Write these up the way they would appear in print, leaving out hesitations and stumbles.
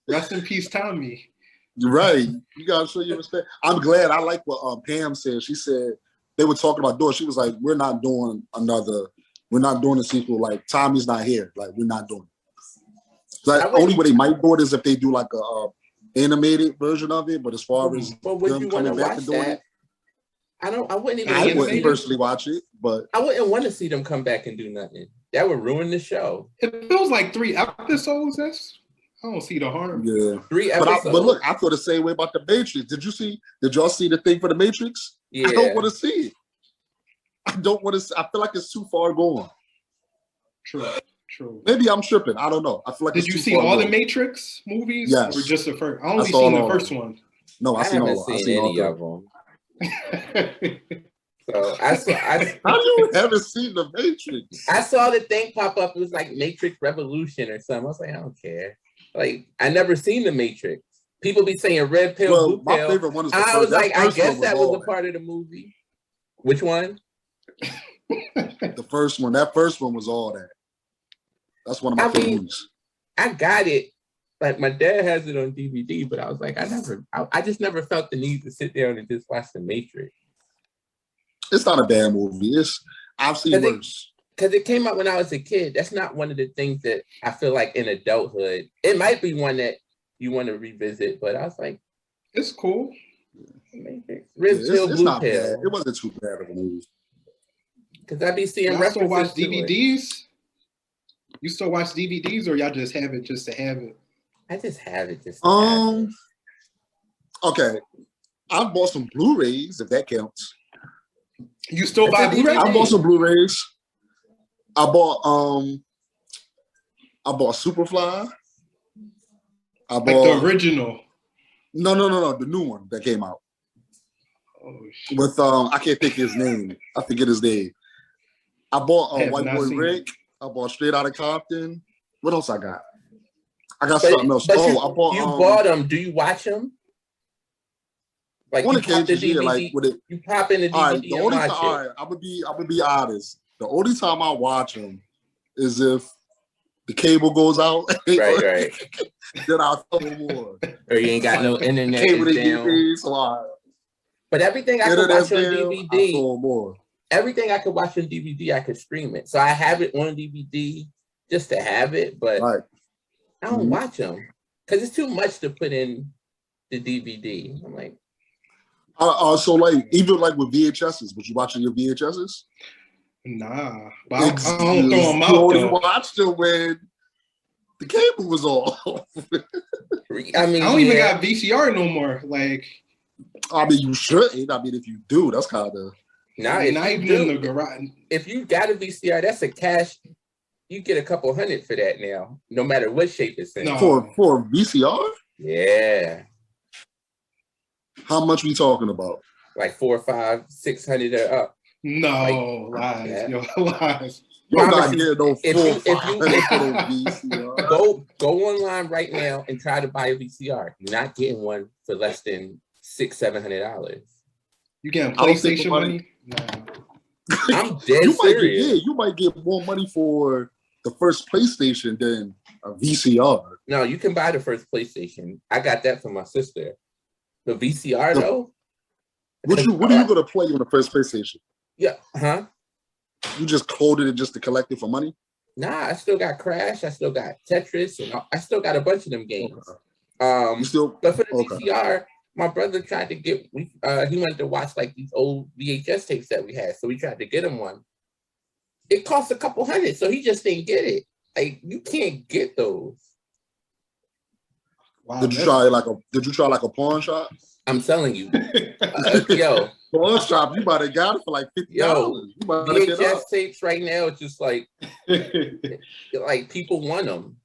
Rest in peace, Tommy. You're right. You gotta show your respect. I'm glad. I like what Pam said. She said they were talking about doing. She was like, "We're not doing a sequel. Like Tommy's not here. Like we're not doing it." Like only way they might do it is if they do like a animated version of it. But as far as them coming back and doing it, I wouldn't personally watch it, but I wouldn't want to see them come back and do nothing. That would ruin the show. It feels like 3 episodes. I don't see the harm. Yeah, 3 episodes. But look, I feel the same way about the Matrix. Did y'all see the thing for the Matrix? Yeah. I don't want to see it. I don't want to. I feel like it's too far gone. True. Maybe I'm tripping. I don't know. I feel like. Did you see all the Matrix movies? Yes. Or just the first? I only seen the first one. No, I haven't seen any of them. So how you haven't seen the Matrix? I saw the thing pop up. It was like Matrix Revolution or something. I was like, I don't care. Like I never seen the Matrix. People be saying red pill, blue pill. My favorite one is the I was like, I guess that was a part of the movie. Which one? The first one. That first one was all that. That's one of my favorite movies. I got it. Like my dad has it on DVD, but I was like, I just never felt the need to sit down and just watch The Matrix. It's not a bad movie. I've seen worse. Because it came out when I was a kid. That's not one of the things that I feel like in adulthood. It might be one that you want to revisit, but I was like, it's cool. Matrix. It's not bad. It wasn't too bad of a movie. Because I be seeing y'all references still watch to DVDs? It. You still watch DVDs, or y'all just have it just to have it? I just have it just to have it. Okay. I bought some Blu-rays, if that counts. You still buy Blu-rays? I bought some Blu-rays. I bought Superfly. I bought the original. No, the new one that came out. Oh shit. With I can't think his name. I forget his name. I bought White Boy Rick. I bought Straight Outta Compton. What else I got? I got something else. I bought. You bought them. Do you watch them? Like on occasion, yeah, like with it. You pop in the DVD and watch it. All right, I'm gonna be honest. The only time I watch them is if the cable goes out. Right. Then I'll tell more. Or you ain't got no internet. Cable down. But everything I could watch on DVD. More. Everything I could watch on DVD, I could stream it. So I have it on DVD just to have it, but I don't watch them because it's too much to put in the DVD. I'm like, so like even like with VHSs, was you watching your VHSs? Nah, but I don't throw them out. You only watched them when the cable was off. I mean, I don't even got VCR no more. Like, I mean, you shouldn't. I mean, if you do, that's kind of not even in the garage. If you got a VCR, that's a cash. You get a couple $100 for that now, no matter what shape it's in. No. For VCR? Yeah. How much we talking about? Like $400, $500, $600 or up. No, lies. Yeah. Yo, lies. You're not getting no VCR. Go online right now and try to buy a VCR. You're not getting one for less than $600-$700. You getting PlayStation money? No. I'm dead serious. You might get more money for the first PlayStation than a VCR. No, you can buy the first PlayStation. I got that from my sister. The VCR though. What are you gonna play on the first PlayStation? Yeah, huh? You just coded it just to collect it for money? Nah, I still got Crash. I still got Tetris, and I still got a bunch of them games. But for the VCR, my brother tried to get. He wanted to watch like these old VHS tapes that we had, so we tried to get him one. It cost a couple $100, so he just didn't get it. Like you can't get those. Wow, did you try like a pawn shop? I'm telling you, yo, pawn shop. You might have got it for like $50. VHS tapes right now, it's just like people want them.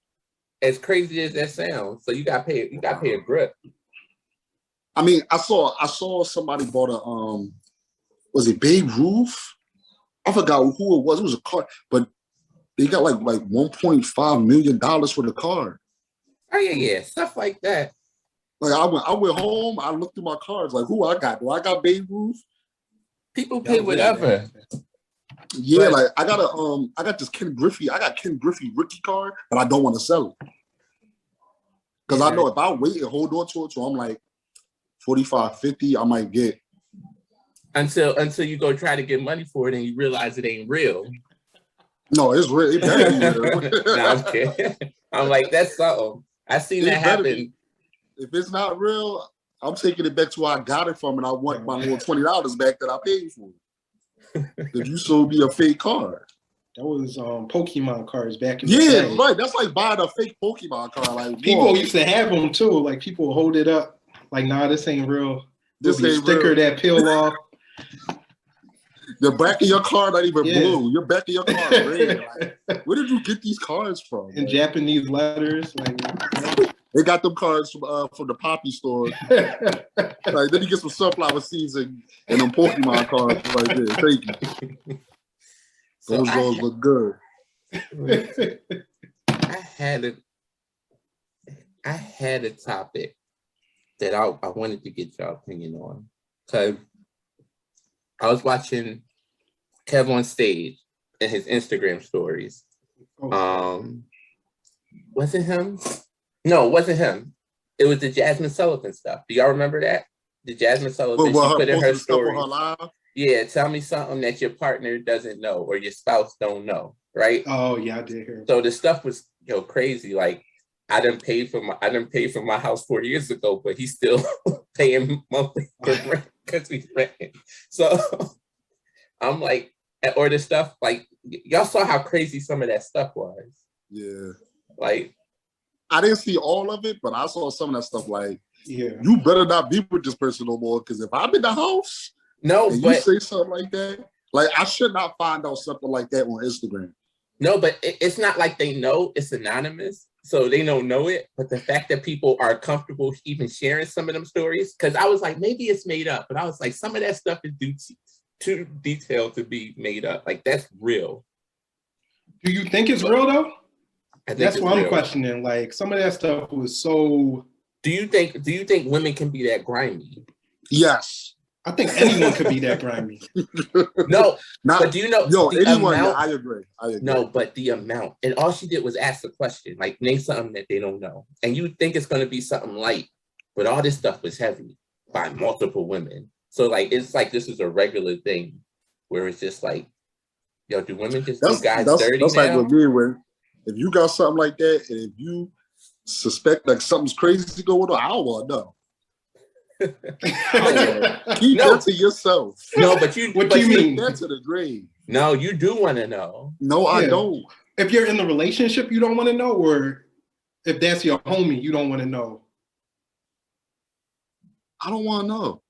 As crazy as that sounds, so you got to pay a grip. I mean, I saw somebody bought a was it Babe Ruth? I forgot who it was. It was a car, but they got like $1.5 million for the car. Oh yeah, stuff like that. Like I went home, I looked through my cards, like who I got? Do I got Babe Ruth? People pay whatever. Yeah, but, like I got this Ken Griffey. I got Ken Griffey rookie card, but I don't want to sell it. Because I know if I wait and hold on to it till I'm like 45, 50, I might get. Until you go try to get money for it and you realize it ain't real. No, it's real. It better be real. No, I'm kidding. I'm like, that's something. I seen that happen. If it's not real, I'm taking it back to where I got it from, and I want my little $20 back that I paid for. If you sold me a fake card. That was Pokemon cards back in the day. Yeah, right. That's like buying a fake Pokemon card. Like people used to have them too. Like people would hold it up, like, nah, this ain't real. This ain't sticker real. That peel off. The back of your card not even blue. Your back of your card red. Like, where did you get these cards from? In Japanese letters. Like, they got them cards from the Poppy store. Like, then you get some sunflower seeds and them Pokemon cards right there. Thank you. Those dogs look good. I had a topic that I wanted to get your opinion on. Because I was watching Kev on stage and his Instagram stories. Was it him? No, it wasn't him. It was the Jasmine Sullivan stuff. Do y'all remember that? The Jasmine Sullivan, she put in her story. Yeah, tell me something that your partner doesn't know or your spouse don't know, right? Oh yeah, I did hear. So the stuff was crazy. Like I didn't pay for my house 4 years ago, but he's still paying monthly for rent because he's renting. So I'm like, or the stuff like y'all saw how crazy some of that stuff was. Yeah. Like I didn't see all of it, but I saw some of that stuff. Like, yeah, you better not be with this person no more because if I'm in the house. No, and but you say something like that, like I should not find out something like that on Instagram. No, but it's not like they know. It's anonymous, so they don't know it. But the fact that people are comfortable even sharing some of them stories, because I was like, maybe it's made up, but I was like, some of that stuff is too detailed to be made up. Like that's real. Do you think it's real though? That's what I'm questioning. Like some of that stuff was so. Do you think women can be that grimy? Yes. I think anyone could be that grimy. No, but do you know? Anyone. Amount, I agree. No, but the amount, and all she did was ask the question, like name something that they don't know, and you think it's going to be something light, but all this stuff was heavy by multiple women. So like it's like this is a regular thing, where it's just like, yo, do women just do guys dirty That's now? Like with me, when if you got something like that, and if you suspect like something's crazy going on, I don't want to know. Keep that to yourself. No, but you. What do you mean? That to the grave. No, you do want to know. No, I don't. If you're in the relationship, you don't want to know, or if that's your homie, you don't want to know. I don't want to know.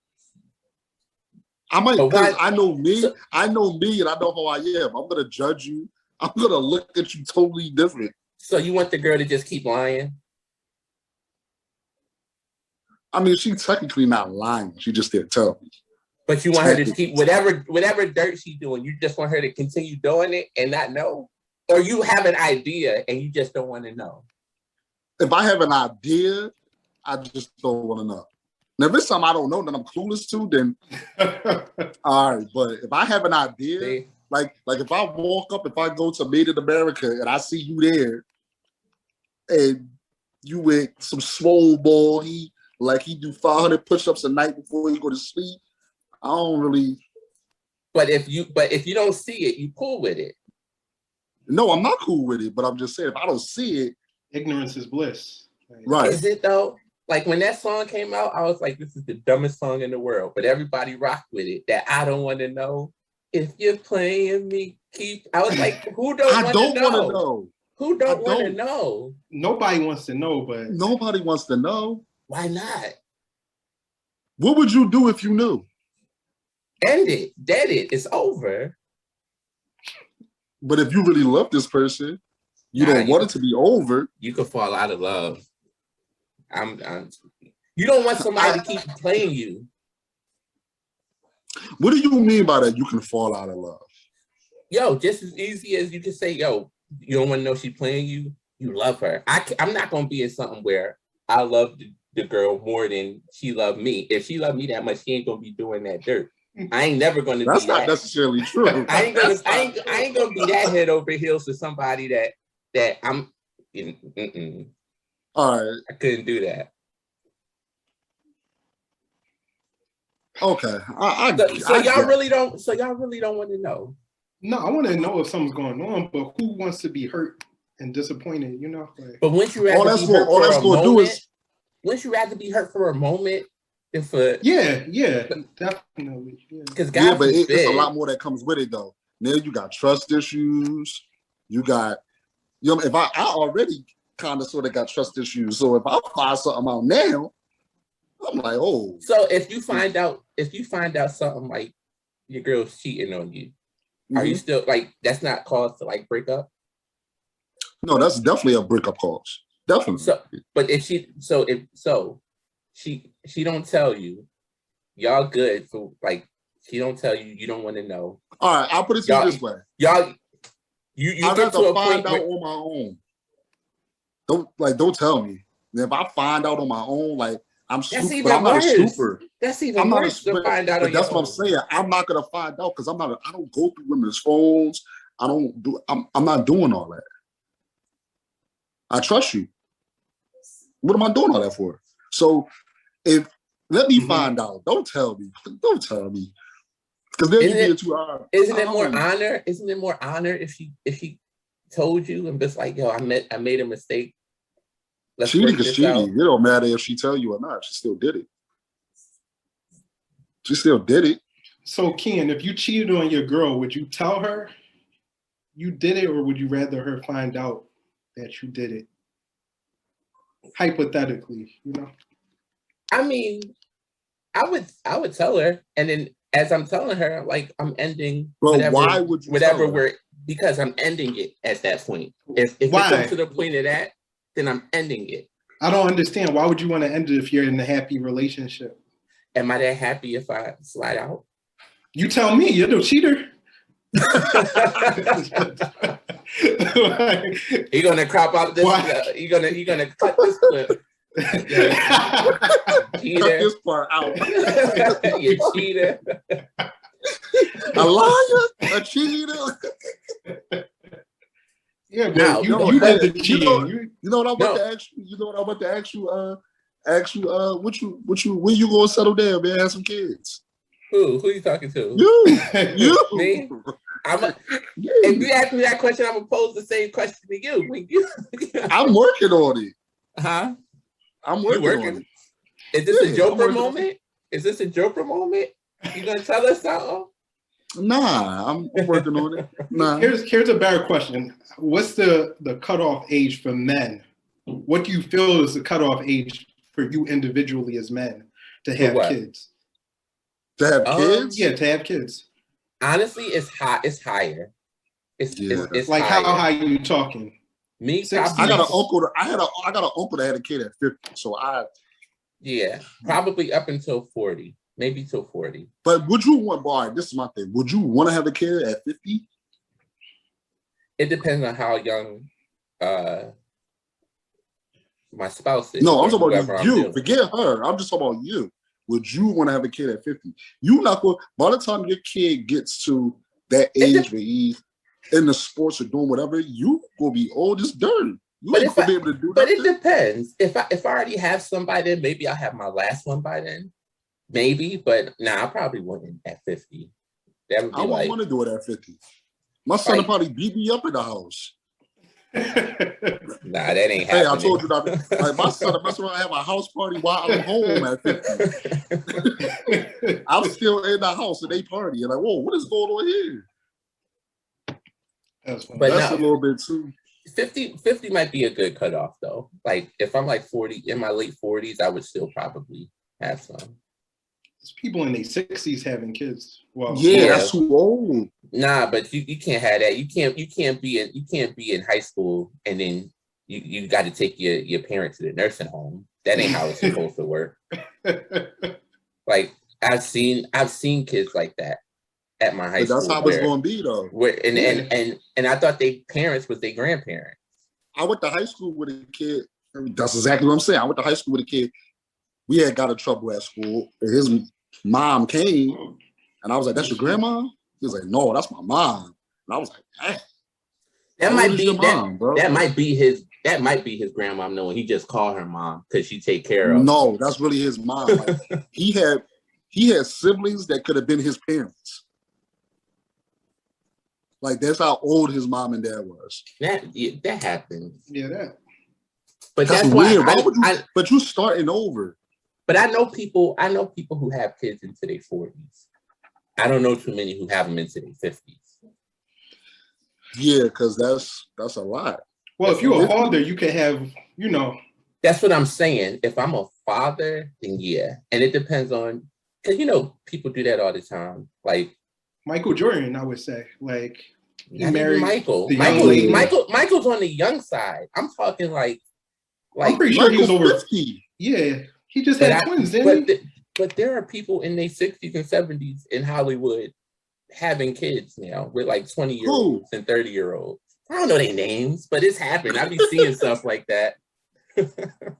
I might. Because I know me. I know me, and I know how I am. I'm gonna judge you. I'm gonna look at you totally different. So you want the girl to just keep lying? I mean, she's technically not lying. She just didn't tell me. But you want her to keep whatever dirt she's doing. You just want her to continue doing it and not know, or you have an idea and you just don't want to know. If I have an idea, I just don't want to know. Now, if it's something I don't know that I'm clueless to, then all right. But if I have an idea, like if I walk up, if I go to Made in America and I see you there, and you with some swole boy, he do 500 push-ups a night before he go to sleep. I don't really. But if you don't see it, you cool with it. No, I'm not cool with it. But I'm just saying, if I don't see it, ignorance is bliss. Right? Is it though? Like when that song came out, I was like, "This is the dumbest song in the world." But everybody rocked with it. That I don't want to know if you're playing me. I was like, "Who don't want to know? Who don't want to know?" Nobody wants to know, but nobody wants to know. Why not? What would you do if you knew? End it. Dead it. It's over. But if you really love this person, you don't want it to be over. You could fall out of love. You don't want somebody to keep playing you. What do you mean by that? You can fall out of love? Yo, just as easy as you can say, yo, you don't want to know she's playing you. You love her. I'm not going to be in something where I love the girl more than she loved me. If she loved me that much, she ain't going to be doing that dirt. I ain't never going to do that. That's not necessarily true. I ain't going to be that head over heels for somebody that I'm... All right. I couldn't do that. Okay. So y'all really don't want to know. No, I want to know if something's going on, but who wants to be hurt and disappointed, you know? Like, but once you rather be hurt for a moment, once you rather be hurt for a moment than for definitely. Because but it's a lot more that comes with it though. Now you got trust issues. You got, if I already kind of sort of got trust issues. So if I find something out now, I'm like, oh. So if you find out something like your girl's cheating on you, are you still like, that's not cause to like break up? No, that's definitely a breakup cause. Definitely. So, but if she don't tell you, y'all good for like, she don't tell you, you don't want to know. All right, I'll put it to you this way. You I'd have to find out on my own. Don't tell me. If I find out on my own, like I'm stupid, but I'm not a stupid. That's even worse to find out. But that's what I'm saying. I'm not gonna find out because I don't go through women's phones. I'm not doing all that. I trust you. What am I doing all that for? So let me find out. Don't tell me. Don't tell me. Because then you get too hard. Isn't it more honor? Isn't it more honor if she told you and just like, yo, I made a mistake. Cheating is cheating. It don't matter if she tell you or not. She still did it. She still did it. So Ken, if you cheated on your girl, would you tell her you did it, or would you rather her find out that you did it? Hypothetically, you know. I mean, I would tell her, and then as I'm telling her, like I'm ending. Bro, whatever, why would you? Whatever because I'm ending it at that point. If it comes to the point of that, then I'm ending it. I don't understand. Why would you want to end it if you're in a happy relationship? Am I that happy if I slide out? You tell me. You're the cheater. You're gonna crop out this. You're gonna cut this clip. Cut this part out. You cheater. A liar, a cheater. Yeah, but you did the cheating. You know what I'm about to ask you? You know what I'm about to ask you? When you gonna settle down, man? Have some kids. Who are you talking to? You. Me? If you ask me that question, I'm gonna pose the same question to you. I'm working on it. Huh? I'm working on it. Is this a Joker moment? Is this a Joker moment? You gonna tell us something? Nah, I'm working on it. Nah. Here's a better question. What's the cutoff age for men? What do you feel is the cutoff age for you individually as men to have kids? To have kids? Yeah, to have kids. Honestly, it's high. It's higher. It's like higher. How high are you talking? Me, I got an uncle. I got an uncle that had a kid at 50. So probably up until 40, maybe till 40. But would you want? Boy, this is my thing. Would you want to have a kid at 50? It depends on how young my spouse is. No, I'm talking about you. Forget her. I'm just talking about you. Would you want to have a kid at 50? You not going. By the time your kid gets to that age where he's in the sports or doing whatever, you will be old as dirt. You ain't gonna be able to do that. But it depends. If I already have somebody, then maybe I'll have my last one by then. Maybe, but I probably wouldn't at 50. That would be I wouldn't want to do it at 50. My son would probably beat me up in the house. Nah, that ain't happening. Hey, I told you that. Like my son, mess around and have a house party while I'm home at 50. I'm still in the house and they party. And like, whoa, what is going on here? That's a little bit too. 50 might be a good cutoff though. Like if I'm like 40, in my late 40s, I would still probably have some. There's people in their 60s having kids. Well, yeah, that's too old. Nah, but you can't have that. You can't be in high school and then you got to take your parents to the nursing home. That ain't how it's supposed to work. Like I've seen kids like that at my high school. That's how it's going to be though. And I thought their parents was their grandparents. I went to high school with a kid. That's exactly what I'm saying. I went to high school with a kid. We had got in trouble at school. And his mom came, and I was like, "That's your grandma?" He was like, "No, that's my mom." And I was like, "Hey, that might be his that might be his grandmom knowing he just called her mom because she take care of. No, that's really his mom. Like, he had siblings that could have been his parents. Like, that's how old his mom and dad was. That happens. Yeah, that. But that's weird. Why would you? But you starting over. But I know people who have kids into their 40s. I don't know too many who have them into their 50s. Yeah, because that's a lot. Well, if you're a father, you can have, That's what I'm saying. If I'm a father, then yeah. And it depends on, because, people do that all the time. Like Michael Jordan, I would say. Like, he married Michael's on the young side. I'm talking like I'm pretty sure he was over 50. Yeah. He just had twins, didn't he? But there are people in their 60s and 70s in Hollywood having kids now with like 20-year-olds and 30-year-olds. I don't know their names, but it's happened. I be seeing stuff like that.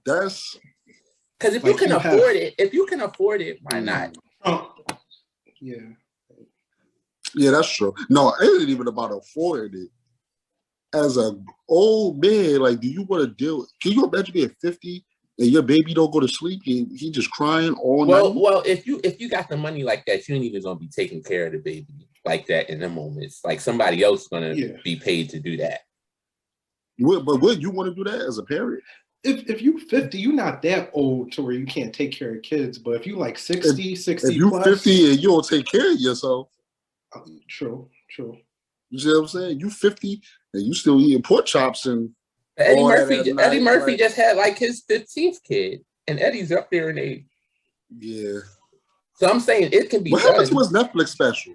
That's because if you can afford it, why not? Yeah. Yeah, that's true. No, it isn't even about affording it. As an old man, like, do you want to deal? Can you imagine being 50 and your baby don't go to sleep and he just crying all night? Well, if you got the money like that, you ain't even gonna be taking care of the baby like that in the moments. Like somebody else is gonna be paid to do that. But would you want to do that as a parent? If you 50, you're not that old to where you can't take care of kids. But if you like 60 if you plus, 50 and you don't take care of yourself. True. You see what I'm saying? You 50 and you still eating pork chops and Eddie Murphy just had like his 15th kid, and Eddie's up there in age. Yeah. So I'm saying it can be. What happened to his Netflix special?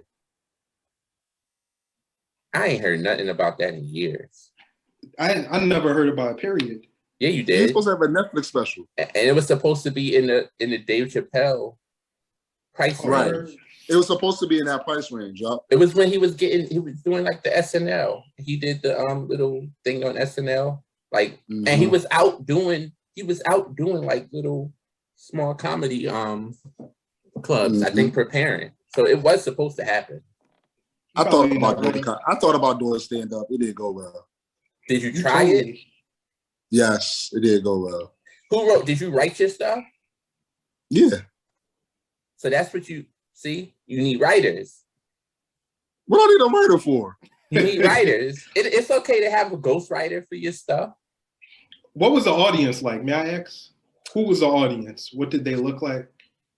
I ain't heard nothing about that in years. I never heard about it, period. Yeah, you did. He's supposed to have a Netflix special, and it was supposed to be in the Dave Chappelle price range. It was supposed to be in that price range, y'all. It was when he was doing like the SNL. He did the little thing on SNL, like, and he was out doing like little small comedy clubs. I think preparing. So it was supposed to happen. I thought about doing stand up. It didn't go well. Did you try it? Yes, it did go well. Who wrote? Did you write your stuff? Yeah. So that's what you see. You need writers. What do I need a writer for? You need writers. It's okay to have a ghostwriter for your stuff. What was the audience like? May I ask? Who was the audience? What did they look like?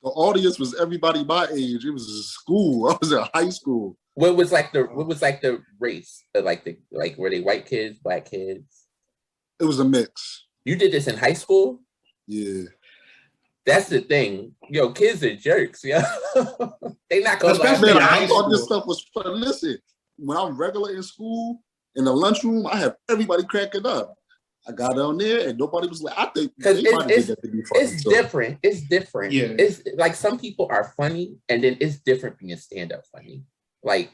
The audience was everybody my age. It was school. I was in high school. What was like the race? Like were they white kids, black kids? It was a mix. You did this in high school? Yeah. That's the thing. Yo, kids are jerks, yeah. They not gonna laugh. Man, I thought this stuff was fun. Listen, when I'm regular in school, in the lunchroom, I have everybody cracking up. I got down there and nobody was like, I think it's different. It's different. Yeah. It's like some people are funny, and then it's different being stand-up funny. Like,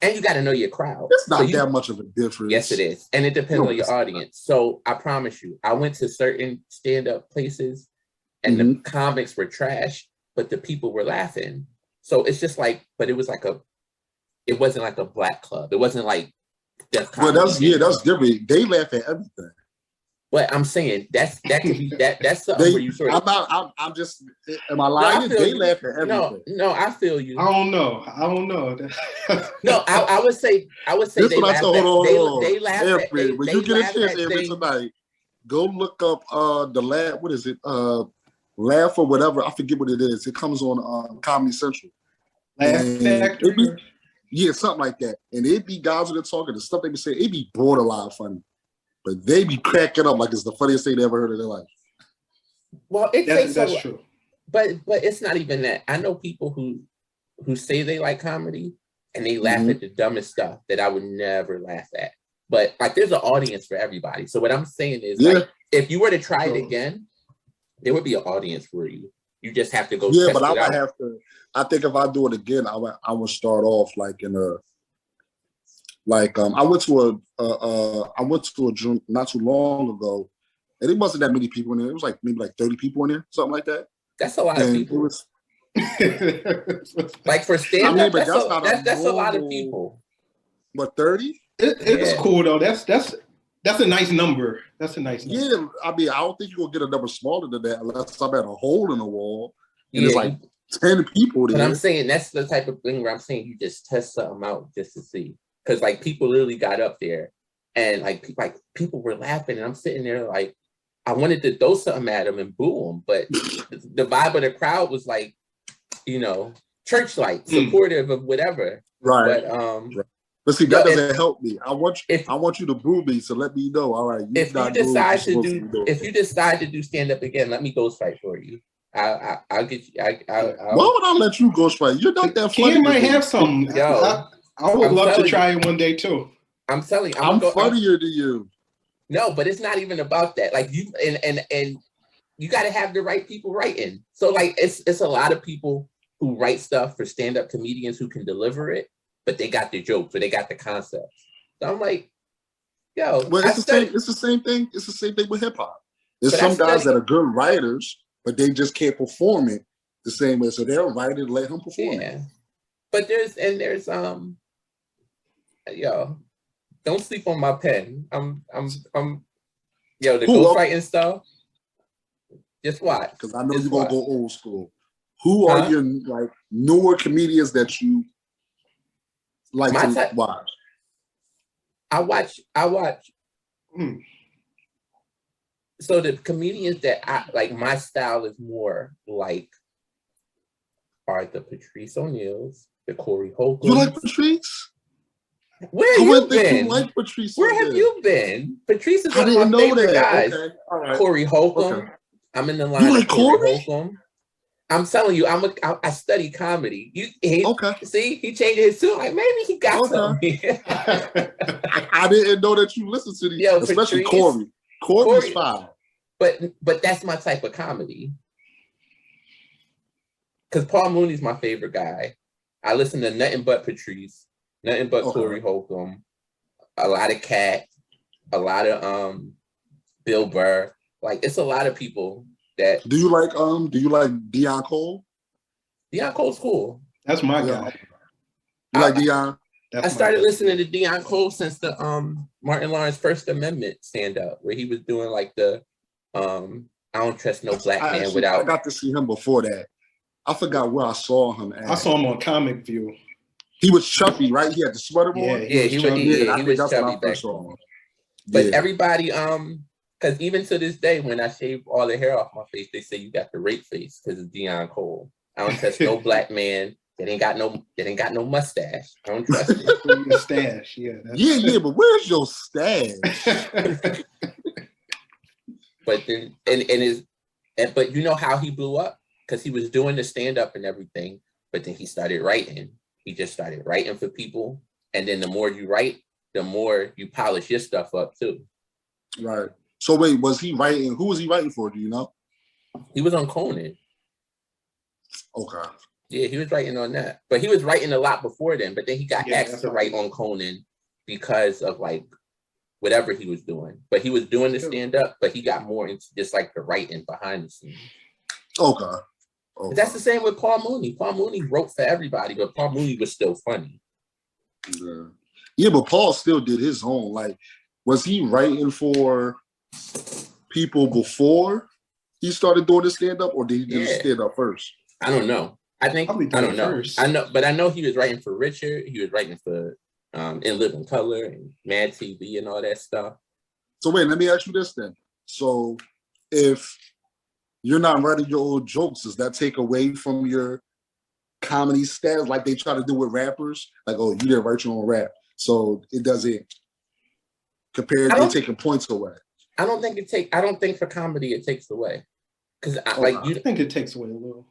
and you got to know your crowd. It's not that much of a difference. Yes, it is. And it depends on your audience. So I promise you, I went to certain stand-up places and the comics were trash, but the people were laughing. So it's just like, but it wasn't like a black club. It wasn't like Def Comedy. Well, that's different. They laugh at everything. But I'm saying that could be that's something where you sort of. I'm just. Am I lying? They laugh at everything. No, I feel you. I don't know. No, I would say this they laugh. They laugh at. When you get a chance every tonight, go look up the laugh. What is it? Laugh or whatever. I forget what it is. It comes on Comedy Central. Laugh Factory. Yeah, something like that. And it'd be guys that are talking, the stuff they be saying, it'd be borderline funny. But they be cracking up like it's the funniest thing they ever heard in their life. Well, that's true. But it's not even that. I know people who say they like comedy and they laugh at the dumbest stuff that I would never laugh at. But like there's an audience for everybody. So what I'm saying is like if you were to try it again, there would be an audience for you. You just have to go. Yeah, but I would have to. I think if I do it again, I would start off like in a. Like I went to a gym not too long ago, and it wasn't that many people in there. It was like maybe like 30 people in there, something like that. That's a lot of people. Like for stand up, that's a lot of people. What 30? It's cool though. That's That's a nice number. That's a nice number. Yeah, I mean, I don't think you're gonna get a number smaller than that unless I'm at a hole in the wall and there's like 10 people there. But I'm saying that's the type of thing where I'm saying you just test something out just to see. Because like people literally got up there and like people were laughing and I'm sitting there like I wanted to throw something at them and boo them, but the vibe of the crowd was like, you know, church-like, supportive of whatever. Right. But see, that doesn't help me. I want you to boo me, so let me know. All right. If you decide to do stand up again, let me ghost fight for you. I'll get you. Why would I let you ghost fight? You're not that funny. Ken might have some. I would love to try it one day too. I'm telling you, I'm funnier than you. No, but it's not even about that. Like you and you got to have the right people writing. So like it's a lot of people who write stuff for stand up comedians who can deliver it. But they got the jokes, or they got the concepts. So I'm like, yo. Well, it's the same thing. It's the same thing with hip hop. There's some guys that are good writers, but they just can't perform it the same way. So they'll write it, let him perform it. But there's yo, don't sleep on my pen. I'm the ghostwriting stuff. Just watch. Because I know you're gonna go old school. Who are your like newer comedians that you like to watch? I watch. So the comedians that I like, my style is more like are the Patrice O'Neil's, the Corey Holcomb. You like Patrice? Where have you been? You like Patrice? Where have you been? Patrice is one of my favorite guys. Okay. All right. Corey Holcomb. Okay. I'm in the line. You like Corey Holcomb? I'm telling you, I study comedy. Okay. See, he changed his tune. Like maybe he got something. I didn't know that you listened to these, especially Patrice, Corey. Corey's fine. But that's my type of comedy. Because Paul Mooney's my favorite guy. I listen to nothing but Patrice, nothing but Corey Holcomb, a lot of Cat, a lot of Bill Burr. Like it's a lot of people. Do you like Deion Cole? Deion Cole's cool. That's my guy. You like Deion? I started listening to Deion Cole since the Martin Lawrence First Amendment stand up, where he was doing like the I don't trust no black man without. I got to see him before that. I forgot where I saw him at. I saw him on Comic View. He was chubby, right? He had the sweater on. Yeah, he was chubby back then. But everybody because even to this day, when I shave all the hair off my face, they say you got the rape face because it's Deion Cole. I don't trust no black man that ain't got no mustache. I don't trust it. Mustache, yeah. But where's your stash? But then but you know how he blew up? Because he was doing the stand up and everything, but then he started writing. He just started writing for people, and then the more you write, the more you polish your stuff up too. Right. So wait, was he writing? Who was he writing for? Do you know? He was on Conan. Okay. Yeah, he was writing on that. But he was writing a lot before then. But then he got asked to write on Conan because of like whatever he was doing. But he was doing the stand-up, but he got more into just like the writing behind the scenes. Okay. That's the same with Paul Mooney. Paul Mooney wrote for everybody, but Paul Mooney was still funny. Yeah, but Paul still did his own. Like, was he writing for people before he started doing the stand-up, or did he do the stand-up first? I don't know. I don't know. First. I know he was writing for Richard. He was writing for In Living Color and Mad TV and all that stuff. So wait, let me ask you this then. So if you're not writing your old jokes, does that take away from your comedy stats like they try to do with rappers? Like, oh, you didn't write your own rap, so it doesn't compare to taking points away. I don't think for comedy it takes away. Because I think it takes away a little.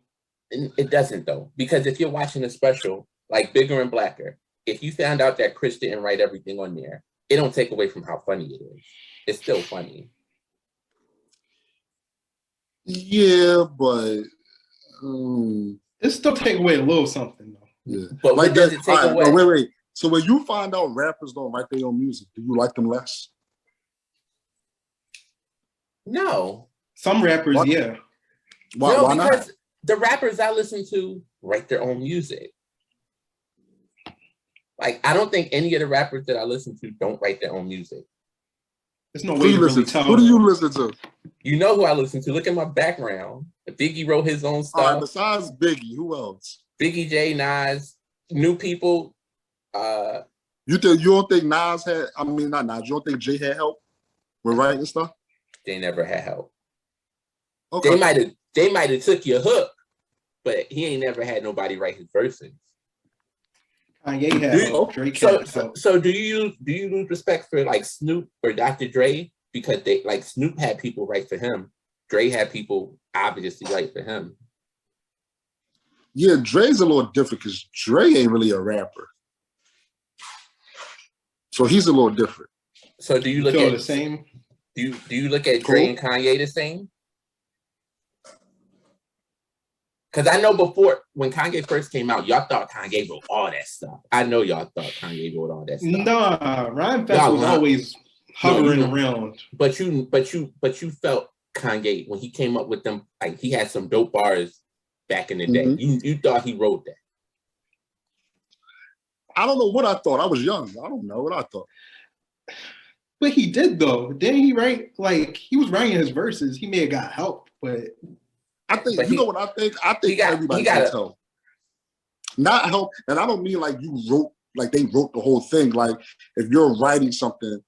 It doesn't though, because if you're watching a special like Bigger and Blacker, if you found out that Chris didn't write everything on there, it don't take away from how funny it is. It's still funny. Yeah, but it still take away a little something though. Yeah, but what does it take away? No, wait. So when you find out rappers don't write their own music, do you like them less? No. Some rappers, yeah. Why not? The rappers I listen to write their own music. Like, I don't think any of the rappers that I listen to don't write their own music. There's no way to really tell. Who do you listen to? You know who I listen to. Look at my background. Biggie wrote his own stuff. All right, besides Biggie, who else? Biggie, J, Nas, new people. You don't think Nas had? I mean, not Nas. You don't think Jay had help with writing stuff? They never had help. Okay. They might have took your hook, but he ain't never had nobody write his verses. Kanye had help. Drake had help. So do you lose respect for like Snoop or Dr. Dre because they like Snoop had people write for him, Dre had people obviously write for him. Yeah, Dre's a little different because Dre ain't really a rapper, so he's a little different. So do you look at the same? Do you look at Dre and Kanye the same? Because I know before, when Kanye first came out, y'all thought Kanye wrote all that stuff. I know y'all thought Kanye wrote all that stuff. Nah, Ryan Fest was always hovering around. But you felt Kanye when he came up with them, like he had some dope bars back in the day. You thought he wrote that. I don't know what I thought. I was young. I don't know what I thought. But he did though. Didn't he write, like, he was writing his verses. He may have got help, but I think know what I think? I think everybody got help. Not help, and I don't mean like you wrote, like they wrote the whole thing. Like if you're writing something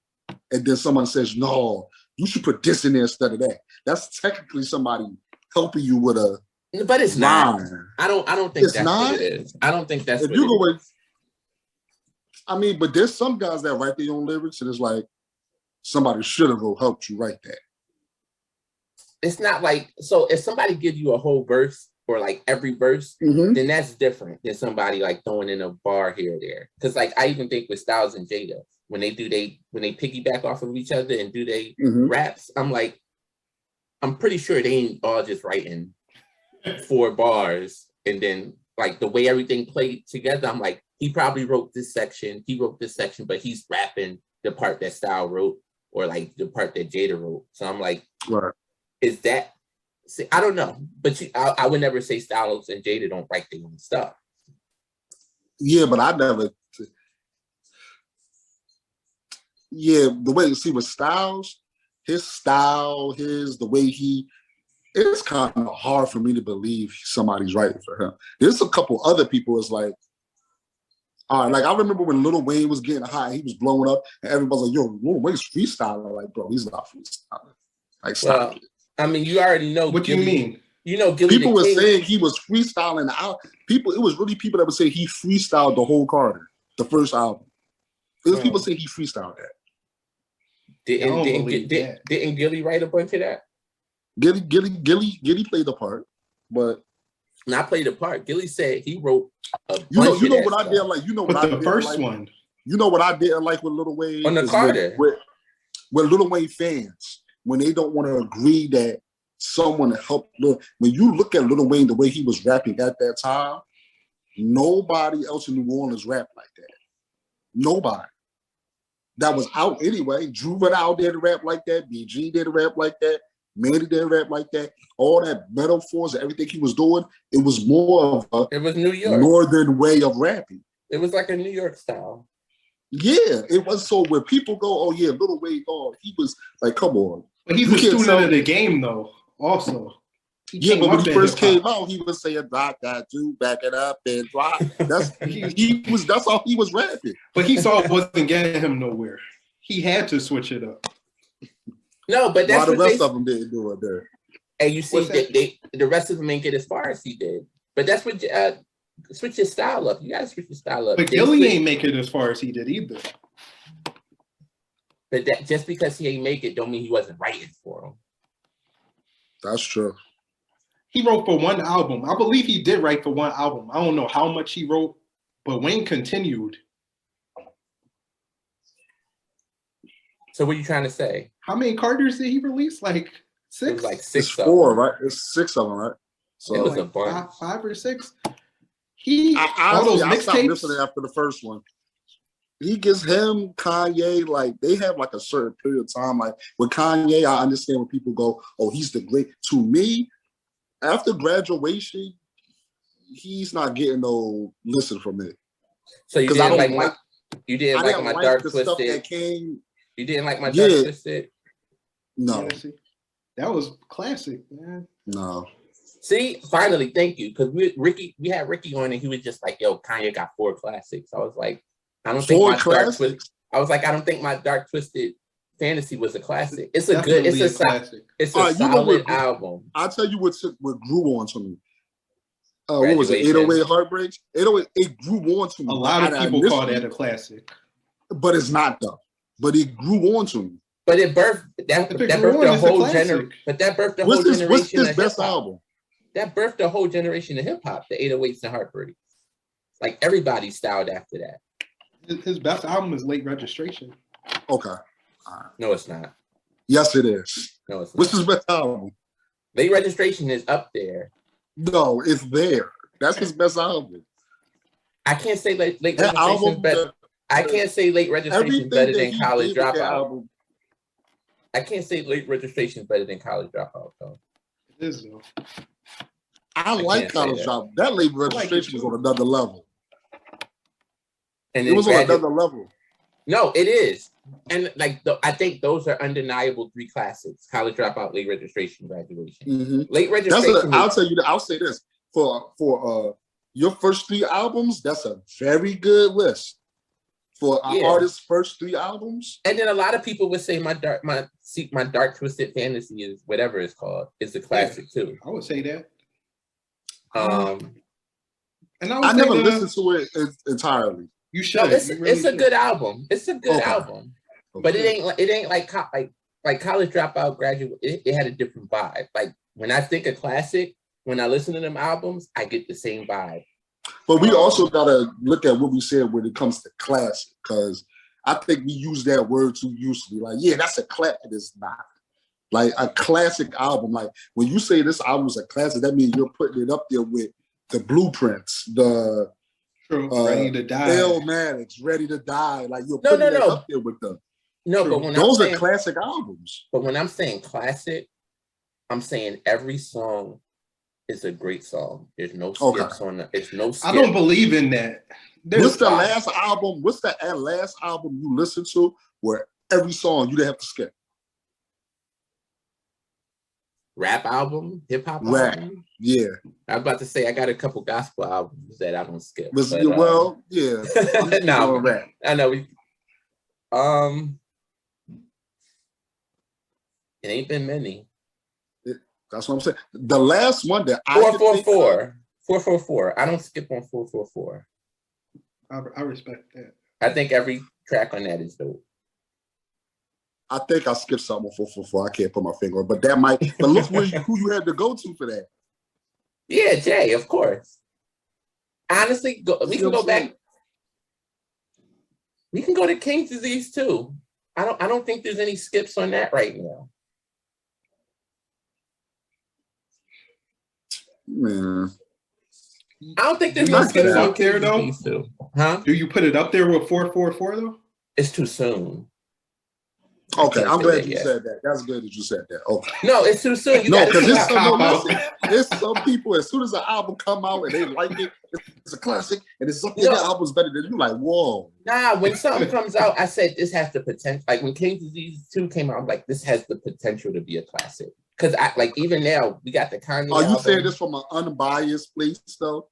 and then someone says, no, you should put this in there instead of that. That's technically somebody helping you with a But it's line. not. I don't think that's what it is. I don't think that's if what you it go is. with, I mean, but there's some guys that write their own lyrics and it's like somebody should have helped you write that. It's not like, so if somebody gives you a whole verse or like every verse, then that's different than somebody like throwing in a bar here or there. Because like I even think with Styles and Jada, when they piggyback off of each other and do they raps, I'm like, I'm pretty sure they ain't all just writing 4 bars and then like the way everything played together, I'm like, he probably wrote this section, but he's rapping the part that Style wrote or like the part that Jada wrote. So I'm like, right. Is that? See, I don't know, but I would never say Styles and Jada don't write their own stuff. Yeah, but I never. Yeah, the way you see with Styles, his style, the way it's kind of hard for me to believe somebody's writing for him. There's a couple other people. It's like, all right, like I remember when Lil Wayne was getting hot, he was blowing up, and everybody's like, "Yo, Lil Wayne's freestyling." Like, bro, he's not freestyling. Like, stop it. I mean, you already know. What do you mean? You know, Gilly people were saying he was freestyling out. It was really people that would say he freestyled the whole Carter, the first album. It was people saying he freestyled that. Didn't Gilly write a bunch of that? Gilly played the part, but not played the part. Gilly said he wrote a bunch you know of that what stuff. I did like. You know what I did the first like, one. You know what I didn't like with Lil Wayne on the Carter. With Lil Wayne fans, when they don't want to agree that someone helped. When you look at Lil Wayne, the way he was rapping at that time, nobody else in New Orleans rapped like that. Nobody. That was out anyway. Juvenile didn't rap like that. BG didn't rap like that. Manny didn't rap like that. All that metaphors and everything he was doing, it was more of it was New York northern way of rapping. It was like a New York style. Yeah, it was. So when people go, "Oh yeah, Lil Wayne," he was like, "Come on." But he's a student of the game, though. Also, but when he first came out, he was saying "dot that do back it up and drop." That's That's all he was rapping. But he saw it wasn't getting him nowhere. He had to switch it up. No, but that's the rest of them didn't do it there. And you see, the rest of them ain't get as far as he did. But that's what switch your style up. You gotta switch your style up. But Gilly ain't make it as far as he did either. But that just because he ain't make it, don't mean he wasn't writing for him. That's true. He wrote for one album. I believe he did write for one album. I don't know how much he wrote, but Wayne continued. So what are you trying to say? How many Carters did he release? Like 6? It was like 6. It's 4, right? It's 6 of them, right? So it was like a bunch. 5 or 6. I stopped listening after the first one. He gives him Kanye, like they have like a certain period of time. Like with Kanye, I understand when people go, "Oh, he's the great." To me, after graduation, he's not getting no listen from me. So you didn't like my Dark Twisted. Stuff that came. You didn't like my Dark Twisted. No. Fantasy. That was classic, man. No. See, finally, thank you. Because we had Ricky on and he was just like, yo, Kanye got 4 classics. I was like, I don't think my Dark Twisted Fantasy was a classic. It's a good, it's a classic. It's a solid album. I'll tell you what grew on to me. What was it? 808 Heartbreaks? 808, it grew on to me. A lot of people call that a classic. But it's not though. But it grew on to me. But it birthed the whole generation. But that birthed the whole generation. What's his best album? That birthed the whole generation of hip hop, the 808s and Heartbreaks. Like everybody styled after that. His best album is Late Registration. Okay. No, it's not. Yes, it is. No, it's not. What's his best album? Late Registration is up there. No, it's there. That's his best album. I can't say late Registration is better. I can't say Late Registration is better than College Dropout. I can't say Late Registration is better than College Dropout, though. It is, though. I like College Dropout. That Late Registration was on another level. And it was on another level. No, it is. And like I think those are undeniable 3 classics: College Dropout, Late Registration, Graduation. Mm-hmm. Late Registration. I'll tell you that. I'll say this for your first 3 albums. That's a very good list for an artist's first 3 albums. And then a lot of people would say my Dark Twisted Fantasy is whatever it's called is a classic too. I would say that. And I never listened to it entirely. You should. No, it's a good album. It's a good album, but it ain't like College Dropout, Graduate. It had a different vibe. Like when I think of classic, when I listen to them albums, I get the same vibe. But we also gotta look at what we said when it comes to classic, because I think we use that word too loosely. Like, yeah, that's a classic. It's not. Like a classic album. Like when you say this album is a classic, that means you're putting it up there with the Blueprints, the Ready to Die, Illmatic, Ready to Die. Like you're putting it up there with them. No, but when those are classic albums. But when I'm saying classic, I'm saying every song is a great song. There's no skips on that. It's no skips. I don't believe in that. What's the last album you listened to where every song you didn't have to skip? Rap album, hip hop album. Yeah. I was about to say I got a couple gospel albums that I don't skip. Yeah. No, rap. I know. It ain't been many. That's what I'm saying. The last one that 444. I don't skip on 444. I respect that. I think every track on that is dope. I think I skipped something on 444. I can't put my finger on, but that might. But look who you had to go to for that. Yeah, Jay, of course. Honestly, we can go back. We can go to King's Disease too. I don't think there's any skips on that right now. Man. I don't think there's no skips up there though. Huh? Do you put it up there with 444 though? It's too soon. Okay, I'm glad you said that. That's good that you said that. Okay. No, it's too soon. Because there's some people, as soon as the album come out and they like it, it's a classic, and it's something that album's better than you. Like, whoa. Nah, when something comes out, I said this has the potential. Like when King's Disease 2 came out, I'm like, this has the potential to be a classic. Because even now, we got the Kanye Are you album. saying this from an unbiased place though?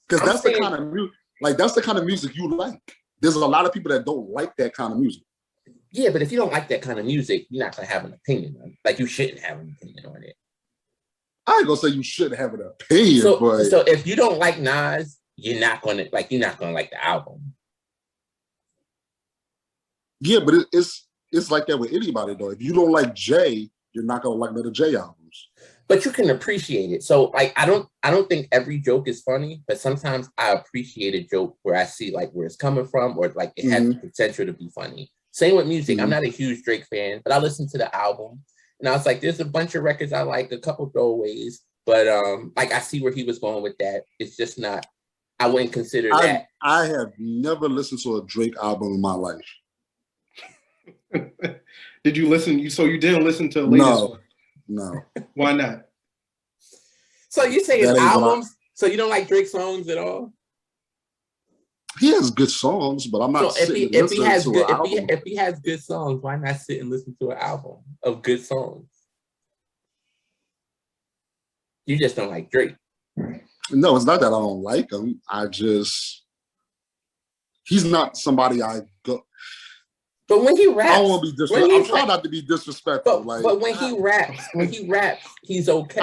Because that's the kind of music, that's the kind of music you like. There's a lot of people that don't like that kind of music. Yeah, but if you don't like that kind of music, you're not gonna have an opinion on it. Like you shouldn't have an opinion on it. I ain't gonna say you should have an opinion, but so if you don't like Nas, you're not gonna like the album. Yeah, but it's like that with anybody though. If you don't like Jay, you're not gonna like none of Jay albums. But you can appreciate it. So like I don't think every joke is funny, but sometimes I appreciate a joke where I see like where it's coming from or like it has the potential to be funny. Same with music. I'm not a huge Drake fan, but I listened to the album and I was like, there's a bunch of records I like, a couple throwaways, but like I see where he was going with that. It's just not, I wouldn't consider that. I have never listened to a Drake album in my life. Did you listen? So you didn't listen to the latest one? No. Why not? So you saying albums? So you don't like Drake songs at all? He has good songs, but I'm not. So if he has good songs, why not sit and listen to an album of good songs? You just don't like Drake. No, it's not that I don't like him. He's not somebody I go. But when he raps, I don't want to be disrespectful. I'm trying not to be disrespectful. But when he raps, he's okay.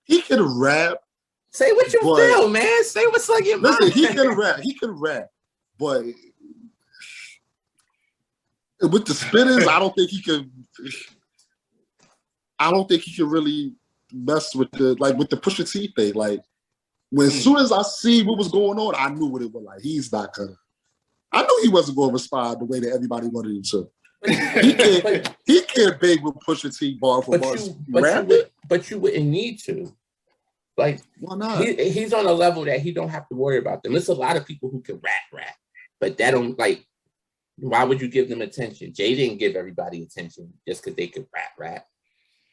He can rap. Say what you feel, man. Say what's on your mind. Listen, he can rap. But with the spinners, I don't think he can really mess with the Pusha T thing. Like, as soon as I see what was going on, I knew what it was like. He's not gonna. I knew he wasn't going to respond the way that everybody wanted him to. He can't beg with Pusha T bar for bar. But you wouldn't need to. Like, why not? He's on a level that he don't have to worry about them. There's a lot of people who can rap, but that don't like. Why would you give them attention? Jay didn't give everybody attention just because they could rap.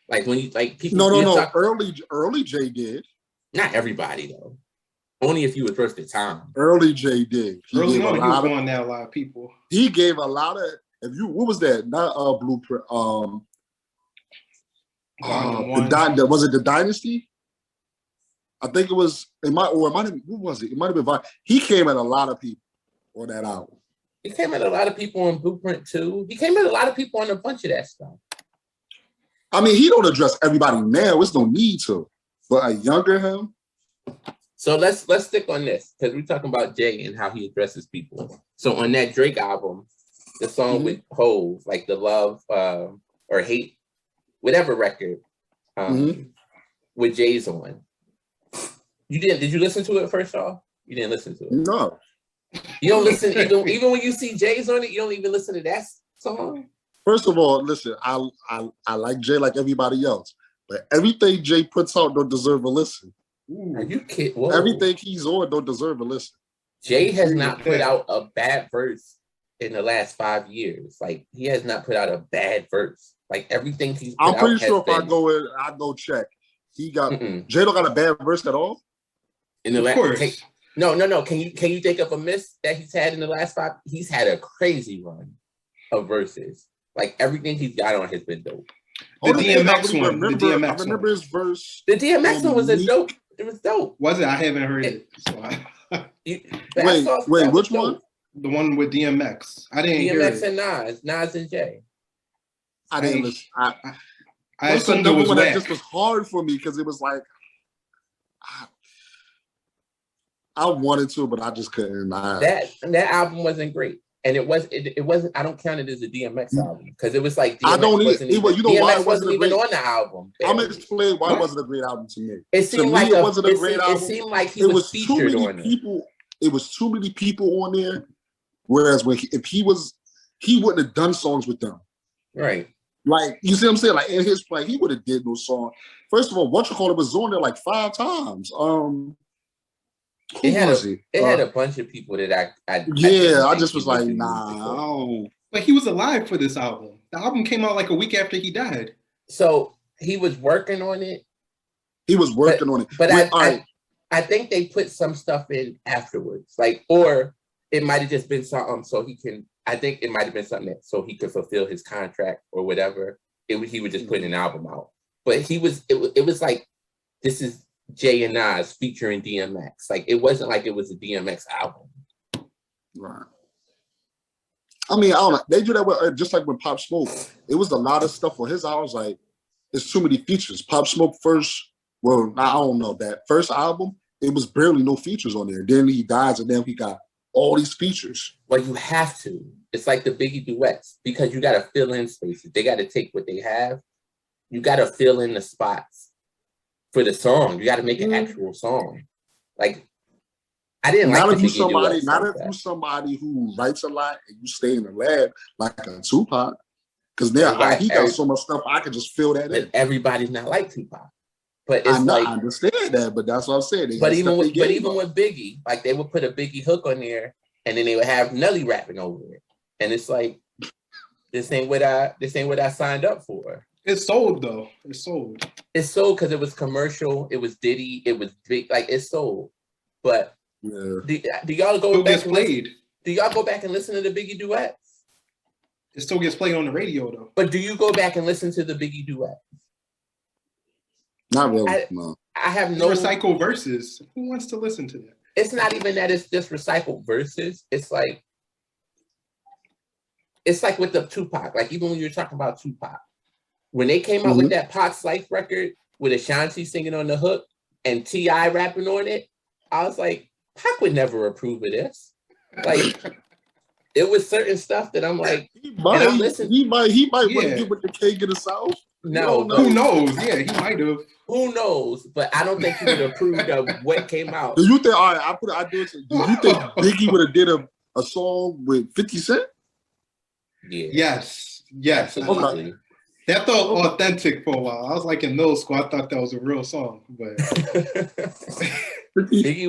Like when you like people. No. Early Jay did. Not everybody though. Only if you was worth the time. Early Jay did. Early on, he was going down a lot of people. He gave a lot of. What was that? Not Blueprint. Was it the Dynasty? I think it was. It might have. Who was it? It might have been Vine. He came at a lot of people on that album. He came at a lot of people on Blueprint too. He came at a lot of people on a bunch of that stuff. I mean, he don't address everybody now. There's no need to. But a younger him. So let's stick on this because we're talking about Jay and how he addresses people. So on that Drake album, the song with Hove, like the Love or Hate, whatever record, with Jay's on. Did you listen to it first off? You didn't listen to it. No. You don't listen even when you see Jay's on it. You don't even listen to that song. First of all, listen. I like Jay like everybody else, but everything Jay puts out don't deserve a listen. Are you kidding? Everything he's on don't deserve a listen. Jay has not put out a bad verse in the last 5 years. Like he has not put out a bad verse. Like everything he's. I'm pretty sure if I go check. He got Jay don't got a bad verse at all. In the last, no. Can you think of a miss that he's had in the last 5? He's had a crazy run of verses. Like everything he's got on has been dope. The DMX one. I remember his verse. The DMX one was dope. It was dope. Was it? I haven't heard it. So wait, which one? The one with DMX. I didn't hear it. DMX and Nas and Jay. I didn't listen. I assumed it was that just was hard for me because it was like I wanted to, but I just couldn't. That album wasn't great, and it wasn't. I don't count it as a DMX album because it was like DMX wasn't even on the album. I'm gonna explain why it wasn't a great album to me. It seemed like it wasn't a great album. It seemed like he was featured on it. It was too many people on there. Whereas if he wouldn't have done songs with them. Right. Like, you see what I'm saying? Like, in his play, he would have did no song. First of all, Whatchamacallit was on there like 5 times. It had a bunch of people that I just was like, nah. But he was alive for this album. The album came out like a week after he died. So he was working on it. But I think they put some stuff in afterwards. Like, or it might have just been something so he can. I think it might have been something so he could fulfill his contract or whatever. He would just put an album out. But it was like, this is Jay and Nas featuring DMX. Like, it wasn't like it was a DMX album. Right. I mean, I don't know. They do that with, just like when Pop Smoke. It was a lot of stuff on his albums. Like, it's too many features. Pop Smoke first, well, I don't know. That first album, it was barely no features on there. Then he dies and then he got all these features. Well, you have to. It's like the Biggie duets because you got to fill in spaces. They got to take what they have. You got to fill in the spots for the song. You got to make an actual song. Like, I didn't like the Biggie duets. Not if you're somebody who writes a lot and you stay in the lab like a Tupac. Because now he got so much stuff, I could just fill that in. Everybody's not like Tupac. But it's I understand that, but that's what I'm saying. But even with Biggie, like they would put a Biggie hook on there, and then they would have Nelly rapping over it, and it's like, this ain't what I signed up for. It's sold though. It's sold. It's sold because it was commercial. It was Diddy. It was big. Like it's sold. But do y'all go back and played? Do y'all go back and listen to the Biggie duets? It still gets played on the radio though. But do you go back and listen to the Biggie duets? Not really. No. I have no recycled verses. Who wants to listen to that? It's not even that it's just recycled verses. It's like with the Tupac. Like even when you were talking about Tupac, when they came out with that Pac's Life record with Ashanti singing on the hook and T.I. rapping on it, I was like, Pac would never approve of this. Like it was certain stuff that I'm like, he might want to get with the cake in the South. No, who knows? Yeah, he might have. Who knows? But I don't think he would have approved of what came out. Do you think? All right, do you think Biggie would have did a song with 50 Cent? Yeah. Yes. Absolutely. That felt authentic for a while. I was like in middle school. I thought that was a real song, but Biggie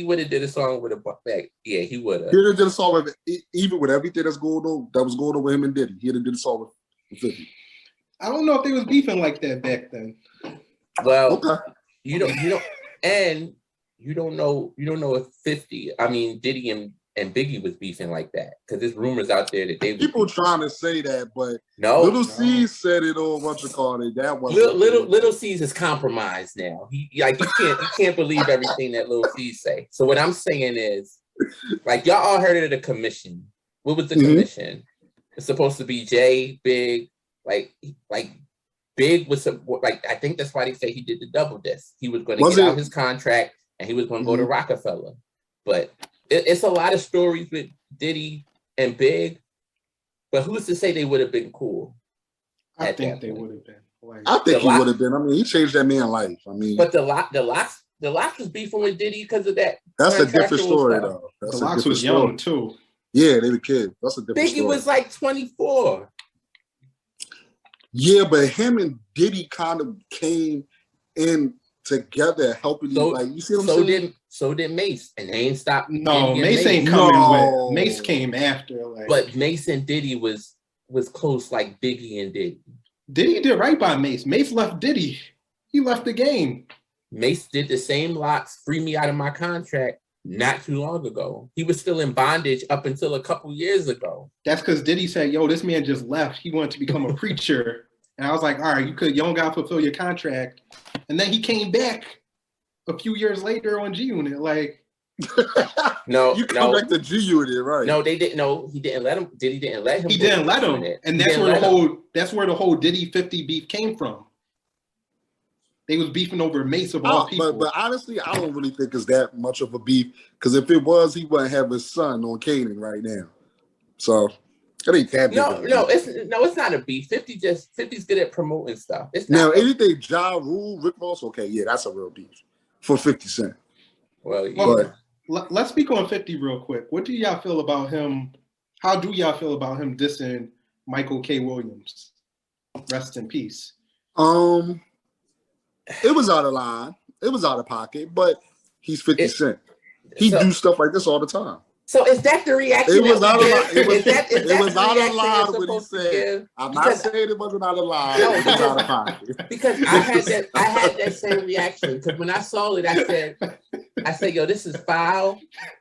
would have did a song with a back. Yeah, he would have. He would have did a song with even with everything that was going on with him and Diddy. He'd have did a song with 50. I don't know if they was beefing like that back then. Well, you don't know if 50. I mean, Diddy and Biggie was beefing like that because there's rumors out there that they people trying to say that, but Little C's said it on what you call it. That was Little C's is compromised now. You can't believe everything that Little C's say. So what I'm saying is, like y'all all heard of the commission. What was the commission? It's supposed to be Jay, Big, like Big was like I think that's why they say he did the double disc. He was going to get out his contract and he was going to go to Rockefeller. But it's a lot of stories with Diddy and Big. But who's to say they would have been cool? I think they would have been. Like, I think he would have been. I mean, he changed that man's life. I mean, but the Lox was beefing with Diddy because of that. That's a different story, though. The Lox was young too. Yeah, they were kids. That's a different story. Biggie was like 24. Yeah, but him and Diddy kind of came in together, helping you. Like you see what I'm saying? So did Mace, and they ain't stopped. No, Mace ain't coming with. Mace came after. Like, but Mace and Diddy was close, like Biggie and Diddy. Diddy did right by Mace. Mace left Diddy. He left the game. Mace did the same lots, free me out of my contract not too long ago. He was still in bondage up until a couple years ago. That's because Diddy said, yo, this man just left. He wanted to become a preacher. And I was like, all right, you don't got to fulfill your contract. And then he came back a few years later on G Unit. Like, no, you come back to G Unit, right? No, they didn't. No, he didn't let him. Diddy didn't let him. He didn't let him. And that's where the whole Diddy 50 beef came from. They was beefing over Mace of all people. But honestly, I don't really think it's that much of a beef. Because if it was, he wouldn't have his son on Kanan right now. So it ain't that big. It's not a beef. 50's good at promoting stuff. It's not anything Ja Rule, Rick Ross, okay, yeah, that's a real beef for 50 Cent. Well, let's speak on 50 real quick. What do y'all feel about him? How do y'all feel about him dissing Michael K. Williams? Rest in peace. It was out of line. It was out of pocket, but he's 50 Cent. He do stuff like this all the time. So is that the reaction? It was out of line. It was out of line when he said. I'm not saying it wasn't out of line. It was out of pocket. Because I had that same reaction. Because when I saw it, I said, yo, this is foul,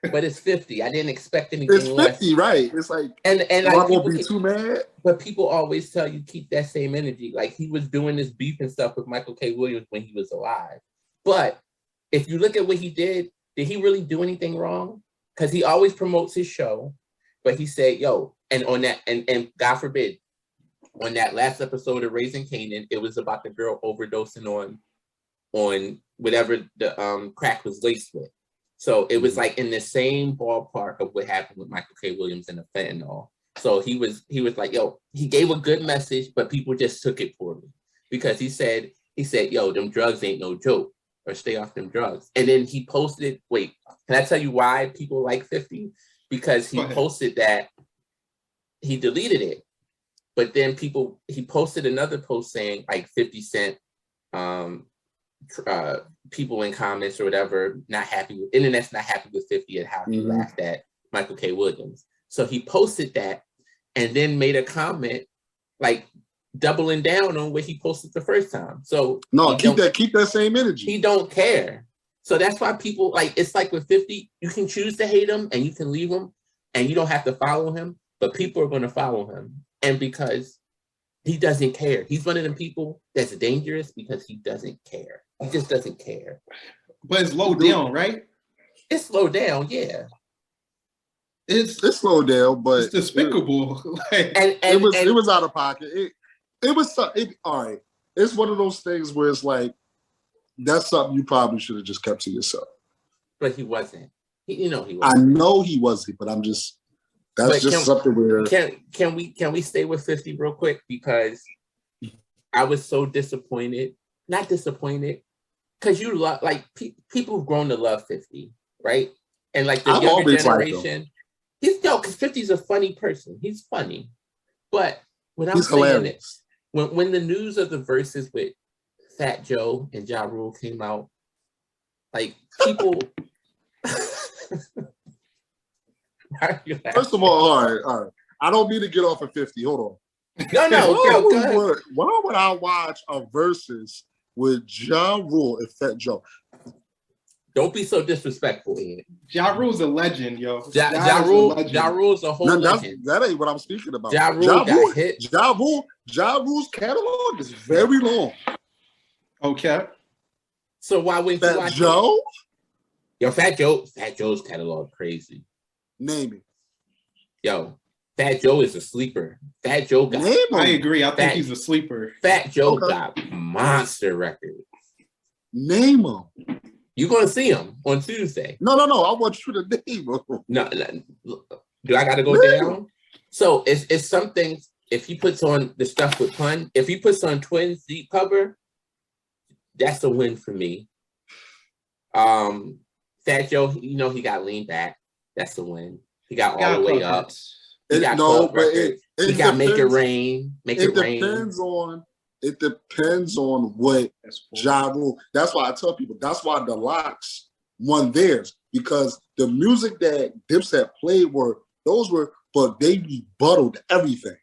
but it's 50. I didn't expect anything less. It's 50, right? It's like, and I won't be too mad. But people always tell you keep that same energy. Like he was doing this beef and stuff with Michael K. Williams when he was alive. But if you look at what he did he really do anything wrong? Because he always promotes his show, but he said, yo, and on that, and God forbid, on that last episode of Raising Kanan, it was about the girl overdosing on whatever the crack was laced with. So it was like in the same ballpark of what happened with Michael K. Williams and the fentanyl. So he was like, yo, he gave a good message, but people just took it poorly because he said, yo, them drugs ain't no joke, or stay off them drugs. And then he posted, wait, can I tell you why people like 50? Because he posted that, he deleted it. But then he posted another post saying like 50 Cent, people in comments or whatever, internet's not happy with 50 and how he laughed at Michael K. Williams. So he posted that and then made a comment like doubling down on what he posted the first time. So no, keep that same energy. He don't care. So that's why people like, it's like with 50, you can choose to hate him and you can leave him and you don't have to follow him, but people are going to follow him. And because he doesn't care. He's one of them people that's dangerous because he doesn't care. He just doesn't care. But it's low down, right? It's slowed down, yeah. It's slowed down, but it's despicable. It was out of pocket. All right. It's one of those things where it's like, that's something you probably should have just kept to yourself. But he wasn't. He wasn't. I know he wasn't, but that's just something where can we stay with 50 real quick, because I was so disappointed. Not disappointed, because you love, like, people have grown to love 50, right? And like the younger generation, because 50's a funny person. He's funny, but when I'm saying hilarious. It, when the news of the verses with Fat Joe and Ja Rule came out, like, people. First of all right. I don't mean to get off at 50. Hold on. Why would I watch a versus with Ja Rule and Fat Joe? Don't be so disrespectful, Ian. Ja Rule's a legend, yo. Ja Rule's a whole legend. That ain't what I'm speaking about. Ja Rule got hit. Ja Rule's catalog is very long. Okay. So why wouldn't you watch Joe? Yo, Fat Joe's catalog crazy. Name it. Yo, Fat Joe is a sleeper. Fat Joe got. I agree. I think he's a sleeper. Fat Joe got monster records. Name them. You're gonna see him on Tuesday. No. I want you to name them. No. Do I gotta go down? So it's some things. If he puts on the stuff with Pun, if he puts on Twins deep cover, that's a win for me. Fat Joe, he got Lean Back. That's the win. He got All the Way Up. He got Make It Rain. It depends on what Ja Rule. That's why I tell people. That's why the Locks won theirs, because the music that Dipset played but they rebutted everything.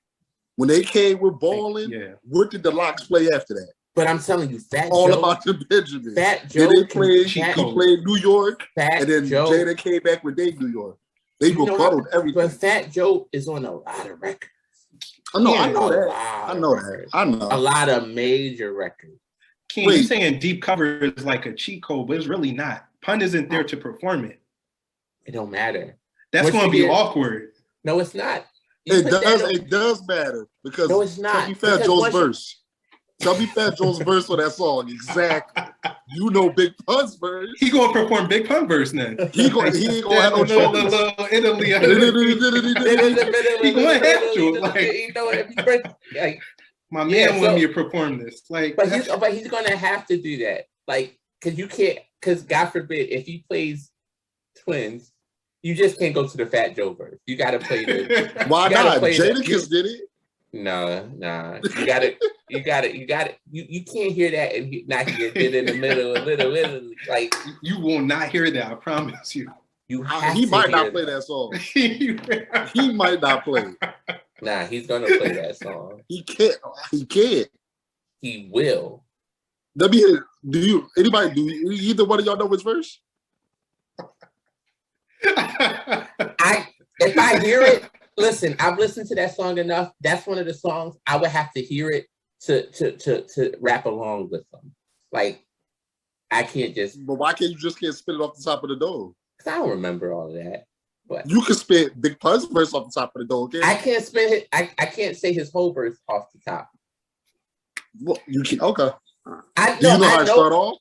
When they came with Ballin', what did the Locks play after that? But I'm telling you, All About the Benjamin. Fat Joe. He played New York, and then Jada came back with New York. They rebutted everything. But Fat Joe is on a lot of records. I know that. A lot of major records. King, you saying deep cover is like a cheat code, but it's really not. Pun isn't there to perform it. It don't matter. That's going to be awkward. No, it's not. It does matter, because no, it's not. Tell me Fat Joe's verse. Tell me Fat Joe's verse for that song. Exactly. You know Big Pun's verse. He gonna perform Big Pun verse then. He ain't gonna have no choice. Italy. He gonna have to. Like, my man wanted me to perform this. Like, but he's gonna have to do that. Like, because you can't. Because God forbid, if he plays Twins, you just can't go to the Fat Joe verse. You got to play the. Why not? Jadakiss did it. No. You got it. You can't hear that and not hear it in the middle of little. Like, you will not hear that. I promise you. He might not play that song. He might not play. Nah, he's gonna play that song. He can't. He will. Let me hear. Do either one of y'all know his verse? If I hear it, listen, I've listened to that song enough. That's one of the songs I would have to hear it to rap along with them. Like, I can't just. But why can't you just spit it off the top of the dome? Because I don't remember all of that. But you can spit Big Pun's verse off the top of the dome. I can't spit it. I can't say his whole verse off the top. Well, you can. Okay. Do you know how to start off?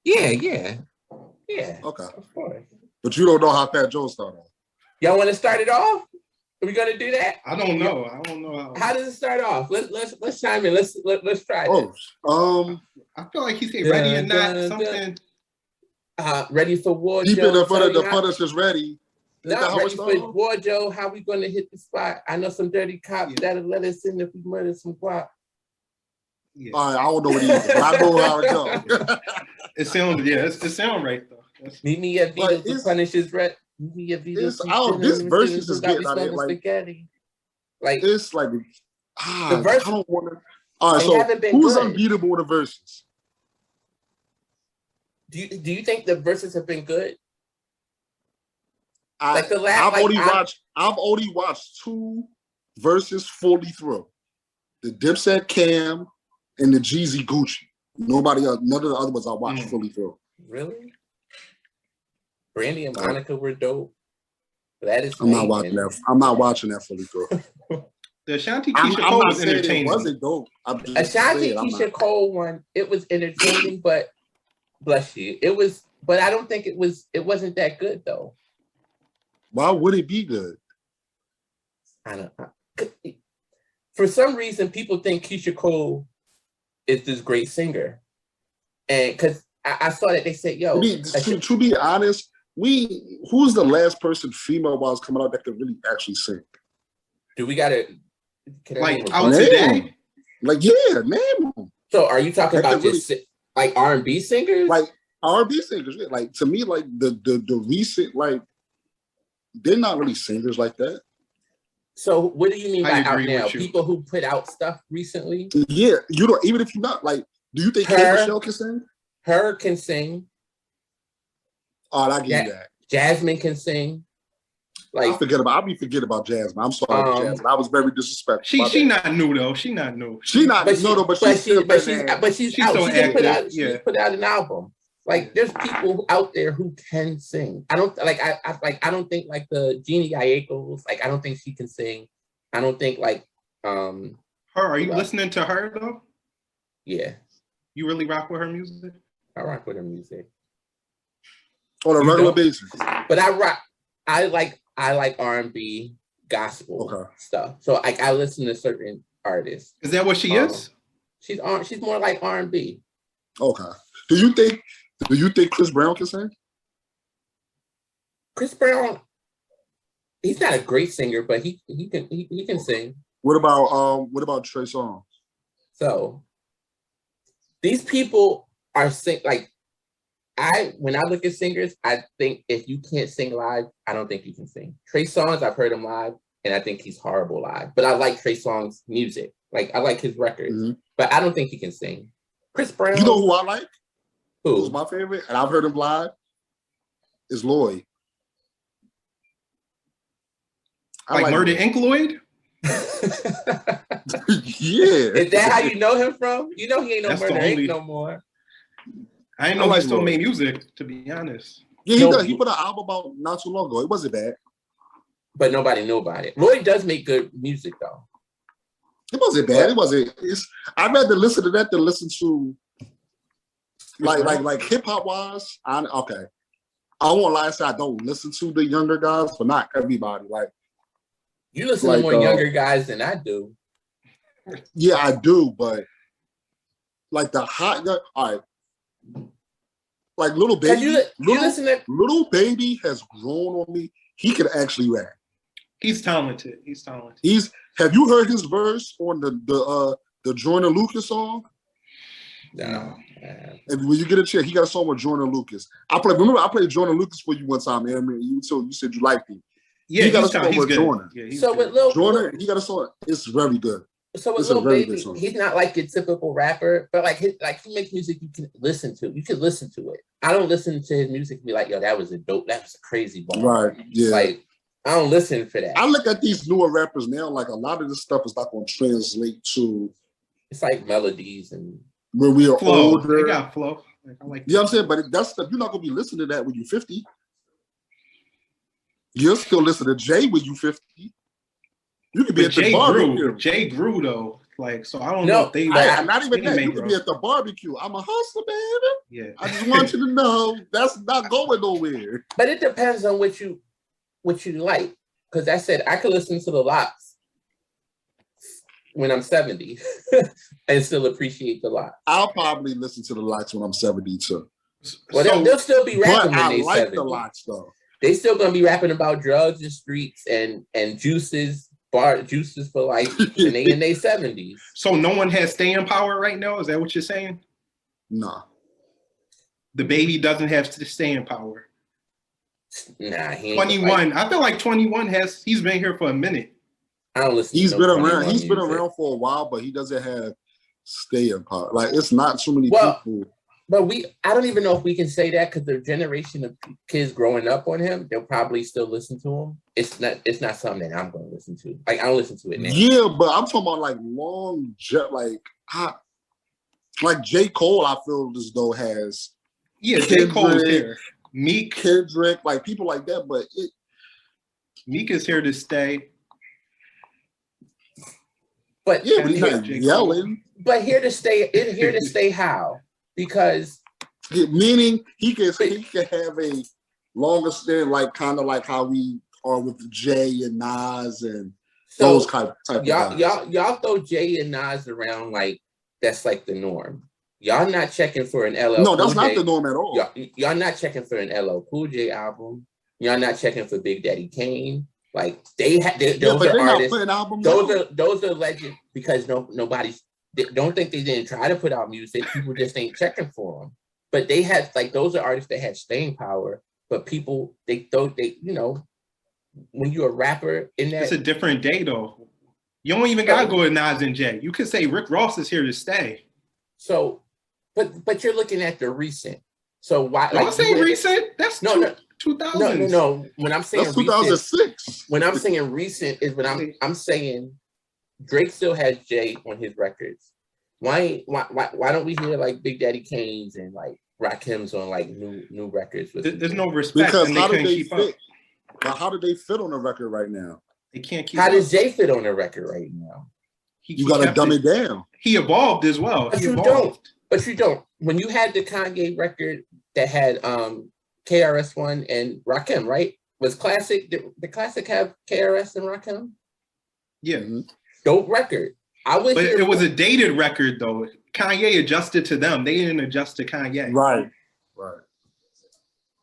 Yeah. Okay. Of course. But you don't know how Fat Joe started off. Y'all want to start it off? Are we gonna do that? I don't know. I don't know how does it start off? Let's chime in. Let's try this. I feel like he's saying ready or not something. Ready for war, Deep Joe. in the front of the Punisher's ready. Not ready for war, Joe. How we gonna hit the spot? I know some dirty cops that'll let us in if we murder some guap. Yeah. All right, I don't know what he is, but I know how it goes. It sounds right though. Meet me at Vito's to punish his red. This verse is just getting out of it. Spaghetti. Like, it's like I don't want to. All right, so who's unbeatable in the verses? Do you think the verses have been good? I've only watched 2 verses fully through. The Dipset Cam and the Jeezy Gucci. Nobody else, none of the other ones I watched fully through. Really? Brandy and Monica were dope. I'm not watching that. I'm not watching that fully through. The Ashanti Keisha Cole was entertaining. It wasn't dope. Ashanti Keisha Cole one, it was entertaining, but bless you, it was. But I don't think it was. It wasn't that good though. Why would it be good? I don't know. For some reason, people think Keisha Cole is this great singer, and because I saw that they said, "Yo." To be honest, who's the last person female-wise coming out that could really actually sing? Do we gotta like out today? Like yeah, name them. So are you talking about just like R&B singers? Like R&B singers, yeah. Like to me, like the recent, like they're not really singers like that. So what do you mean by out now? People who put out stuff recently? Yeah, you don't. Even if you're not, like, do you think K. Michelle can sing? Her can sing. Oh, I get that. Jasmine can sing. Like I'll be forgetting about Jasmine. I'm sorry, Jasmine. I was very disrespectful. She not new though. She not new. She not new, but she's out. She's active. She put out an album. Like there's people out there who can sing. I don't think like the Jeannie Aiko, like I don't think she can sing. I don't think like her. Are you listening to her though? Yeah. You really rock with her music? I rock with her music. On a regular basis. But I like R&B gospel stuff. So like I listen to certain artists. Is that what she is? She's more like R&B. Okay. Do you think Chris Brown can sing? Chris Brown, he's not a great singer, but he can sing. What about Trey Songz? So these people are like when I look at singers, I think if you can't sing live, I don't think you can sing. Trey Songz, I've heard him live, and I think he's horrible live. But I like Trey Songz' music. Like I like his records, but I don't think he can sing. Chris Brown. You know who I like? Who's my favorite? And I've heard him live. Is Lloyd. Like Murder Inc. Lloyd? Yeah. Is that how you know him from? You know he ain't no Murder Inc. no more. I didn't know he still made music, to be honest. Yeah, he put an album out not too long ago. It wasn't bad. But nobody knew about it. Lloyd does make good music though. It wasn't bad. It wasn't. I'd rather listen to that than listen to like hip hop wise. I won't lie and say I don't listen to the younger guys, but not everybody. Like you listen to more younger guys than I do. Yeah, I do, but like the hot, all right. Like Little Baby, Little Baby has grown on me. He can actually rap. He's talented. Have you heard his verse on the Joyner Lucas song? No. And when you get a chance, he got a song with Joyner Lucas. I played Joyner Lucas for you one time, man. I mean, you said you liked him. Yeah, he got a song with Joyner. Yeah, with Lil Joyner, he got a song. It's very good. So with Lil Baby, he's not like your typical rapper, but he makes music you can listen to. You can listen to it. I don't listen to his music and be like, yo, that was a crazy bar. Right. Yeah. Like, I don't listen for that. I look at these newer rappers now, like a lot of this stuff is not going to translate to. It's like melodies and. When we are older. They got flow. You know what I'm saying? But that's stuff, you're not going to be listening to that when you're 50. You'll still listen to Jay when you're 50. You could be at the barbecue. Jay grew though. Like, so I don't know if they not even that. You could be at the barbecue. I'm a hustler, baby. Yeah. I just want you to know that's not going nowhere. But it depends on what you like. Because I said I could listen to the Lox when I'm 70 and still appreciate the Lox. I'll probably listen to the Lox when I'm 70 too. Well, they'll still be rapping when they like 70. The Lox though. They still gonna be rapping about drugs and streets and juices for life, and they in their 70s. So no one has staying power right now? Is that what you're saying? No. The Baby doesn't have staying power. Nah, he ain't 21. I feel like 21 he's been here for a minute. I don't listen. He's to been no around. 21 He's been music. around for a while, but he doesn't have staying power. Like it's not too many Well, people. But I don't even know if we can say that because the generation of kids growing up on him, they'll probably still listen to him. It's not something that I'm going to listen to. Like I don't listen to it now. Yeah, but I'm talking about like like J. Cole. I feel as though has J. Cole is here. Meek, Kendrick, like people like that. But Meek is here to stay. But yeah, but he's not yelling. But here to stay. Here to stay. How? Because meaning he can have a longer stint, like kind of like how we are with Jay and Nas and those type of guys. Y'all throw Jay and Nas around like that's like the norm. Y'all not checking for an LL. No, that's not the norm at all. Y'all not checking for an LL Cool J album. Y'all not checking for Big Daddy Kane. Like those are artists. Those are legends because nobody's. Don't think they didn't try to put out music. People just ain't checking for them. But they had like those are artists that had staying power. But people they when you're a rapper in that, it's a different day though. You don't even gotta go with Nas and Jay. You could say Rick Ross is here to stay. So, but you're looking at the recent. So why? Don't say recent. That's 2000. No. When I'm saying that's 2006. When I'm saying recent is when I'm saying. Drake still has Jay on his records. Why don't we hear like Big Daddy Kane's and like Rakim's on like new records? There's no respect because and they couldn't keep up. But how do they fit on the record right now? They can't keep How up. does Jay fit on the record right now? You got to dumb it down. He evolved as well. But you don't. When you had the Kanye record that had KRS-One and Rakim, right? Was Classic, the Classic have KRS and Rakim? Yeah. Dope record. But it was a dated record though. Kanye adjusted to them. They didn't adjust to Kanye. Right.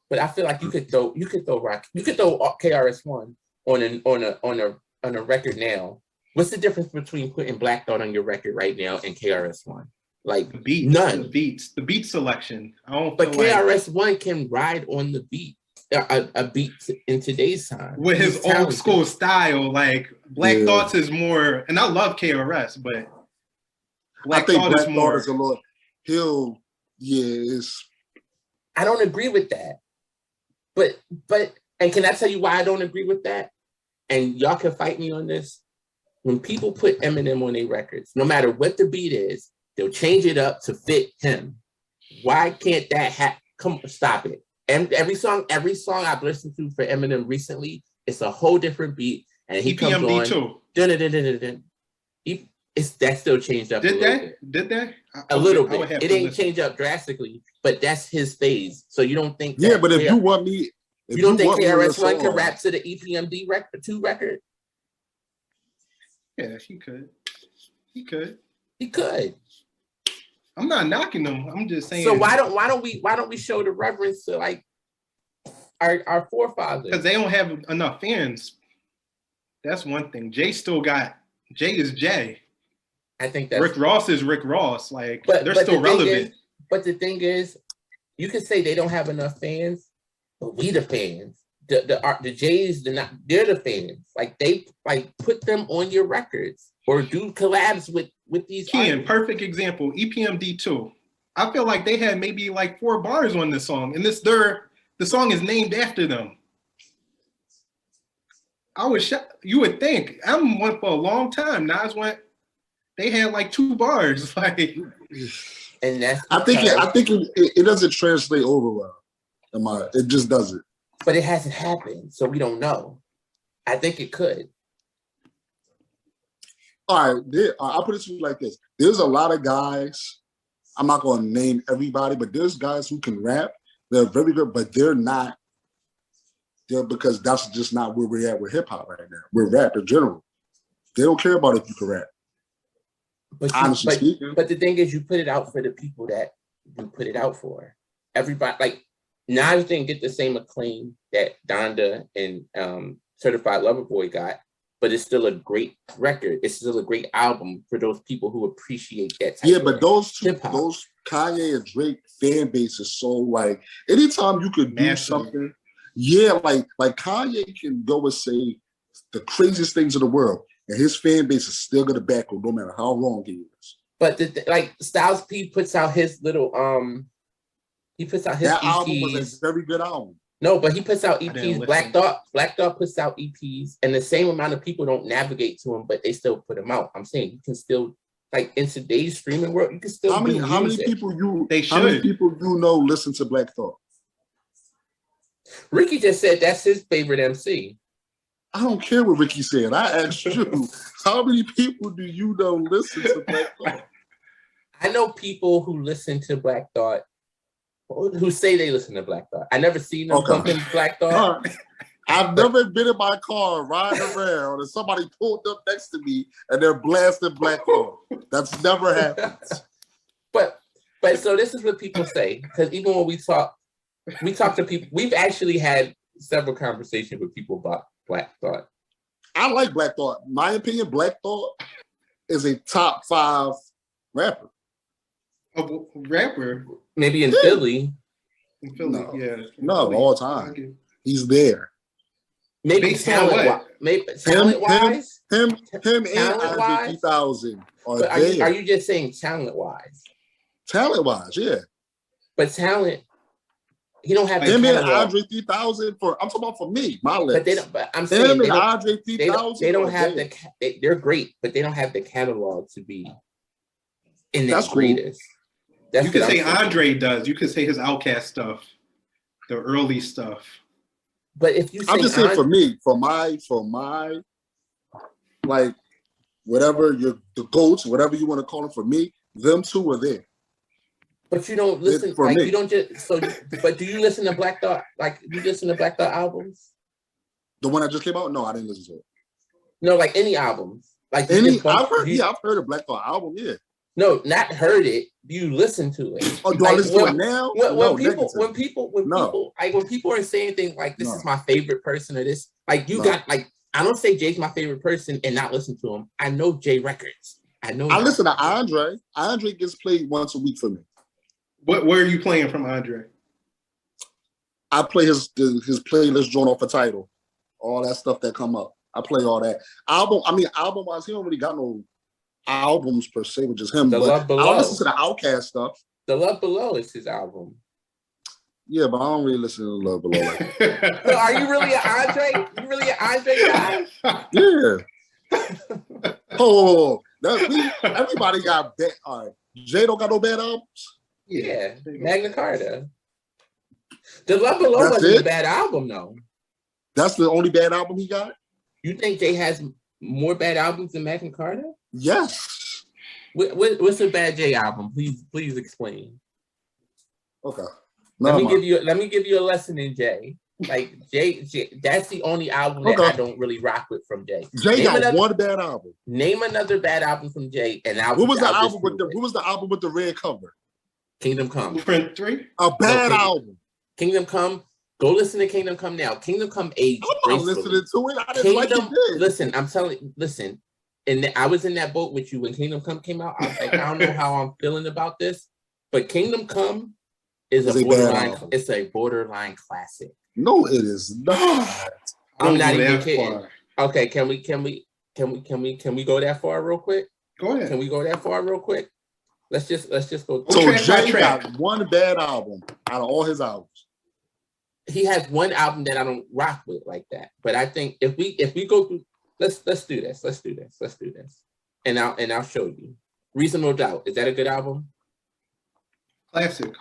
But I feel like you could throw KRS-One on a record now. What's the difference between putting Black Thought on your record right now and KRS-One? Like the beats, none. The beat selection. But KRS-One can ride on the beat. A beat in today's time with his old school style. Like Black Thoughts is more, and I love KRS, but Black Thought is more. Is a lot. I don't agree with that. But and can I tell you why I don't agree with that? And y'all can fight me on this. When people put Eminem on their records, no matter what the beat is, they'll change it up to fit him. Why can't that stop it? And every song I've listened to for Eminem recently, it's a whole different beat, and he comes on. Too. That still changed up. Did that? A little bit. It ain't changed up drastically, but that's his phase. So you don't think? Yeah, but if you want me, you don't think KRS-One can rap to the EPMD record? Yeah, he could. He could. I'm not knocking them. I'm just saying. So why don't we show the reverence to like our forefathers? Because they don't have enough fans. That's one thing. Jay is Jay. I think that's Rick Ross is Rick Ross. Like they're still relevant. But the thing is, you can say they don't have enough fans, but we the fans. The Jays, they're the fans. Like they put them on your records or do collabs with these. Kian, perfect example. EPMD 2. I feel like they had maybe like 4 bars on this song, and the song is named after them. You would think. M went for a long time. Nas went. They had like 2 bars. Like, and that's. I think it doesn't translate over well. It just doesn't. But it hasn't happened, so we don't know. I think it could. All right, I'll put it to you like this. There's a lot of guys, I'm not going to name everybody, but there's guys who can rap. They're very good, but they're not. Because that's just not where we're at with hip-hop right now. We're rap in general. They don't care about if you can rap. Honestly speaking. But the thing is, you put it out for the people that you put it out for. Everybody, like, Nas didn't get the same acclaim that Donda and Certified Lover Boy got, but it's still a great record. It's still a great album for those people who appreciate that type of but those hip-hop. Those Kanye and Drake fan base is so like, anytime you could do something, like Kanye can go and say the craziest things in the world. and his fan base is still gonna back him no matter how wrong he is. But like Styles P puts out his little he puts out his that EPs. album was a very good album. No, but he puts out EPs. Black Thought puts out EPs, and the same amount of people don't navigate to him, but they still put them out. I'm saying you can still, like in today's streaming world, you can still. How many people you know listen to Black Thought? Ricky just said that's his favorite MC. I don't care what Ricky said. I asked you, how many people do you know listen to Black Thought? I know people who listen to Black Thought, who say they listen to Black Thought. I never seen them pumping Black Thought. I've never been in my car riding around and somebody pulled up next to me and they're blasting Black Thought. That's never happened. But so this is what people say, because even when we talk to people, we've actually had several conversations with people about Black Thought. I like Black Thought. In my opinion, Black Thought is a top 5 rapper. A rapper? Maybe in Philly. In Philly, no. Yeah. No, all time. He's there. Maybe talent-wise. Maybe talent-wise. Him and Andre 3000 are there. Are you just saying talent-wise? Talent-wise, yeah. But talent, he don't have him and Andre 3000 I'm talking about for me, my list. But they don't. But I'm saying him and Andre 3000. They don't have they're great, but they don't have the catalog to be in the greatest. You could say Andre does. You could say his Outkast stuff, the early stuff. But if you say I'm just saying for me, for my like whatever the GOATs, whatever you want to call them, for me, them two are there. But you don't listen like me. You don't just but do you listen to Black Thought? Like you listen to Black Thought albums? The one that just came out? No, I didn't listen to it. No, like any albums. Like I've heard a Black Thought album, yeah. No, not heard it. You listen to it. Oh, do I listen to it now? When people are saying things like this is my favorite person or this, like I don't say Jay's my favorite person and not listen to him. I know Jay records. I listen to Andre. Andre gets played once a week for me. Where are you playing from Andre? I play his playlist joint off a title. All that stuff that come up. I play all that. Album-wise, he don't really got no albums per se, which is him. The Love Below. I listen to the Outkast stuff. The Love Below is his album. Yeah, but I don't really listen to the Love Below. So are you really an Andre? You really an Andre guy? Yeah. Everybody got bad. All right. Jay don't got no bad albums? Yeah. Magna Carta. The Love Below wasn't a bad album, though. That's the only bad album he got? You think Jay has more bad albums than Magna Carta? Yes. What's a bad Jay album? Please explain. Okay. Let me give you a lesson in Jay. Like Jay, that's the only album that I don't really rock with from Jay. Jay got one bad album. Name another bad album from Jay, and what was the album with the red cover? Kingdom Come. Blueprint 3? A bad album. Kingdom Come. Go listen to Kingdom Come now. Kingdom Come aged gracefully. Listening to it. I didn't like it. Listen, I'm telling you, listen. And I was in that boat with you when Kingdom Come came out. I was like, I don't know how I'm feeling about this, but Kingdom Come is a borderline. It's a borderline classic. No, it is not. I'm not even kidding. Okay, can we go that far real quick? Go ahead. Can we go that far real quick? Let's just go. So Jay got one bad album out of all his albums. He has one album that I don't rock with like that. But I think if we go through, let's do this. And I'll show you. Reasonable Doubt. Is that a good album? Classic.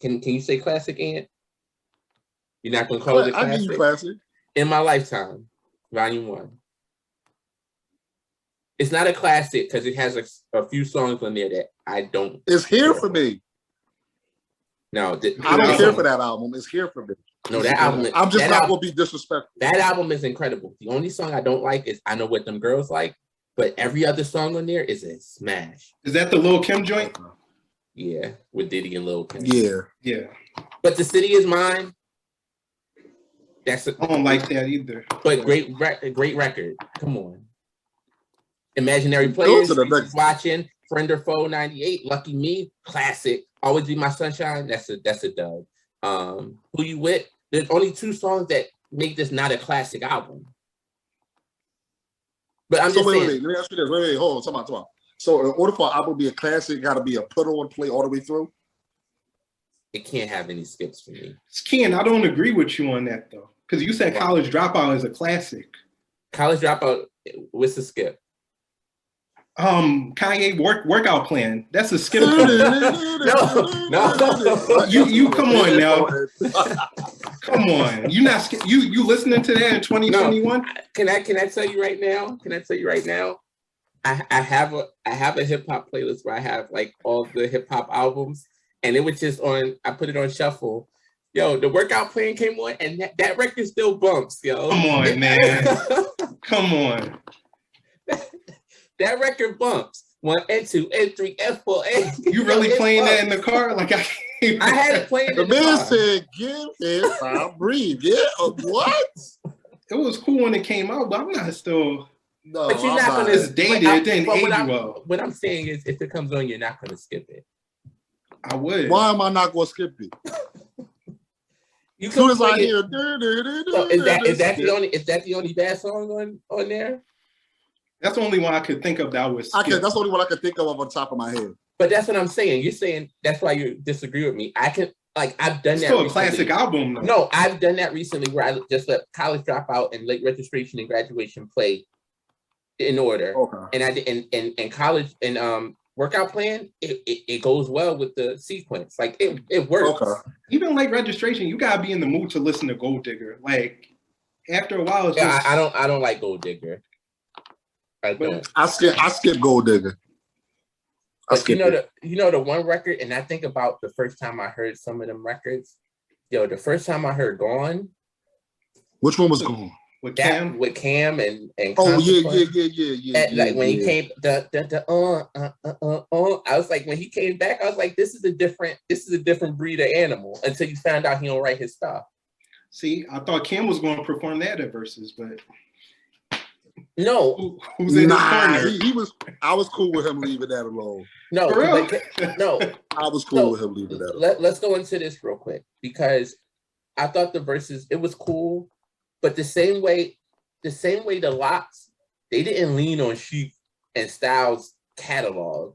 Can you say classic, Ant? You're not gonna call it a classic? I give you classic. In My Lifetime, Volume 1. It's not a classic because it has a few songs on there that I don't. It's Here For Me. No, I don't care for that album. It's Here For Me. No, that album. I'm just not gonna be disrespectful. That album is incredible. The only song I don't like is I Know What Them Girls Like, but every other song on there is a smash. Is that the Lil Kim joint? Yeah, with Diddy and Lil Kim. Yeah. But The City Is Mine. I don't like that either. But great record. Come on. Imaginary Players. Watching. Friend or Foe 98. Lucky Me. Classic. Always Be My Sunshine. That's a dub. Who You With. There's only 2 songs that make this not a classic album. But I'm just saying. Wait. Let me ask you this. Wait. Hold on. Come on. So in order for an album to be a classic, it got to be a put on play all the way through? It can't have any skips for me. Ken, I don't agree with you on that, though. Because you said College Dropout is a classic. College Dropout, what's the skip? Kanye workout plan. That's a skip. No. You come on now. Come on. You not you listening to that in 2021? No. Can I tell you right now? I have a hip hop playlist where I have like all the hip hop albums, and it was just on. I put it on shuffle. Yo, the workout plan came on, and that record still bumps. Yo, come on, man. Come on. That record bumps. 1 and 2 and 3 and 4. You really playing that in the car? Like I had it playing in the car. The man said, "Give it time, breathe." Yeah, what? It was cool when it came out, but I'm not still. No, but you're not gonna. It's dated. It didn't age well. What I'm saying is, if it comes on, you're not gonna skip it. I would. Why am I not gonna skip it? As soon as I hear, so is that the only bad song on there? That's the only one I could think of that was. That's the only one I could think of on the top of my head. But that's what I'm saying. You're saying that's why you disagree with me. I've done that. Still a classic album, though. No, I've done that recently where I just let College Dropout and Late Registration and Graduation play in order. Okay. And I did and College and Workout Plan. It goes well with the sequence. Like it works. Okay. Even Late Registration, you gotta be in the mood to listen to Gold Digger. Like after a while, it's just... I don't like Gold Digger. I skip Gold Digger. But you know the one record, and I think about the first time I heard some of them records. Yo, the first time I heard Gone. Which one was Gone? With Cam? With Cam and oh yeah. Like when he came I was like, when he came back, I was like, this is a different breed of animal, until you found out he don't write his stuff. See, I thought Cam was going to perform that at Versus, but no. Who's in his corner? I was cool with him leaving that alone. No, no. I was cool with him leaving that alone. Let's go into this real quick, because I thought the Versus, it was cool, but the same way the Lox, they didn't lean on Sheek and Styles' catalog.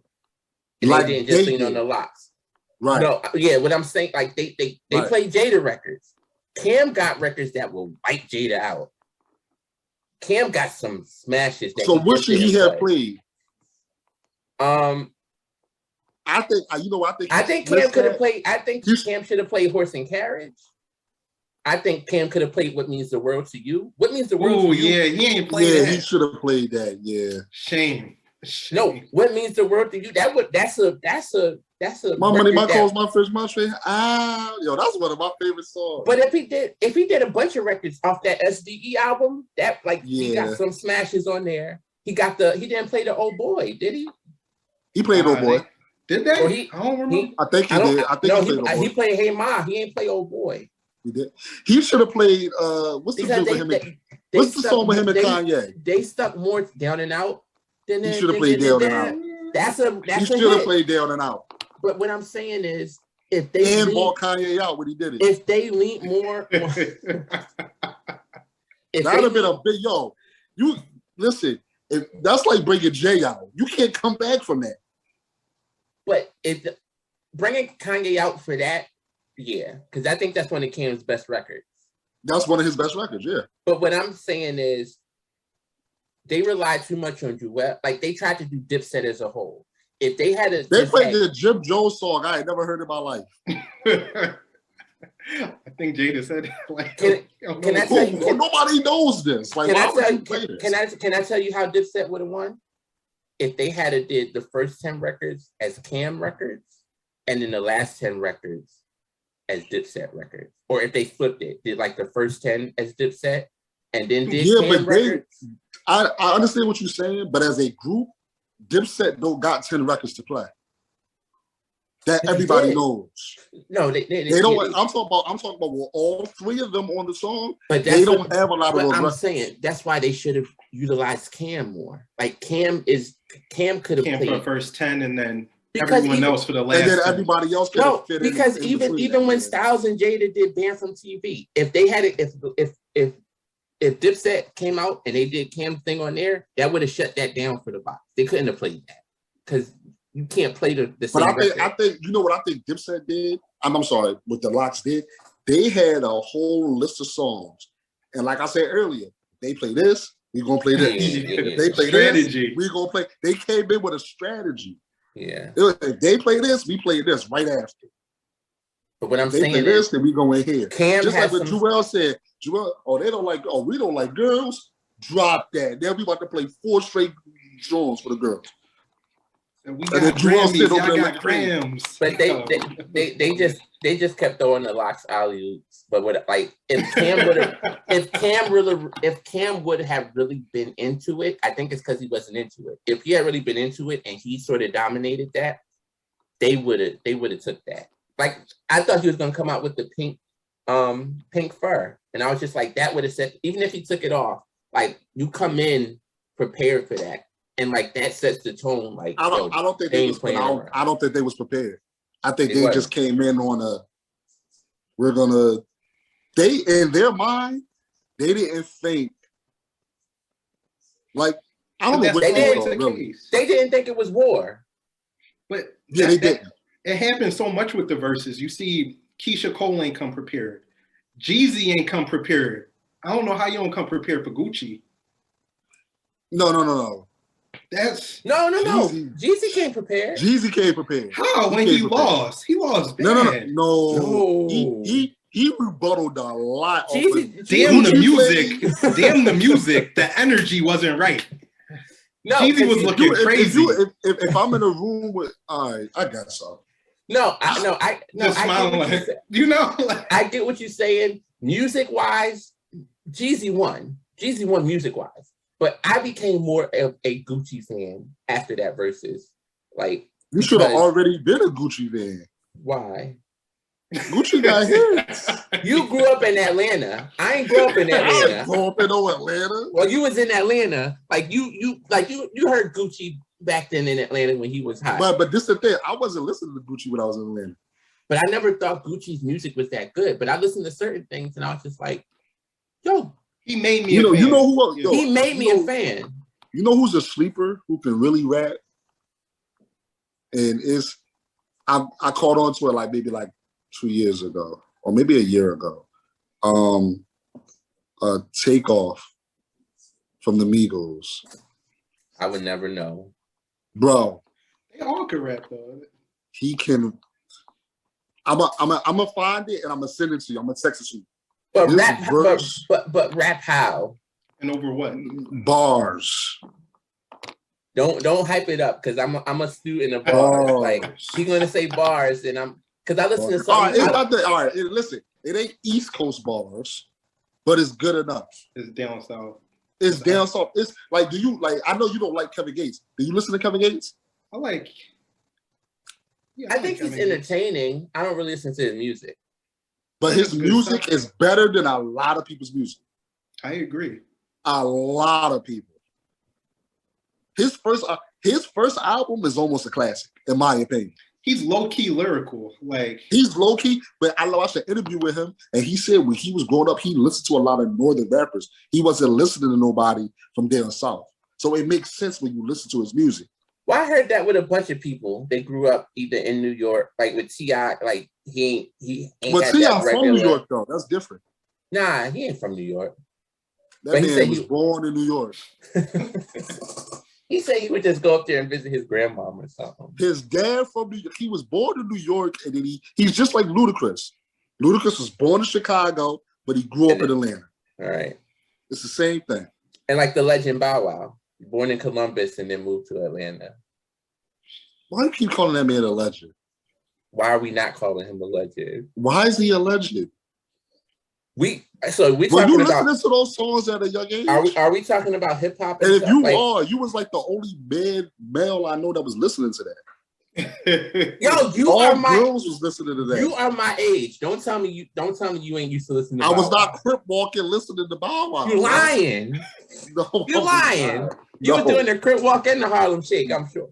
And they didn't just lean on the Lox. Right. No, yeah, what I'm saying, like they play Jada records. Cam got records that will wipe Jada out. Cam got some smashes. So what should he have played? I think Cam could have played. I think Cam should have played Horse and Carriage. I think Cam could have played What Means the World to You. What Means the World to You? Yeah, he ain't played that. Yeah, he should have played that. Yeah. Shame. No, What Means the World to You? That's a My money, my clothes, my fish, my fish. Yo, that's one of my favorite songs. But if he did a bunch of records off that SDE album, he got some smashes on there. He didn't play the Old Boy, did he? He played Old Boy. Did that? I don't remember. I think he did. I think he played Hey Ma. He ain't play Old Boy. He did. He should have played what's the song with him and Kanye? They stuck more Down and Out. He should have played Down and Out. He should have played Down and Out. But what I'm saying is, if they bought Kanye out when he did it, if they lean more, that would have been a big You listen. That's like bringing Jay out. You can't come back from that. But bringing Kanye out for that, yeah, because I think that's one of Cam's best records. That's one of his best records, yeah. But what I'm saying is, they relied too much on Duet. Like they tried to do Dipset as a whole. If they played the Jim Jones song, I had never heard in my life. I think Jada said that. Like, can I tell you? Nobody knows this. Like, can I tell you how Dipset would have won? If they had did the first 10 records as Cam records, and then the last 10 records as Dipset records, or if they flipped it, did like the first 10 as Dipset, and then did Cam records. I understand what you're saying, but as a group, Dipset don't got 10 records to play. That everybody knows. No, they don't. I'm talking about well, all three of them on the song, but they don't have a lot of those records. I'm saying that's why they should have utilized Cam more. Like Cam could have played for the first 10 and then everyone else for the last. And then everybody else could have fit in. Because even when Styles and Jada did Banned from TV, if they had if if Dipset came out and they did Cam's thing on there, that would have shut that down for the box. They couldn't have played that because you can't play the same. But I think you know what I think Dipset did. I'm sorry, what the Lox did. They had a whole list of songs, and like I said earlier, they play this. We gonna play this. They play strategy. This. We gonna play. They came in with a strategy. Yeah. If they play this, we play this right after. But what I'm they saying play this, then we go in here. Cam just like what Joel said. Joel, they don't like. Oh, we don't like girls. Drop that. Then we about to play 4 straight songs for the girls. And we got Grammys, y'all got grams. But they just kept throwing the Lox alley-oops. But what like if Cam would have really been into it, I think it's because he wasn't into it. If he had really been into it and he sort of dominated that, they would have took that. Like I thought he was gonna come out with the pink fur, and I was just like, that would have said, even if he took it off, like you come in prepared for that. And like that sets the tone. Like I don't think they was prepared. I think they just came in on a. We're gonna. They in their mind, they didn't think. Like I don't know what they didn't think it was war. But yeah, they didn't. It happens so much with the verses. You see, Keisha Cole ain't come prepared. Jeezy ain't come prepared. I don't know how you don't come prepared for Gucci. No. That's no. Jeezy came prepared. Jeezy came prepared. How? When he lost. He lost bad. No. He rebutted a lot. Damn the music. Damn the music. The energy wasn't right. No, Jeezy was looking crazy. If I'm in a room with, all right, I got some. I get what you're saying. Music wise, Jeezy won. Jeezy won music wise. But I became more of a Gucci fan after that versus. Like you should have already been a Gucci fan. Why? Gucci got hits. You grew up in Atlanta. I ain't grew up in Atlanta. I grew up in Atlanta. Well, you was in Atlanta. Like you heard Gucci back then in Atlanta when he was hot. But this is the thing. I wasn't listening to Gucci when I was in Atlanta. But I never thought Gucci's music was that good. But I listened to certain things and I was just like, yo. He made me a fan. You know who? He made me a fan. You know who's a sleeper who can really rap? And I caught on to it like maybe like 2 years ago or maybe a year ago. Takeoff from the Migos. I would never know. Bro. They all can rap though. He can. I'm gonna find it and I'm gonna send it to you. I'm gonna text it to you. But rap, but rap how? And over what? Bars. Don't hype it up because I'm a student of bars. Like he's gonna say bars, and because I listen to something. All right, listen. It ain't East Coast bars, but it's good enough. It's down south. It's down south. It's like, do you like? I know you don't like Kevin Gates. Do you listen to Kevin Gates? I like. Yeah, I think he's entertaining. I don't really listen to his music. But his music is better than a lot of people's music. I agree. A lot of people. His first album is almost a classic, in my opinion. He's low-key lyrical. Like he's low-key, but I watched an interview with him, and he said when he was growing up, he listened to a lot of northern rappers. He wasn't listening to nobody from down south. So it makes sense when you listen to his music. Well, I heard that with a bunch of people. They grew up either in New York, like with T.I., like he ain't. But T.I. from New York though. That's different. Nah, he ain't from New York. That man was born in New York. He said he would just go up there and visit his grandmom or something. His dad from New York. He was born in New York, and then he's just like Ludacris. Ludacris was born in Chicago, but he grew up in Atlanta. All right. It's the same thing. And like the legend Bow Wow. Born in Columbus and then moved to Atlanta. Why do you keep calling that man a legend? Why are we not calling him a legend? Why is he a legend? Were you listening to those songs at a young age? Are we talking about hip hop? And if you are, you was like the only male I know that was listening to that. Yo, all girls was listening to that. You are my age. Don't tell me you ain't used to listening to I was not crip walking listening to Bow Wow. You're lying. No, you're lying. You were doing the crip walk and the Harlem Shake, I'm sure.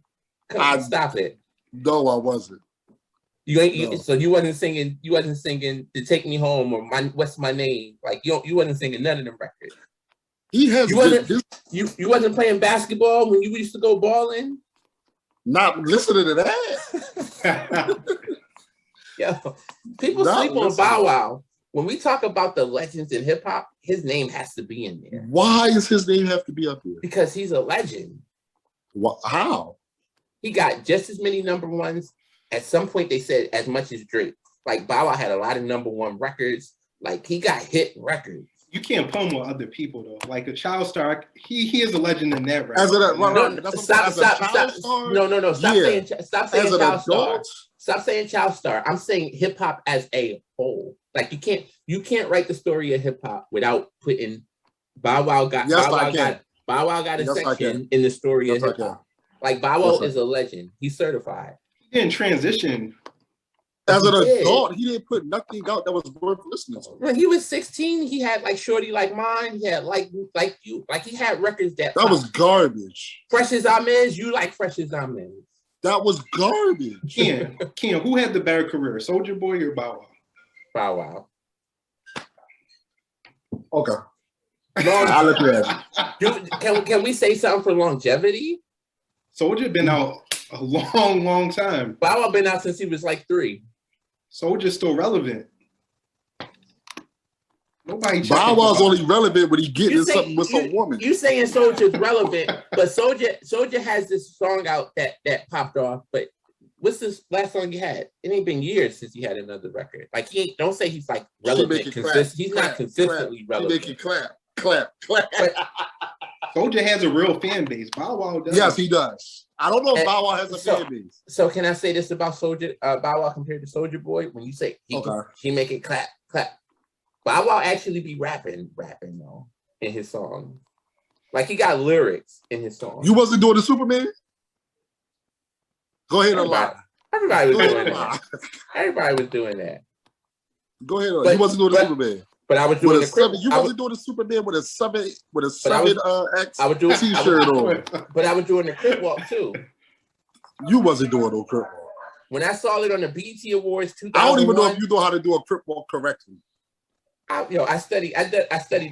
Come on, stop it. No, I wasn't. So you wasn't singing to Take Me Home or What's My Name. Like you wasn't singing none of them records. He has you wasn't playing basketball when you used to go balling? Not listening to that. Yo, people sleep on Bow Wow. When we talk about the legends in hip hop, his name has to be in there. Why does his name have to be up there? Because he's a legend. How? He got just as many number ones. At some point, they said as much as Drake. Like Bow Wow had a lot of number one records. Like he got hit records. You can't put him with other people though. Like a child star, he is a legend in that record. As a stop. Stop saying child star. Stop saying child star. I'm saying hip hop as a whole. Like you can't write the story of hip hop without putting Bow Wow got a section in the story of hip hop. Like Bow Wow is a legend. He's certified. He didn't transition. As an adult, he didn't put nothing out that was worth listening to. When he was 16, he had like Shorty Like Mine. He had like he had records that was garbage. Fresh as I'm Is, you like Fresh as I'm Is. That was garbage. Ken, who had the better career, Soulja Boy or Bow Wow? Bow Wow. Okay. I'll let you ask. Can we say something for longevity? Soulja been out a long time. Bow Wow been out since he was like 3. Soulja's still relevant. Nobody. Bow Wow's only relevant when he getting something with some woman. You saying Soulja's relevant, but Soulja has this song out that popped off. But what's this last song he had? It ain't been years since he had another record. Like he ain't. Don't say he's like relevant. He's not consistently relevant. He make it clap. Soulja has a real fan base. Bow Wow does. Yes, he does. I don't know if Bow Wow has a fan base. So can I say this about Soulja, Bow Wow compared to Soulja Boy? When you say he make it clap. Bow Wow actually be rapping though in his song. Like he got lyrics in his song. You wasn't doing the Superman? Go ahead and lie. Everybody was doing that. Everybody was doing that. Go ahead. You wasn't doing the Superman. But I was doing you wasn't doing the Superman with a seven X t-shirt on. But I was doing the Crip Walk too. You wasn't doing no Crip Walk. When I saw it on the BET Awards 2001, I don't even know if you know how to do a Crip Walk correctly. I studied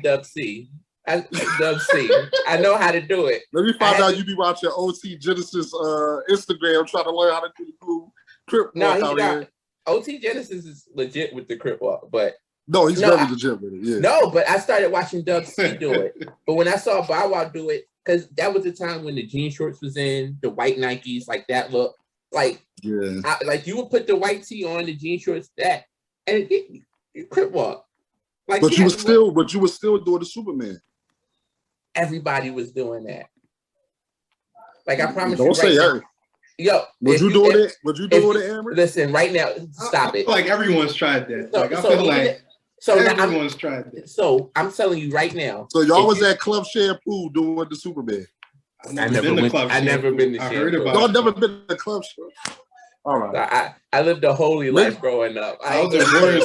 Dub C. Dub C. I know how to do it. Let me find out you be watching OT Genesis Instagram trying to learn how to do the cool Crip Walk out here. OT Genesis is legit with the Crip Walk, but no, he's very legit with it. Yeah. No, but I started watching Dub C do it. But when I saw Bow Wow do it, because that was the time when the jean shorts was in, the white Nikes, like that look. Like, like you would put the white tee on, the jean shorts, and it Crip Walk. Like, but you were still doing the Superman. Everybody was doing that. Like I promise you. Don't say that. Yo, would you doing it? Would you doing it, Amber? Listen, right now, stop it. Like everyone's tried that. Everyone's tried that. So I'm telling you right now. So y'all was at Club Shampoo doing the Superman. I never been to Shampoo. I heard about y'all never been to Club Shampoo. All right. I lived a holy life growing up. I was in boarding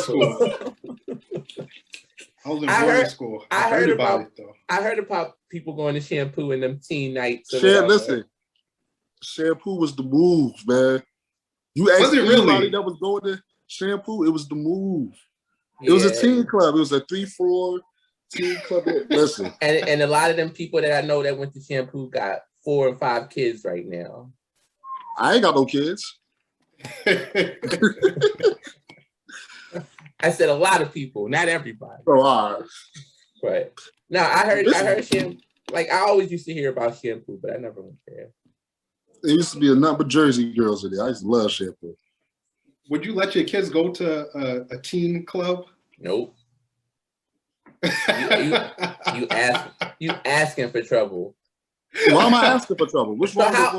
school. I heard about it though. I heard about people going to Shampoo and them teen nights. Listen, Shampoo was the move, man. You asked anybody that was going to Shampoo, it was the move. It was a teen club. It was a 3-4 teen club. Listen. And a lot of them people that I know that went to Shampoo got 4 or 5 kids right now. I ain't got no kids. I said a lot of people, not everybody. Oh, all right. But no, I heard Shampoo. Like I always used to hear about Shampoo, but I never went there. There used to be a number of Jersey girls in there. I used to love Shampoo. Would you let your kids go to a teen club? Nope. You asking for trouble. Why am I asking for trouble?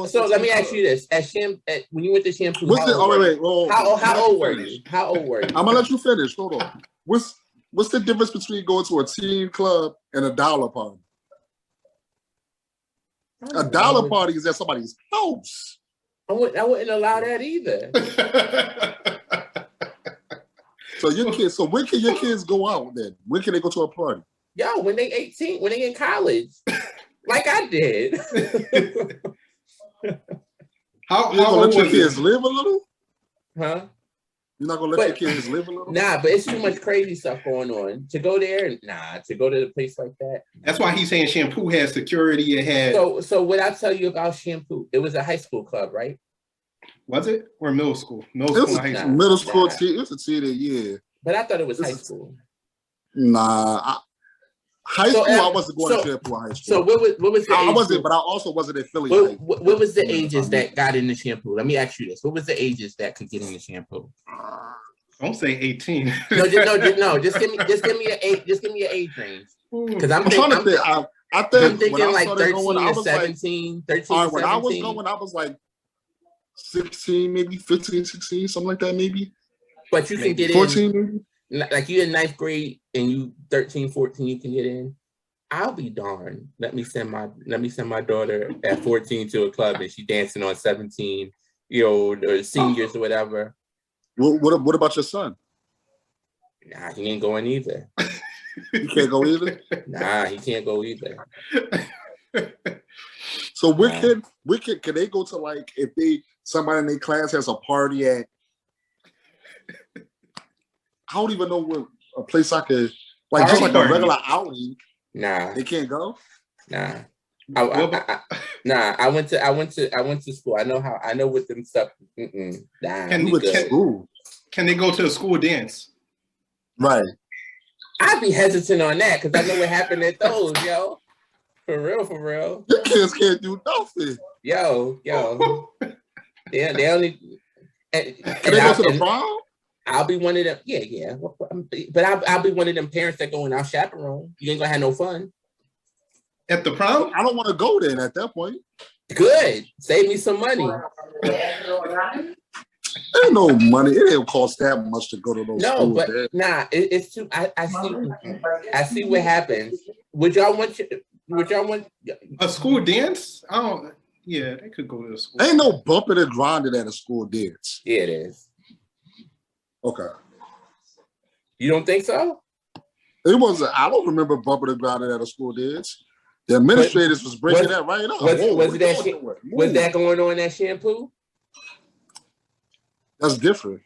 So let me ask you this: when you went to Shampoo, how old were you? I'm gonna let you finish. Hold on. What's the difference between going to a teen club and a dollar party? A dollar party is at somebody's house. I wouldn't allow that either. So when can your kids go out then? When can they go to a party? Yo, when they 18, when they in college. Like I did. How old let your kids live a little? Huh? You're not gonna let your kids live a little? Nah, but it's too much crazy stuff going on. To go there, to go to a place like that. That's why he's saying Shampoo had security. It had. So what I tell you about Shampoo, it was a high school club, right? Was it? Or middle school? Middle school, high school. Middle school, it was a theater, yeah. But I thought it was high school. Nah. High school, I wasn't going to Shampoo in high school. So what was the age? I wasn't, but I also wasn't affiliated. What was the ages that got into Shampoo? Let me ask you this. What was the ages that could get into Shampoo? Don't say 18. No, just give me an age. Just give me an age range. Because I'm thinking like 13 to 17, 13 to 17. When I was going, I was like 16, maybe 15, 16, something like that, maybe. But you can get 14, in. 14, maybe? Like you in ninth grade and you 13, 14, you can get in. I'll be darned. Let me send my daughter at 14 to a club and she dancing on 17, or seniors or whatever. What about your son? Nah, he ain't going either. He can't go either? Nah, he can't go either. So can they go to, like, if somebody in their class has a party at, I don't even know where a place I could, like, just like a regular outing. Nah, they can't go. Nah, I went to school. I know what them stuff. Nah, can they go to a school dance? Right. I'd be hesitant on that because I know what happened at those, yo. For real. Your kids can't do nothing. Yo. They only. Can they go to the prom? I'll be one of them. Yeah. But I'll be one of them parents that go and I'll chaperone. You ain't gonna have no fun. At the prom? I don't want to go then at that point. Good. Save me some money. Ain't no money. It ain't cost that much to go to those. No, but nah, it's too. I see what happens. Would y'all want a school dance? I don't. Yeah, they could go to the school. Ain't no bumping and grinding at a school dance. Yeah, it is. Okay. You don't think so? It wasn't. I don't remember bumping and grinding at a school dance. The administrators was bringing that right up. Was that going on at Shampoo? That's different.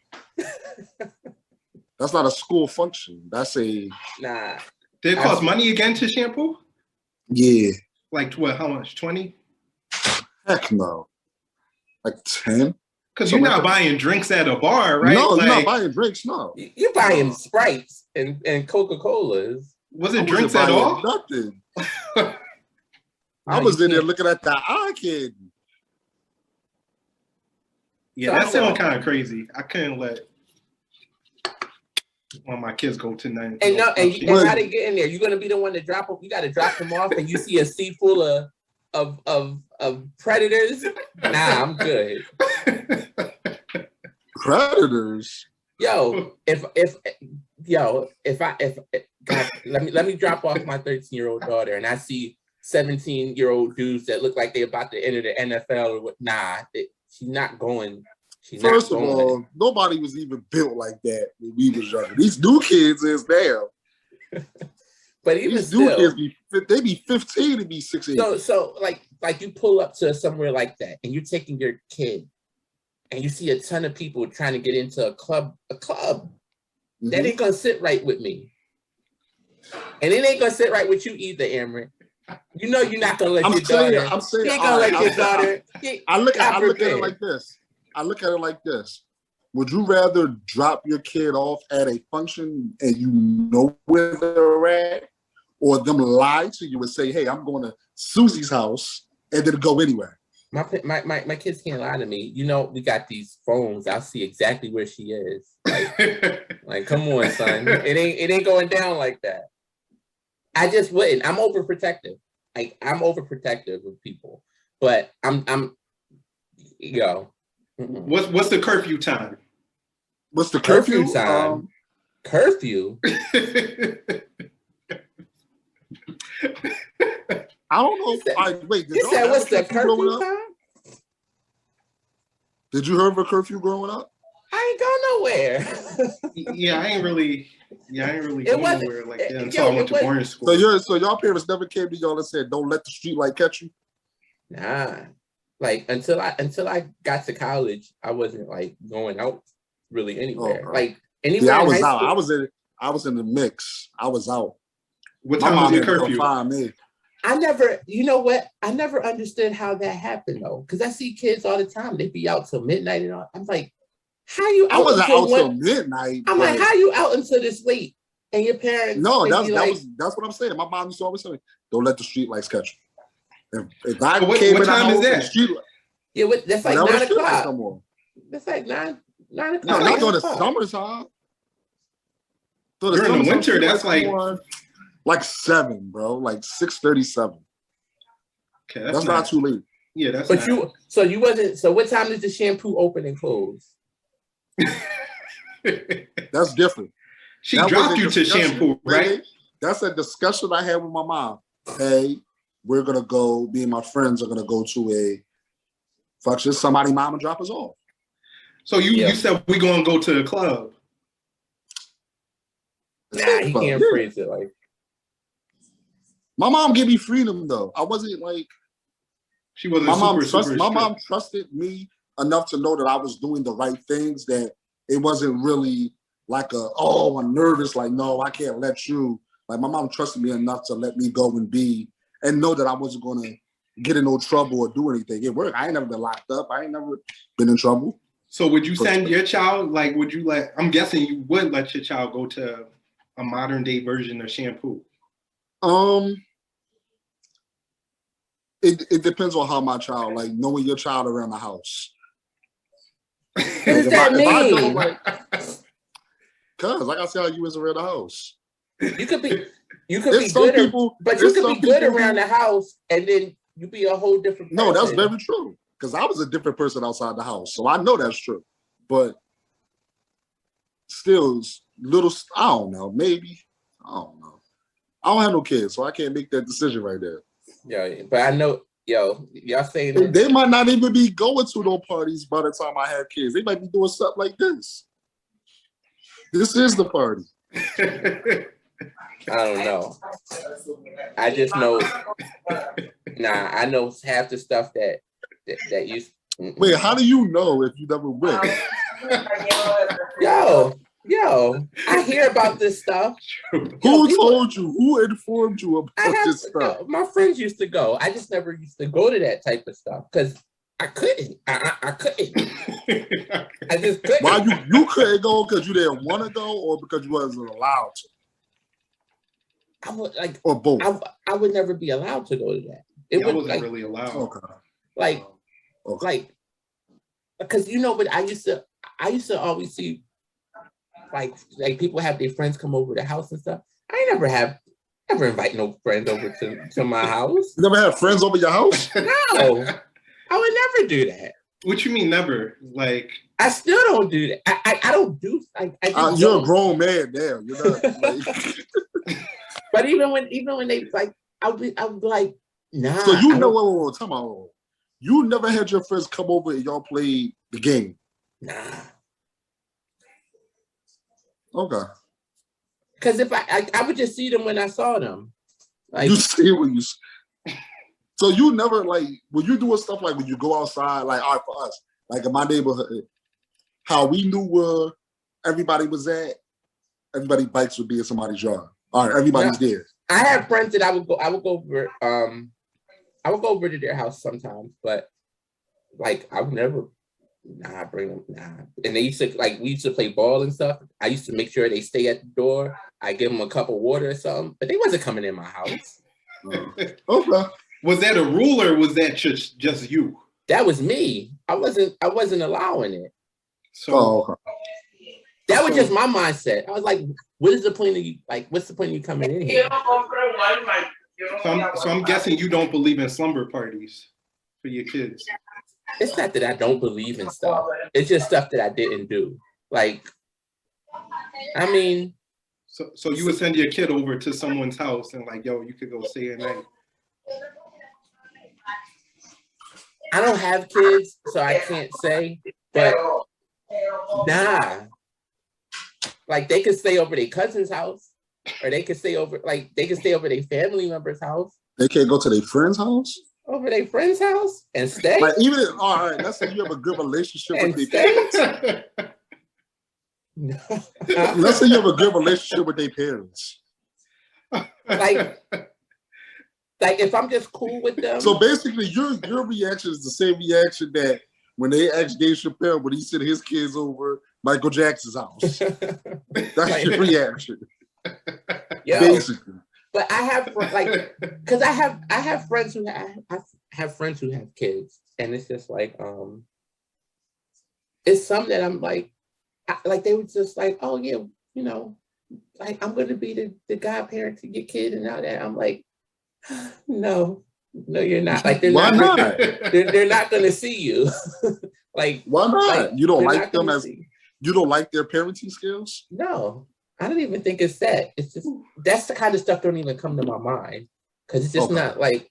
That's not a school function. That's a nah. Did it cost money again to Shampoo? Yeah. Like what? How much? 20? Heck no. Like 10. Because you're not buying drinks at a bar, right? No, you're not buying drinks. No. You're buying Sprites and Coca-Colas. Was it drinks at all? Nothing. I was in there looking at the eye candy. Yeah, that sounds kind of crazy. I couldn't let one of my kids go tonight. And how they get in there? You're gonna be the one to drop them. You got to drop them off, and you see a seat full of predators. Nah, I'm good. Predators. If God, let me drop off my 13-year-old daughter, and I see 17-year-old dudes that look like they're about to enter the NFL. Or what? Nah. She's not going. First of all, nobody was even built like that when we was younger. These new kids is now. But even these new kids they be 15 to be 16. So like you pull up to somewhere like that and you're taking your kid and you see a ton of people trying to get into a club. Mm-hmm. That ain't gonna sit right with me. And it ain't gonna sit right with you either, Amrit. You know you're not gonna let your daughter. I'm saying, you ain't gonna let your daughter. I look at it like this. Would you rather drop your kid off at a function and you know where they're at, or them lie to you and say, "Hey, I'm going to Susie's house," and then go anywhere? My kids can't lie to me. You know, we got these phones. I'll see exactly where she is. Like, come on, son. It ain't going down like that. I just wouldn't. I'm overprotective. I'm overprotective of people, but I'm. What's the curfew time? What's the curfew time? Curfew. I don't know. Wait. You said what's the curfew time? Did you hear of a curfew growing up? I ain't go nowhere. Yeah, I ain't really go nowhere like that until I went to boarding school. So y'all parents never came to y'all and said, "Don't let the street light catch you"? Nah. Like until I got to college, I wasn't like going out really anywhere. Like anywhere. Yeah, I was out. I was in the mix. I was out. What time was your curfew? Find me. I never, you know what? I never understood how that happened though, because I see kids all the time. They be out till midnight and all. I'm like, how you? I wasn't out till midnight. I'm like, how you out until this late? And your parents? No, that's what I'm saying. My mom used to always say, "Don't let the street lights catch you." If I came what in time is that? Yeah, that's like 9 o'clock. That's like 9 o'clock. No, not during the summertime. During the winter, that's like 7, bro. Like 6:37. Okay, that's not too late. Yeah, that's. But you wasn't. So what time does the shampoo open and close? That's different. She dropped you to shampoo, right? That's a discussion I had with my mom. Hey, we're gonna go. Me and my friends are gonna go to a function. Somebody, mama, drop us off. So you said we gonna go to the club. Nah, he can't phrase it like. My mom gave me freedom though. I wasn't like. She wasn't. My mom trusted me enough to know that I was doing the right things. That it wasn't really like I'm nervous. Like, no, I can't let you. Like, my mom trusted me enough to let me go and know that I wasn't gonna get in no trouble or do anything. It worked. I ain't never been locked up. I ain't never been in trouble. So would you send your child? Like, would you let? I'm guessing you would let your child go to a modern day version of shampoo. It depends on how my child, like knowing your child around the house. What does that mean? Cause like I said, you was around the house. You could be good, but you could be good around the house, and then you be a whole different person. No, that's very true. Because I was a different person outside the house, so I know that's true. But still, little, I don't know. Maybe I don't know. I don't have no kids, so I can't make that decision right there. Yeah, but I know, y'all saying that they might not even be going to those parties by the time I have kids. They might be doing stuff like this. This is the party. I don't know. I just know. Nah, I know half the stuff that you. Wait, how do you know if you never went? Yo, I hear about this stuff. Who told you? Who informed you about this stuff? My friends used to go. I just never used to go to that type of stuff because I couldn't. I couldn't. I just couldn't. Why you couldn't go because you didn't want to go or because you wasn't allowed to? I would like or both. I would never be allowed to go to that. I wasn't really allowed. Okay. Like, because you know what I used to always see. Like people have their friends come over to the house and stuff. I never invite no friends over to my house. You never had friends over your house? No, I would never do that. What you mean never? Like I still don't do that. I don't do like. You're a grown man now. You're not. Like... But even when they like, I'll be like, nah. So you know what? Tell me, you never had your friends come over and y'all played the game? Nah. Okay. Because if I would just see them when I saw them. Like you see when you. So you never like when you doing stuff like when you go outside, like all right for us, like in my neighborhood, how we knew where everybody was at. Everybody's bikes would be in somebody's yard. All right, everybody's there. I have friends that I would go over. I would go over to their house sometimes, but like I would never. Nah, bring them. Nah. And they used to we used to play ball and stuff. I used to make sure they stay at the door. I give them a cup of water or something, but they wasn't coming in my house. Okay. Was that a rule or was that just you? That was me. I wasn't allowing it. So okay. That was just my mindset. I was like, what is the point of you? Like, what's the point of you coming in here? So I'm guessing you don't believe in slumber parties for your kids. It's not that I don't believe in stuff. It's just stuff that I didn't do. Like, I mean. So you would send your kid over to someone's house and like, yo, you could go stay at night. I don't have kids, so I can't say, but nah. Like they could stay over their cousin's house, or they could stay over their family member's house. They can't go to their friend's house? Over their friend's house and stay. Like even all right, let's say you have a good relationship with their parents. Let's say you have a good relationship with their parents. Like if I'm just cool with them. So basically, your reaction is the same reaction that when they asked Dave Chappelle when he sent his kids over Michael Jackson's house. That's your reaction. Yo, basically. But I have because I have friends who have friends who have kids, and it's just like it's something that I'm like they were just like, oh yeah, you know, like I'm going to be the godparent to your kid and all that. I'm like, no, you're not. Like Why not? They're not going to see you. Like why not? Like, you don't like them as you don't like their parenting skills? No, I don't even think it's that. It's just that's the kind of stuff don't even come to my mind because it's just not like.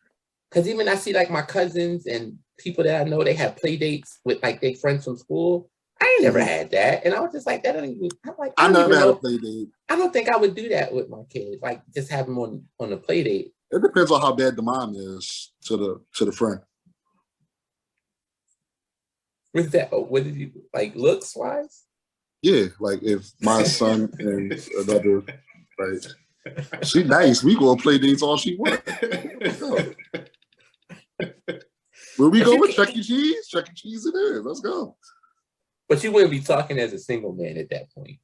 Because even I see like my cousins and people that I know, they have play dates with like their friends from school. I ain't never had that, and I was just like, that don't even. I'm like, I never had a play date. I don't think I would do that with my kids. Like just have them on a play date. It depends on how bad the mom is to the friend. With that, what did you like looks wise? Yeah, like if my son and another, like, she nice, we go play dates all she wants. Where we go with Chuck E. Cheese? Chuck E. Cheese it is. Let's go. But you wouldn't be talking as a single man at that point.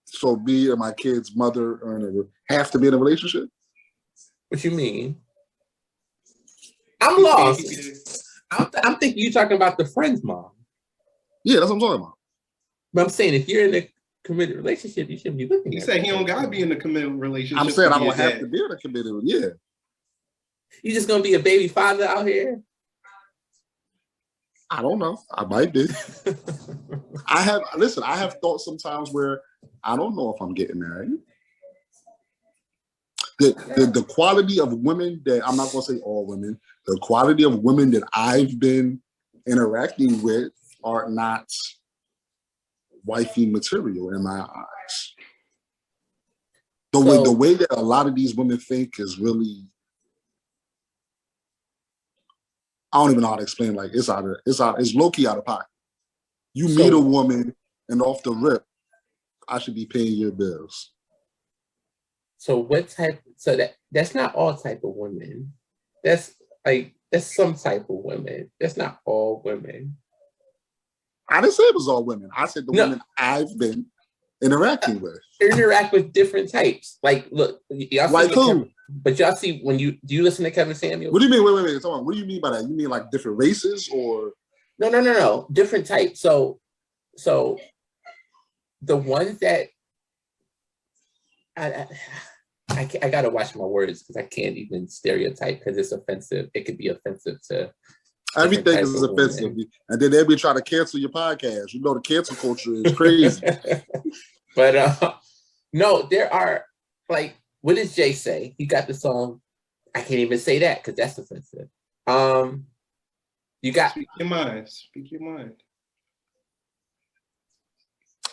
So me and my kid's mother have to be in a relationship? What you mean? I'm lost. I'm thinking you're talking about the friend's mom. Yeah, that's what I'm talking about. But I'm saying if you're in a committed relationship, you shouldn't be looking. You say he don't gotta be in a committed relationship. I'm saying I don't have to be in a committed. Yeah. You just gonna be a baby father out here? I don't know. I might be. I have thought sometimes where I don't know if I'm getting married. The quality of women that I'm not gonna say all women, the quality of women that I've been interacting with are not wifey material in my eyes. The way that a lot of these women think is really, I don't even know how to explain. Like it's low key out of pocket. You meet a woman and off the rip, I should be paying your bills. So what type? So that's not all type of women. That's some type of women. That's not all women. I didn't say it was all women. I said the women I've been interacting with. Interact with different types. Like, look, y'all like who? But y'all see when do you listen to Kevin Samuels? What do you mean? Wait. Hold on. What do you mean by that? You mean like different races or? No. Different types. So the ones that I gotta watch my words because I can't even stereotype because it's offensive. It could be offensive to everything is offensive, women. And then they'll be trying to cancel your podcast. You know the cancel culture is crazy. But no, there are like, what does Jay say? He got the song. I can't even say that because that's offensive. You got speak your mind. Speak your mind.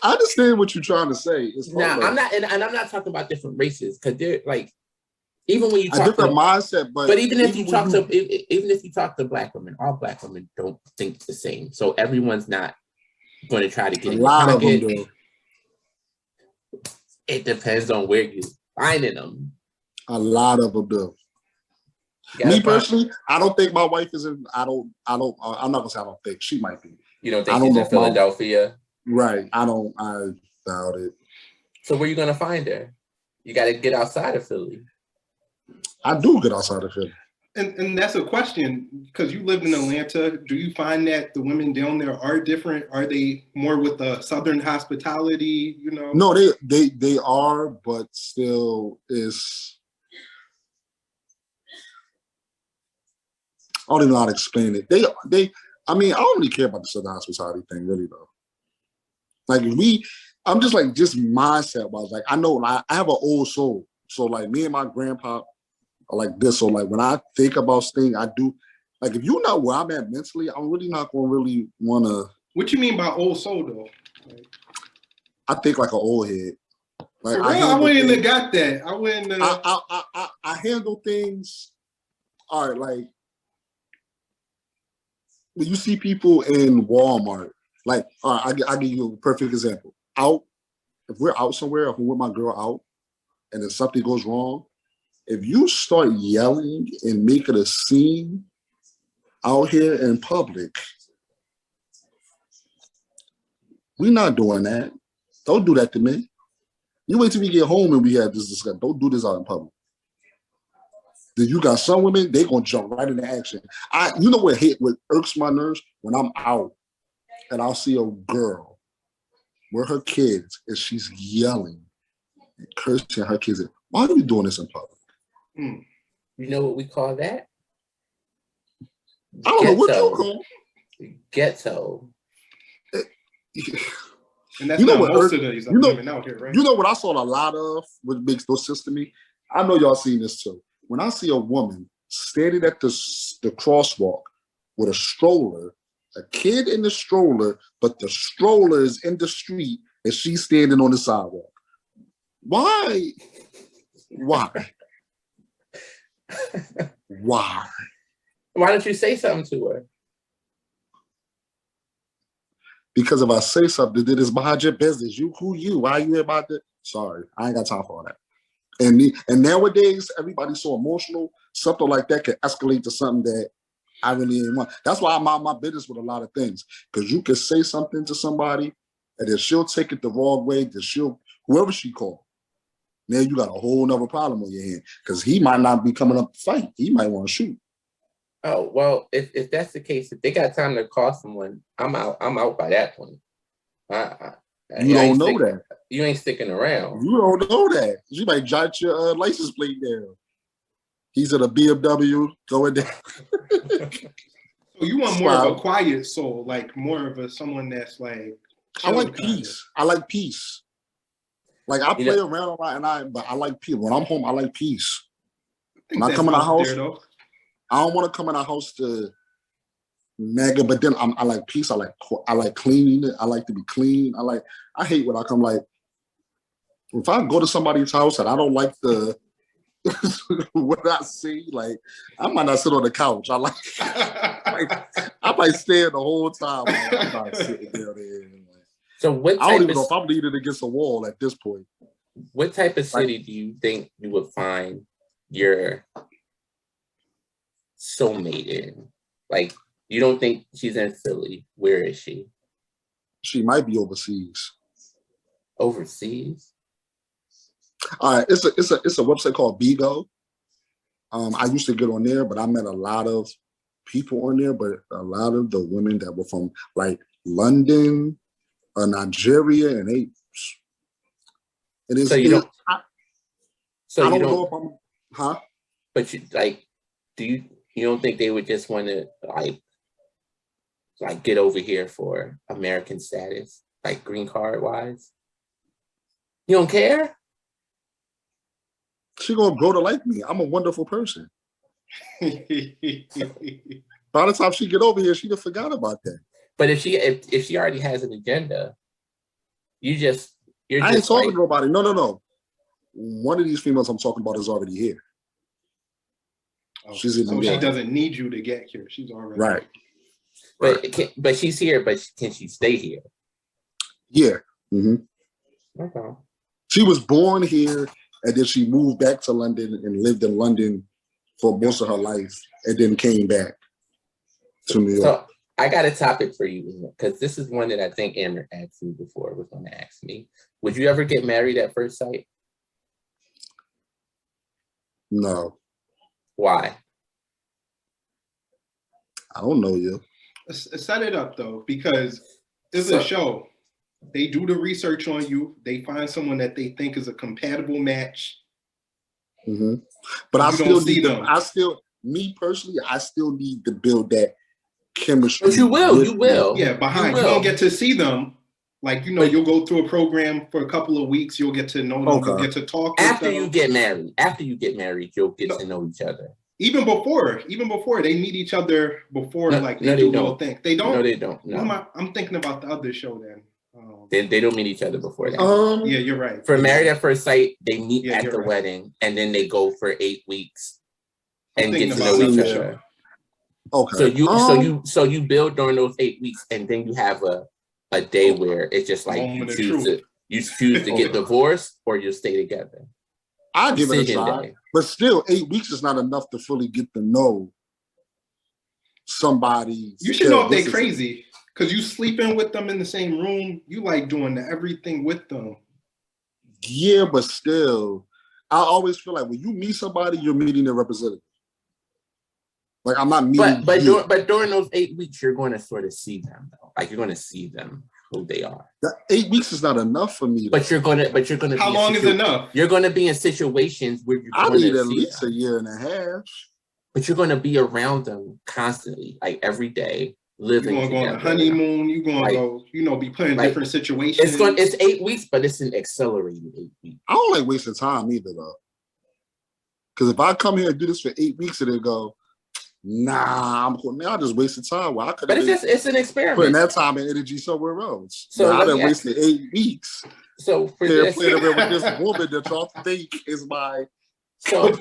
I understand what you're trying to say. I'm not, and I'm not talking about different races because they're like, even when you talk a different mindset, but even if you talk to Black women, all Black women don't think the same. So everyone's not going to try to get a lot of them do. It depends on where you're finding them. A lot of them do. Me personally, I don't think my wife is in. I'm not gonna say I don't think she might be. You don't think she's in Philadelphia? Right. I doubt it. So where you gonna find her? You got to get outside of Philly. I do get outside of Philly. And that's a question because you lived in Atlanta. Do you find that the women down there are different? Are they more with the Southern hospitality? You know? No, they are, but still is. I don't even know how to explain it. I mean, I don't really care about the Southern hospitality thing, really though. Like I'm just mindset wise. Like I know I have an old soul, so like me and my grandpa are like this. So like when I think about things, I do. Like if you're not where I'm at mentally, I'm really not gonna really want to. What you mean by old soul though? Like, I think like an old head. Like I wouldn't have got that. I wouldn't. I handle things. All right, like when you see people in Walmart. Like, all right, I give you a perfect example. If we're out somewhere, if I'm with my girl out, and then something goes wrong, if you start yelling and making a scene out here in public, we're not doing that. Don't do that to me. You wait till we get home and we have this discussion. Don't do this out in public. Then you got some women, they gonna jump right into action. You know what irks my nerves? When I'm out and I'll see a girl with her kids and she's yelling and cursing her kids. Why are you doing this in public? You know what we call that? I don't know what you call ghetto. And that's not most of these women out here, right? You know what I saw a lot of, which makes no sense to me? I know y'all seen this too. When I see a woman standing at the crosswalk with a stroller, a kid in the stroller, but the stroller is in the street and she's standing on the sidewalk. Why? Why? Why? Why don't you say something to her? Because if I say something, then it's behind your business. Who you? Why are you here about that? Sorry, I ain't got time for all that. And nowadays, everybody's so emotional. Something like that can escalate to something that I really didn't want. That's why I mind my business with a lot of things. Because you can say something to somebody, and then she'll take it the wrong way. Then whoever she called, now you got a whole nother problem on your hand. Because he might not be coming up to fight. He might want to shoot. Oh, well, if that's the case, if they got time to call someone, I'm out by that point. You don't know that. You ain't sticking around. You don't know that. You might jot your license plate down. He's at a BMW going down. So you want more of a quiet soul, like more of someone that's like. I like peace. I like peace. Like I play around a lot, but I like peace. When I'm home, I like peace. When I come in the house, I don't want to come in the house to mega, but then I like peace. I like cleaning it. I like to be clean. I hate when I come like, if I go to somebody's house and I don't like the what I see, like I might not sit on the couch. I might stand the whole time. Like, I'm not sitting down there. So what type I don't even know if I'm leaning against a wall at this point. What type of city do you think you would find your soulmate in? Like, you don't think she's in Philly? Where is she? She might be overseas. Overseas? All right, it's a website called Bigo. I used to get on there, but I met a lot of people on there, but a lot of the women that were from like London, Nigeria, and they. And it's, so you don't. I don't know if I'm, huh? But you like, you don't think they would just want to like get over here for American status, like green card wise? You don't care? She gonna grow to like me. I'm a wonderful person. By the time she get over here, she done forgot about that. But if she already has an agenda, you're I ain't talking to nobody. No. One of these females I'm talking about is already here. Oh, so she doesn't need you to get here. She's already right. But she's here. But can she stay here? Yeah. Mm-hmm. Okay. She was born here, and then she moved back to London and lived in London for most of her life, and then came back to New York. So I got a topic for you, because this is one that I think Amber asked me before. Was going to ask me, would you ever get married at first sight? No. Why? I don't know you. Set it up though, because this is a show. They do the research on you. They find someone that they think is a compatible match. Mm-hmm. But I still need them. Me personally, I still need to build that chemistry. But you will. Yeah, you don't get to see them. Like, you'll go through a program for a couple of weeks. You'll get to know them. You'll get to talk after with them. you get married, you'll get to know each other. Even before, they meet each other before, they do little things. They don't? No, they don't. No. I'm thinking about the other show then. They don't meet each other before that. Yeah, you're right. For Married at First Sight, they meet at the wedding, and then they go for 8 weeks and get to know each other. Okay. So you build during those 8 weeks, and then you have a a day where it's just like you choose to get divorced or you stay together. I'll give it a try. But still, 8 weeks is not enough to fully get to know somebody. You should know if they're crazy. Because you sleeping with them in the same room, you like doing everything with them. Yeah, but still, I always feel like when you meet somebody, you're meeting their representative. Like I'm not meeting. But during those 8 weeks, you're going to sort of see them though. Like you're going to see them who they are. That 8 weeks is not enough for me. But you're gonna. How long is enough? You're going to be in situations where you're. I need at least a year and a half. But you're going to be around them constantly, like every day, living. You're going to go on a honeymoon. You're going to go, be put in different situations. It's 8 weeks, but it's an accelerated 8 weeks. I don't like wasting time either, though. Because if I come here and do this for 8 weeks and then go, nah, I'll just waste the time. Well, but it's an experiment. Putting that time and energy somewhere else. So I done wasted 8 weeks. So for this, playing around with this woman that y'all think is my. So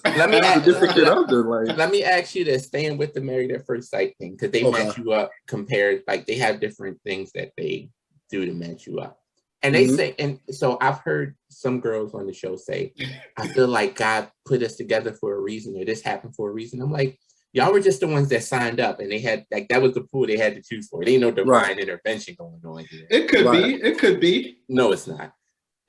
let me ask you this: staying with the married at first sight thing, because they match you up compared, like they have different things that they do to match you up. And they say, and so I've heard some girls on the show say, I feel like God put us together for a reason, or this happened for a reason. I'm like, y'all were just the ones that signed up, and they had like that was the pool they had to choose for. There ain't no divine intervention going on here. It could be. It could be. No, it's not.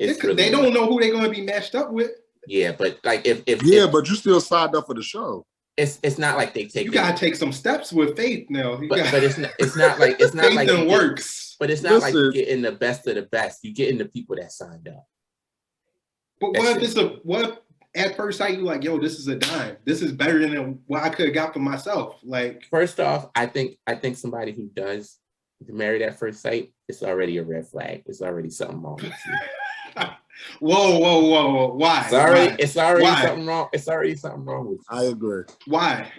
They don't know who they're going to be matched up with. Yeah, but like if but you still signed up for the show. It's not like they take. You gotta take some steps with faith now. But it's not like faith works. But it's not like you getting the best of the best. You getting the people that signed up. But what at first sight you like, yo, this is a dime. This is better than what I could have got for myself. Like first off, I think somebody who does married at first sight, it's already a red flag. It's already something wrong with you. Whoa. Why? It's already something wrong. It's already something wrong with you. I agree. Why?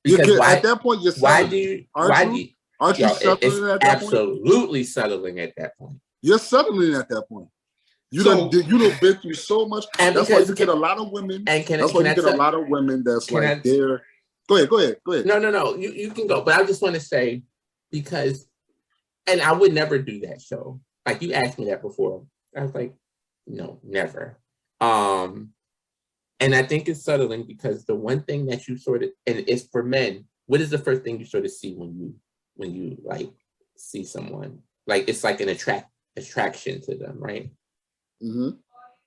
Because at that point you're settling. Aren't you settling at that point? Absolutely settling at that point. You're settling at that point. You done been through so much. And that's why you get a lot of women. And that's why you get a lot of women that's like they're. Go ahead. No. You can go. But I just want to say, because, and I would never do that show. Like you asked me that before. I was like, no, never. And I think it's settling because the one thing that you sort of, and it's for men, what is the first thing you sort of see when you like see someone? Like it's like an attraction to them, right? Mm-hmm.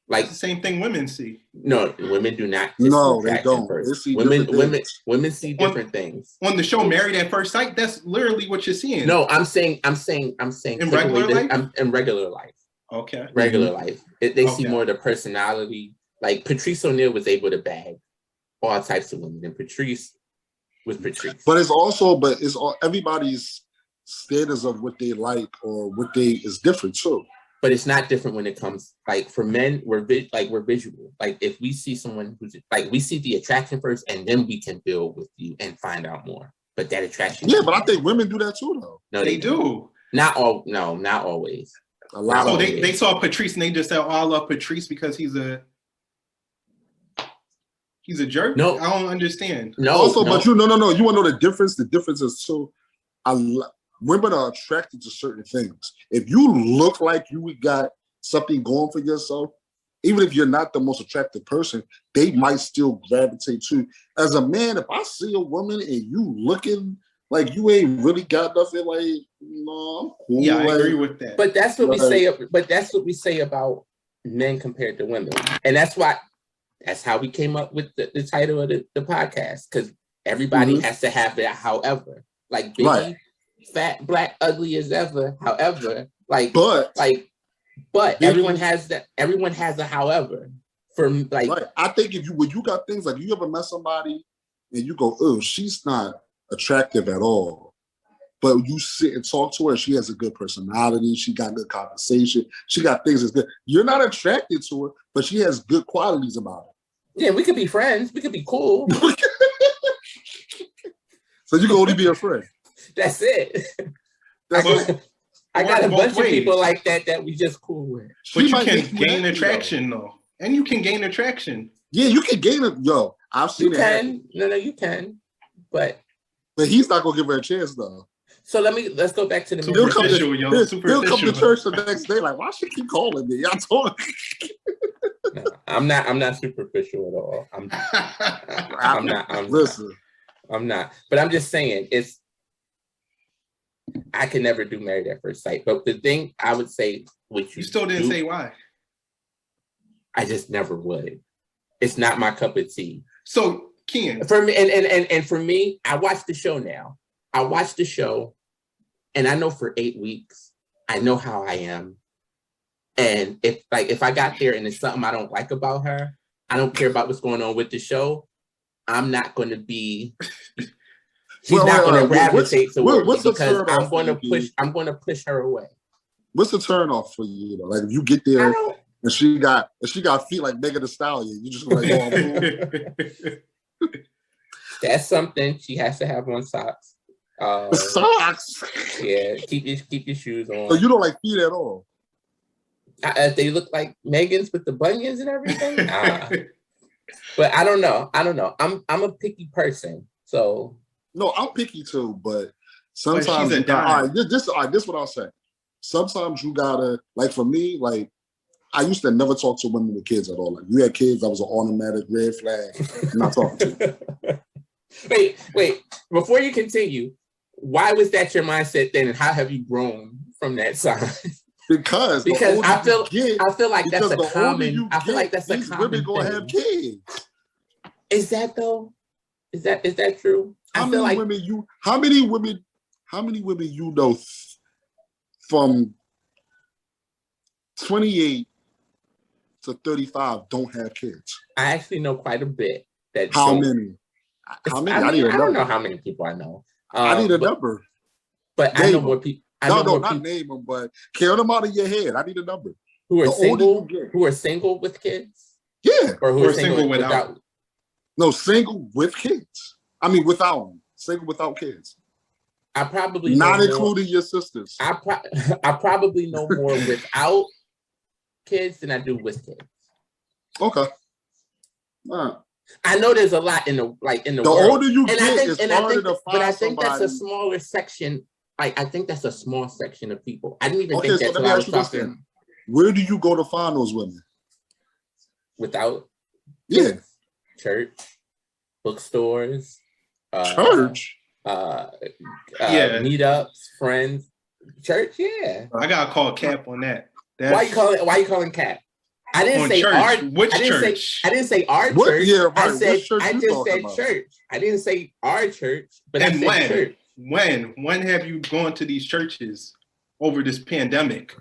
Like it's the same thing women see. No, women do not. No, they don't. They see women see different things. On the show Married at First Sight, that's literally what you're seeing. No, I'm saying in regular life. In regular life. Okay. Regular life. They see more of the personality. Like Patrice O'Neal was able to bag all types of women, and Patrice was Patrice. But it's all everybody's standards of what they like or what they is different too. But it's not different when it comes, like for men, we're visual. Like if we see someone who's like, we see the attraction first and then we can build with you and find out more. But that attraction. Yeah, but I think women do that too though. No, they do. Not always. A lot. So they saw Patrice and they just said, oh, I love Patrice because he's a jerk? No. I don't understand. No. Also, but you want to know the difference? The difference is so women are attracted to certain things. If you look like you got something going for yourself, even if you're not the most attractive person, they might still gravitate to. As a man, if I see a woman and you looking like you ain't really got nothing, like, no, I'm cool. Yeah, I agree with that. But that's what we say. But that's what we say about men compared to women, and that's how we came up with the title of the podcast, because everybody has to have that. However, like Biggie, fat, black, ugly as ever. However, but everyone has that. Everyone has a however. From like, I think when you got things like, you ever met somebody and you go, oh, she's not attractive at all, but you sit and talk to her, she has a good personality, she got good conversation, she got things that's good. You're not attracted to her, but she has good qualities about her. Yeah, we could be friends. We could be cool. So you can only be a friend. That's it. I got a bunch of people like that we just cool with. But you can gain attraction though. And you can gain attraction. Yeah, you can gain it. Yo, I've seen it. No, you can. But he's not gonna give her a chance though. So let's go back to the superficial, yo. He'll come to church the next day like, why she keep calling me? I told him. No, I'm not superficial at all. I'm not. But I'm just saying I can never do Married at First Sight. But the thing I would say, which you still didn't say why. I just never would. It's not my cup of tea. So Ken, for me, and for me, I watch the show now. I watch the show, and I know for 8 weeks, I know how I am. And if I got there and it's something I don't like about her, I don't care about what's going on with the show. I'm not going to be. She's not going to gravitate towards me because I'm going to push her away. What's the turn off for you? Like if you get there and she got feet like Megan Thee Stallion, you just like, oh, that's something she has to have on socks. Socks. Yeah, keep your shoes on. So you don't like feet at all? They look like Megan's with the bunions and everything. But I don't know. I'm a picky person, so. No, I'm picky too, but sometimes this is what I'll say. Sometimes you gotta, like for me, like I used to never talk to women with kids at all. Like you had kids, that was an automatic red flag. I'm not talking to you. Wait. Before you continue, why was that your mindset then, and how have you grown from that side? Because I feel like that's a common. I feel like that's a common. Women gonna have kids. Is that though? Is that true? How many women you know from 28 to 35 don't have kids? I actually know quite a bit. How many? I don't know how many people I know. I need a number. But I know more people. Not name them, but count them out of your head. I need a number. Who are single? Who are single with kids? Yeah. Or who are single without? No, single with kids. I mean, without them. Single without kids. I probably not including your sisters. I probably know more without kids than I do with kids. Okay. All right. I know there's a lot in the the world. Older you get, it's harder to find. But I think that's a smaller section. I think that's a small section of people. I didn't even think that's what I was talking. Where do you go to find those women? Without church, bookstores, church, meetups, friends, church. Yeah, I gotta call Cap on that. Why you calling Cap? I didn't say our. Which church? I didn't say our church. Yeah, right. I just said church. I didn't say our church, but I said church. When have you gone to these churches over this pandemic?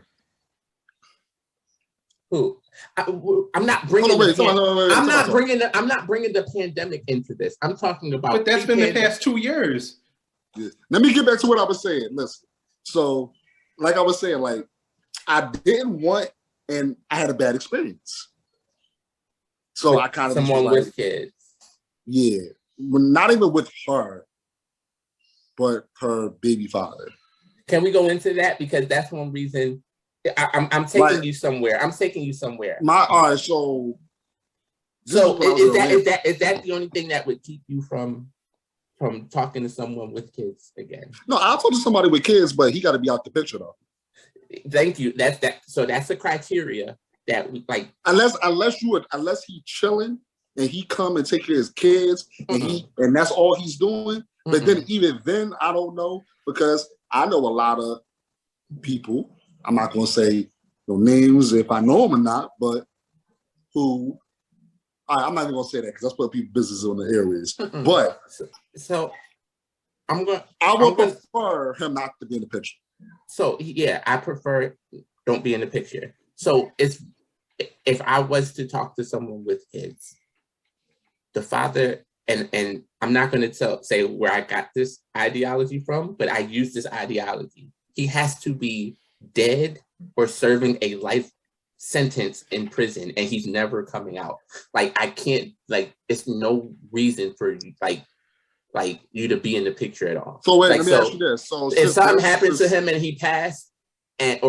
Who? I'm not bringing. I'm not bringing the pandemic into this. I'm talking about. But that's been the past 2 years. Yeah. Let me get back to what I was saying. Listen. So, like I was saying, like I didn't want, and I had a bad experience. So I kind of someone with kids. Yeah, not even with her, but her baby father. Can we go into that, because that's one reason. I'm taking you somewhere. I'm taking you somewhere. All right. So is that the only thing that would keep you from talking to someone with kids again? No, I'll talk to somebody with kids, but he got to be out the picture though. Thank you. So that's a criteria that we like. Unless he chilling and he come and take care of his kids and that's all he's doing. But then even then, I don't know, because I know a lot of people. I'm not going to say no names if I know them or not, but who, I'm not even going to say that because that's put people's business on the airways. But so I would prefer him not to be in the picture. So yeah, I prefer don't be in the picture. So if I was to talk to someone with kids, the father, and I'm not going to say where I got this ideology from, but I use this ideology. He has to be dead or serving a life sentence in prison, and he's never coming out. Like I can't, like it's no reason for you, like you to be in the picture at all. So wait, let me ask you this: so if something happened to him and he passed, and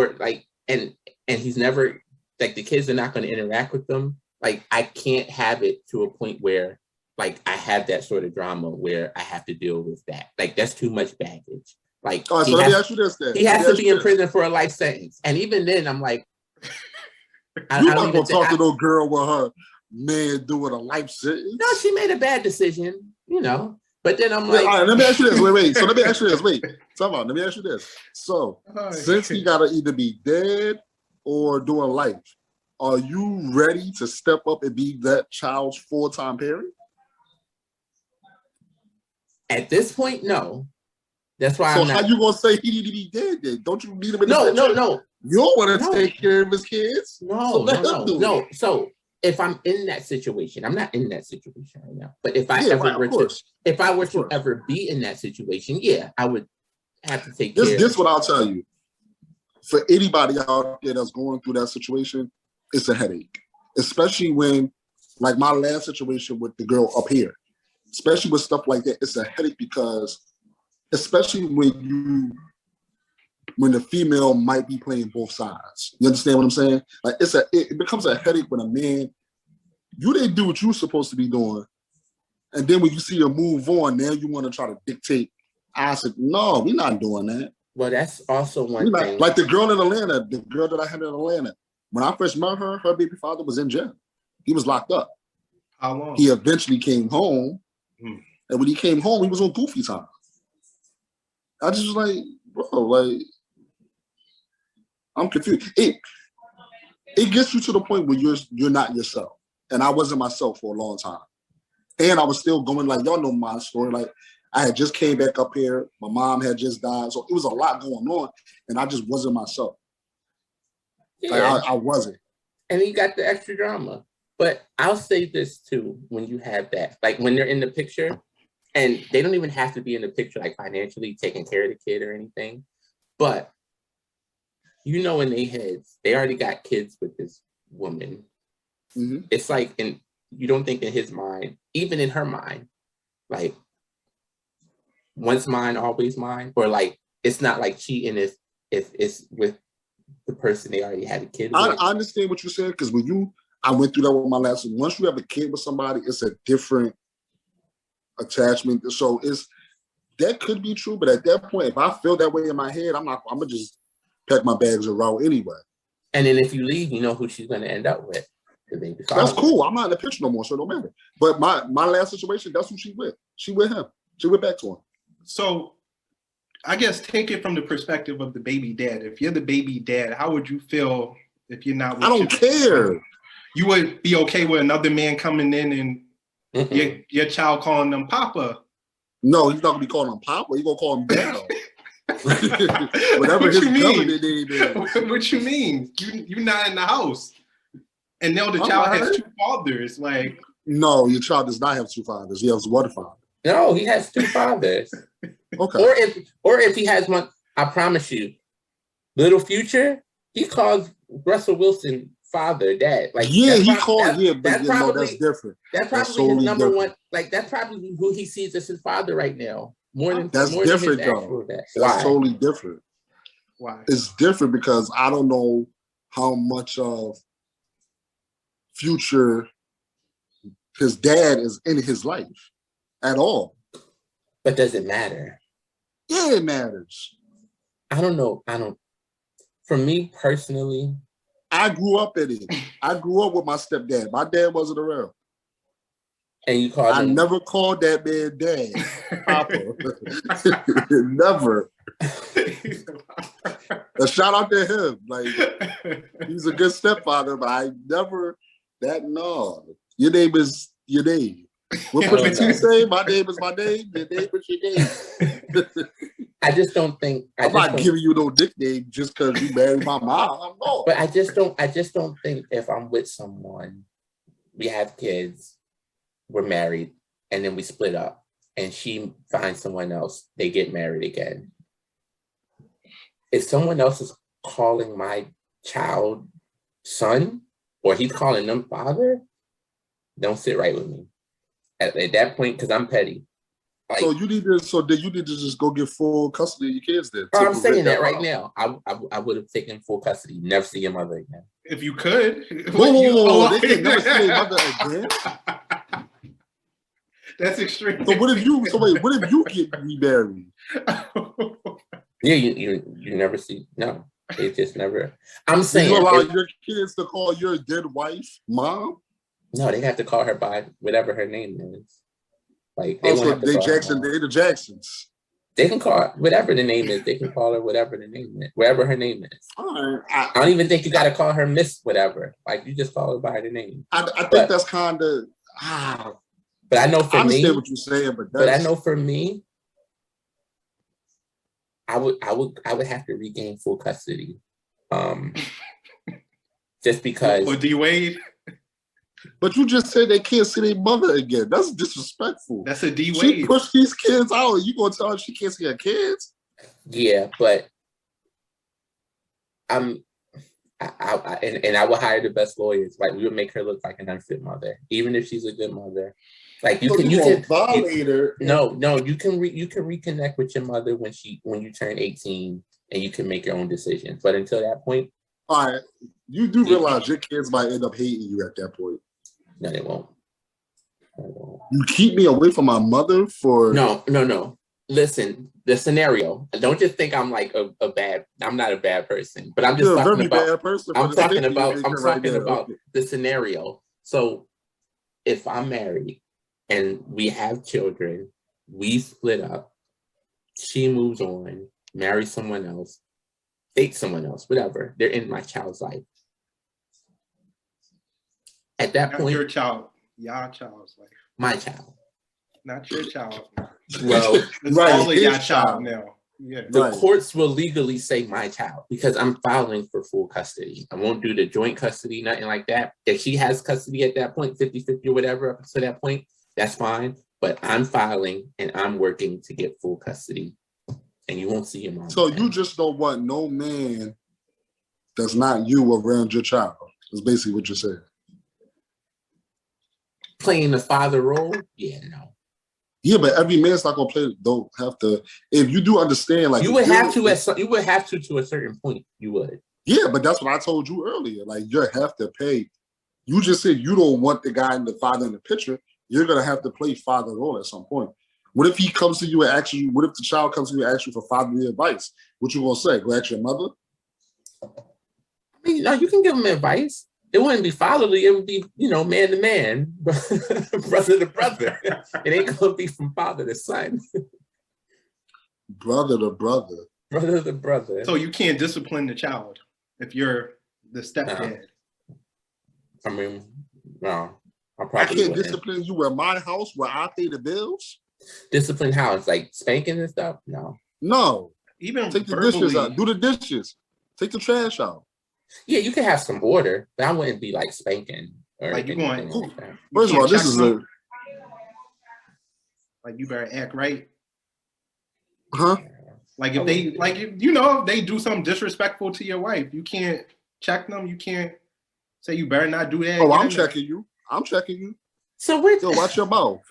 he's never, like the kids are not going to interact with them. Like I can't have it to a point where like I have that sort of drama where I have to deal with that. Like that's too much baggage. Like, all right, so let me ask you this then. He has to be in prison for a life sentence. And even then, I'm like, you're not going to talk to no girl with her man doing a life sentence. No, she made a bad decision, you know. But then I'm like, all right, let me ask you this. Wait. So let me ask you this. Wait, time out. Let me ask you this. So since he got to either be dead or doing life, are you ready to step up and be that child's full-time parent? At this point, no. That's why. So how you gonna say he need to be dead? Then don't you need him in the picture? No. You don't want to take care of his kids. No. So if I'm in that situation, I'm not in that situation right now. But if I were to ever be in that situation, yeah, I would have to take care. This what I'll tell you. For anybody out there that's going through that situation, it's a headache, especially when, like my last situation with the girl up here, especially with stuff like that, it's a headache because, especially when the female might be playing both sides. You understand what I'm saying? Like it becomes a headache when a man, you didn't do what you were supposed to be doing, and then when you see her move on, now you want to try to dictate. I said, no, we're not doing that. Well, that's also one thing. Like the girl in Atlanta, the girl that I had in Atlanta. When I first met her, her baby father was in jail. He was locked up. How long? He eventually came home, and when he came home, he was on goofy time. I just was like, bro, like, I'm confused. It gets you to the point where you're not yourself. And I wasn't myself for a long time. And I was still going, like, y'all know my story. Like, I had just came back up here. My mom had just died. So it was a lot going on. And I just wasn't myself. Yeah. Like, I wasn't. And you got the extra drama. But I'll say this too, when you have that, like when they're in the picture, and they don't even have to be in the picture, like financially taking care of the kid or anything. But you know, in their heads, they already got kids with this woman. Mm-hmm. It's like, and you don't think in his mind, even in her mind, like, once mine, always mine, or like, it's not like cheating if it's with the person they already had a kid with. I understand what you're saying, because I went through that with my last one. Once you have a kid with somebody, it's a different attachment. So that could be true, but at that point, if I feel that way in my head, I'm gonna just pack my bags and roll anyway. And then if you leave, you know who she's gonna end up with. That's cool. I'm not in the picture no more, so it don't matter. But my last situation, that's who she with. She with him. She went back to him. So I guess take it from the perspective of the baby dad. If you're the baby dad, how would you feel if you're not with I don't care. You would be okay with another man coming in and your child calling them Papa? No, he's not gonna be calling him Papa. He's gonna call him Dad. Whatever his government name is. What you mean? You're not in the house. And now the child has two fathers. Like, no, your child does not have two fathers. He has one father. No, he has two fathers. Okay. Or if he has one, I promise you, Little Future, he calls Russell Wilson father, dad. Like, yeah, he called. Yeah, but that's different. That's probably his number one. Like, that's probably who he sees as his father right now. That's different, though. That's totally different. Why? It's different because I don't know how much of Future his dad is in his life at all. But does it matter? Yeah, it matters. I don't know. For me personally, I grew up in it. I grew up with my stepdad. My dad wasn't around. And you called him? I never called that man dad, Papa. Never. A shout out to him. Like, he's a good stepfather, but I never no. Your name is your name. What did you say? My name is my name. Your name is your name. I just don't think I'm not giving you no nickname just because you married my mom. No. But I just don't think if I'm with someone, we have kids, we're married, and then we split up, and she finds someone else, they get married again. If someone else is calling my child son, or he's calling them father, don't sit right with me. At that point, because I'm petty. Like, so you need to just go get full custody of your kids then. I'm saying that right now. I would have taken full custody, never see your mother again. If you could. Whoa, they can never see their mother again. That's extreme. So what if you get remarried? Yeah, you never see. No, they just never. I'm Do saying you allow your kids to call your dead wife mom? no. They have to call her by whatever her name is. Like they won't Also, have to call her mom. they the Jacksons. They can call her whatever the name is. They can call her whatever the name is, whatever her name is. All right. I don't even think you got to call her Miss whatever. Like you just call her by the name. I think that's kind of. But I know for me, I understand what you're saying, but I know for me, I would have to regain full custody, just because. Or D-Wade? But you just said they can't see their mother again. That's disrespectful. That's a D-Wade. She pushed these kids out. You gonna tell her she can't see her kids? Yeah, but I would hire the best lawyers. Like we would make her look like an unfit mother, even if she's a good mother. Like you can violate her. No, you can reconnect with your mother when you turn 18, and you can make your own decisions. But until that point, all right, you do realize your kids might end up hating you at that point. No, they won't. You keep me away from my mother for no. Listen, the scenario. Don't just think I'm like a bad. I'm not a bad person, but I'm just talking about. Bad person, I'm talking about the scenario. So, if I'm married and we have children, we split up. She moves on, marries someone else, dates someone else, whatever. They're in my child's life. At that point, your child, your child's life. My child, not your child. Well, it's only your child now. Yeah. The courts will legally say my child because I'm filing for full custody. I won't do the joint custody, nothing like that. If she has custody at that point, 50-50 or whatever, up to that point, that's fine. But I'm filing and I'm working to get full custody. And you won't see your mom. So you just don't want no man that's not you around your child. That's basically what you're saying. Playing the father role? Yeah, no. Yeah, but every man's not gonna play. Don't have to. If you do understand, like you would have to a certain point. You would. Yeah, but that's what I told you earlier. Like you have to pay. You just said you don't want the guy and the father in the picture. You're gonna have to play father role at some point. What if he comes to you and asks you? What if the child comes to you and asks you for fatherly advice? What you gonna say? Go ask your mother. I mean, no, you can give him advice. It wouldn't be fatherly. It would be, man to man, brother to brother. It ain't gonna be from father to son. Brother to brother. Brother to brother. So you can't discipline the child if you're the stepdad. I mean, no. I can't discipline you at my house where I pay the bills. Discipline how? It's like spanking and stuff? No. No. Even take the dishes out. Do the dishes. Take the trash out. Yeah, you can have some order, but I wouldn't be like spanking or like you going. Like that. First of all, this is like you better act right. Huh? Like if they if they do something disrespectful to your wife, you can't check them. You can't say you better not do that. Oh, I'm checking you. I'm checking you. So we're watch your mouth.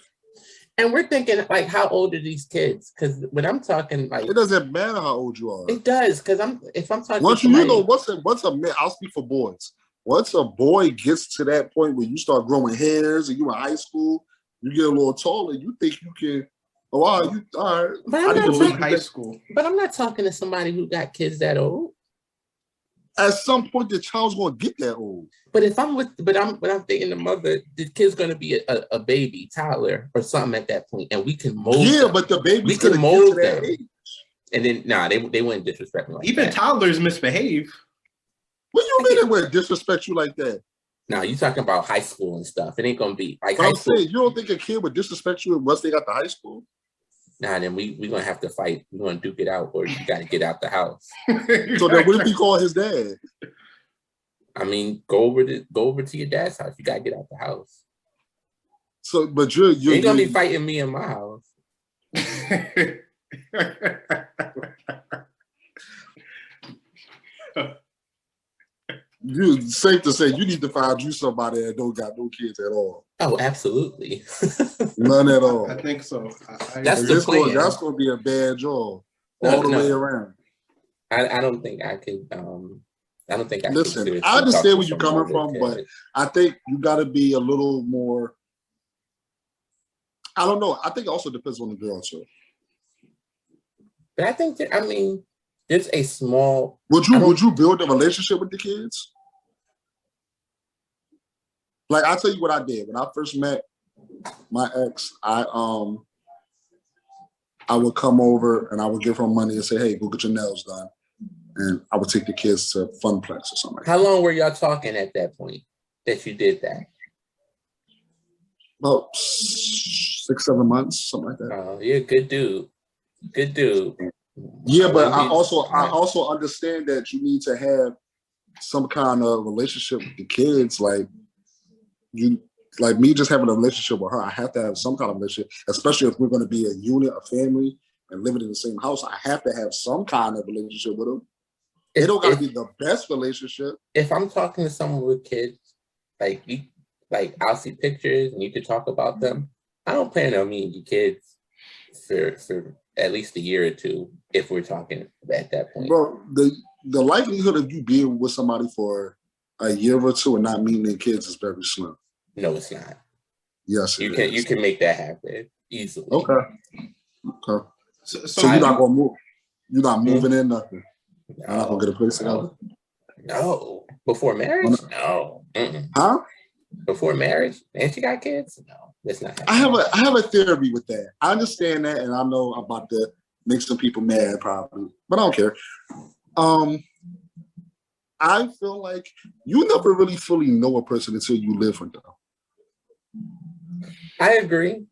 And we're thinking like, how old are these kids? Because when I'm talking, like, it doesn't matter how old you are. It does, because if I'm talking, once what's a man? I'll speak for boys. Once a boy gets to that point where you start growing hairs and you in high school, you get a little taller, you think you can. Oh, wow, you all right? But I'm not talking high school. But I'm not talking to somebody who got kids that old. At some point, the child's gonna get that old. But I'm thinking the mother, the kid's gonna be a baby, toddler, or something at that point, and we can mold. Yeah, them. But the baby we can mold them. And then they wouldn't disrespect me. Like even that. Toddlers misbehave. What do you mean they would disrespect you like that? No, you talking about high school and stuff. It ain't gonna be like high school. Saying, you don't think a kid would disrespect you once they got to high school? Nah, then we're gonna have to fight. We're gonna duke it out, or you gotta get out the house. So then what if he call his dad? I mean, go over to your dad's house. You gotta get out the house. So, but you ain't gonna be fighting me in my house. You safe to say you need to find you somebody that don't got no kids at all. Oh, absolutely. None at all. I think so. That's the plan. That's going to be a bad job all the way around. I don't think I could. I don't think I listen. Could I understand where you're coming from, but I think you got to be a little more. I don't know. I think it also depends on the girl too. But I think that It's a small. Would you build a relationship with the kids? Like, I'll tell you what I did. When I first met my ex, I would come over and I would give her money and say, hey, go get your nails done. And I would take the kids to Funplex or something like that. How long were y'all talking at that point that you did that? About 6-7 months, something like that. Oh, you're a good dude. Good dude. Yeah, but I also understand that you need to have some kind of relationship with the kids. Like me just having a relationship with her, I have to have some kind of relationship, especially if we're going to be a unit, a family, and living in the same house. I have to have some kind of relationship with them. It don't got to be the best relationship. If I'm talking to someone with kids, I'll see pictures and you can talk about them. I don't plan on meeting your kids for at least a year or two if we're talking at that point. Bro, the likelihood of you being with somebody for a year or two and not meeting their kids is very slim. No, it's not. Yes, you can make that happen easily. Okay. So you're not gonna move. You're not moving in nothing. No, I'm not gonna get a place together. No. Before marriage? No. Huh? Before marriage? And she got kids? No, that's not happening. I have a theory with that. I understand that, and I know I'm about to make some people mad probably, but I don't care. I feel like you never really fully know a person until you live with them. I agree.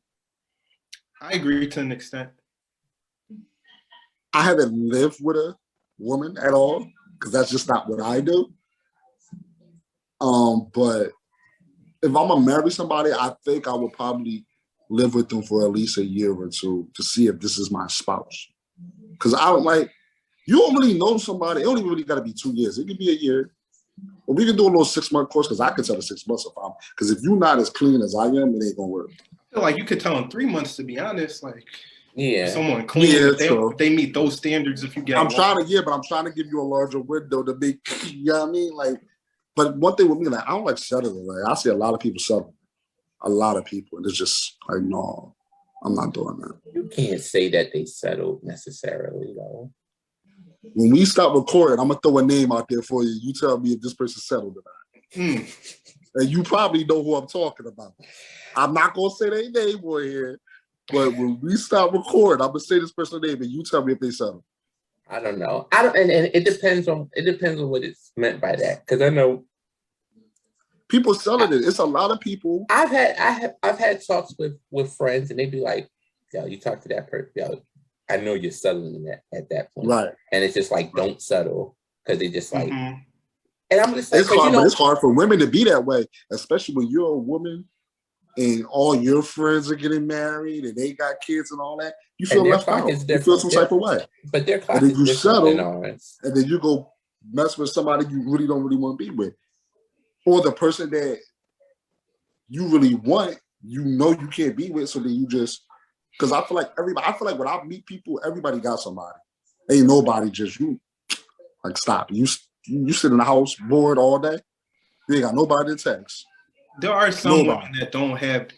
I agree to an extent. I haven't lived with a woman at all because that's just not what I do. But if I'm gonna marry somebody, I think I would probably live with them for at least a year or two to see if this is my spouse. Because I don't like, you don't really know somebody. It don't even really got to be 2 years. It could be a year. But we can do a little 6-month course because I could tell the 6 months because if you're not as clean as I am, it ain't gonna work. I feel like you could tell in 3 months, to be honest. Like, yeah, someone clean, if they meet those standards. If you get, I'm trying to give you a larger window to make. You know what I mean? Like, but one thing with me, like, I don't like settling. Like, I see a lot of people settle. A lot of people, and it's just like, no, I'm not doing that. You can't say that they settled necessarily, though. When we stop recording, I'm gonna throw a name out there for you. You tell me if this person settled or not. And you probably know who I'm talking about. I'm not gonna say their name on here, but when we stop recording, I'm gonna say this person's name, and you tell me if they settled. I don't know. And it depends on what it's meant by that, because I know people selling it. It's a lot of people. I've had talks with friends, and they be like, "Yo, you talk to that person, yo, I know you're settling at that point." Right. And it's just like, don't settle, because they just like, and I'm just like, it's hard, but it's hard for women to be that way, especially when you're a woman and all your friends are getting married and they got kids and all that. You feel left out. You feel some type of way. But their clock and then you is settle, than ours. And then you go mess with somebody you really don't really want to be with, or the person that you really want, you know you can't be with. So then you just, because I feel like when I meet people, everybody got somebody. Ain't nobody just you. Like, stop. You sit in the house bored all day. You ain't got nobody to text. There are some women that don't have,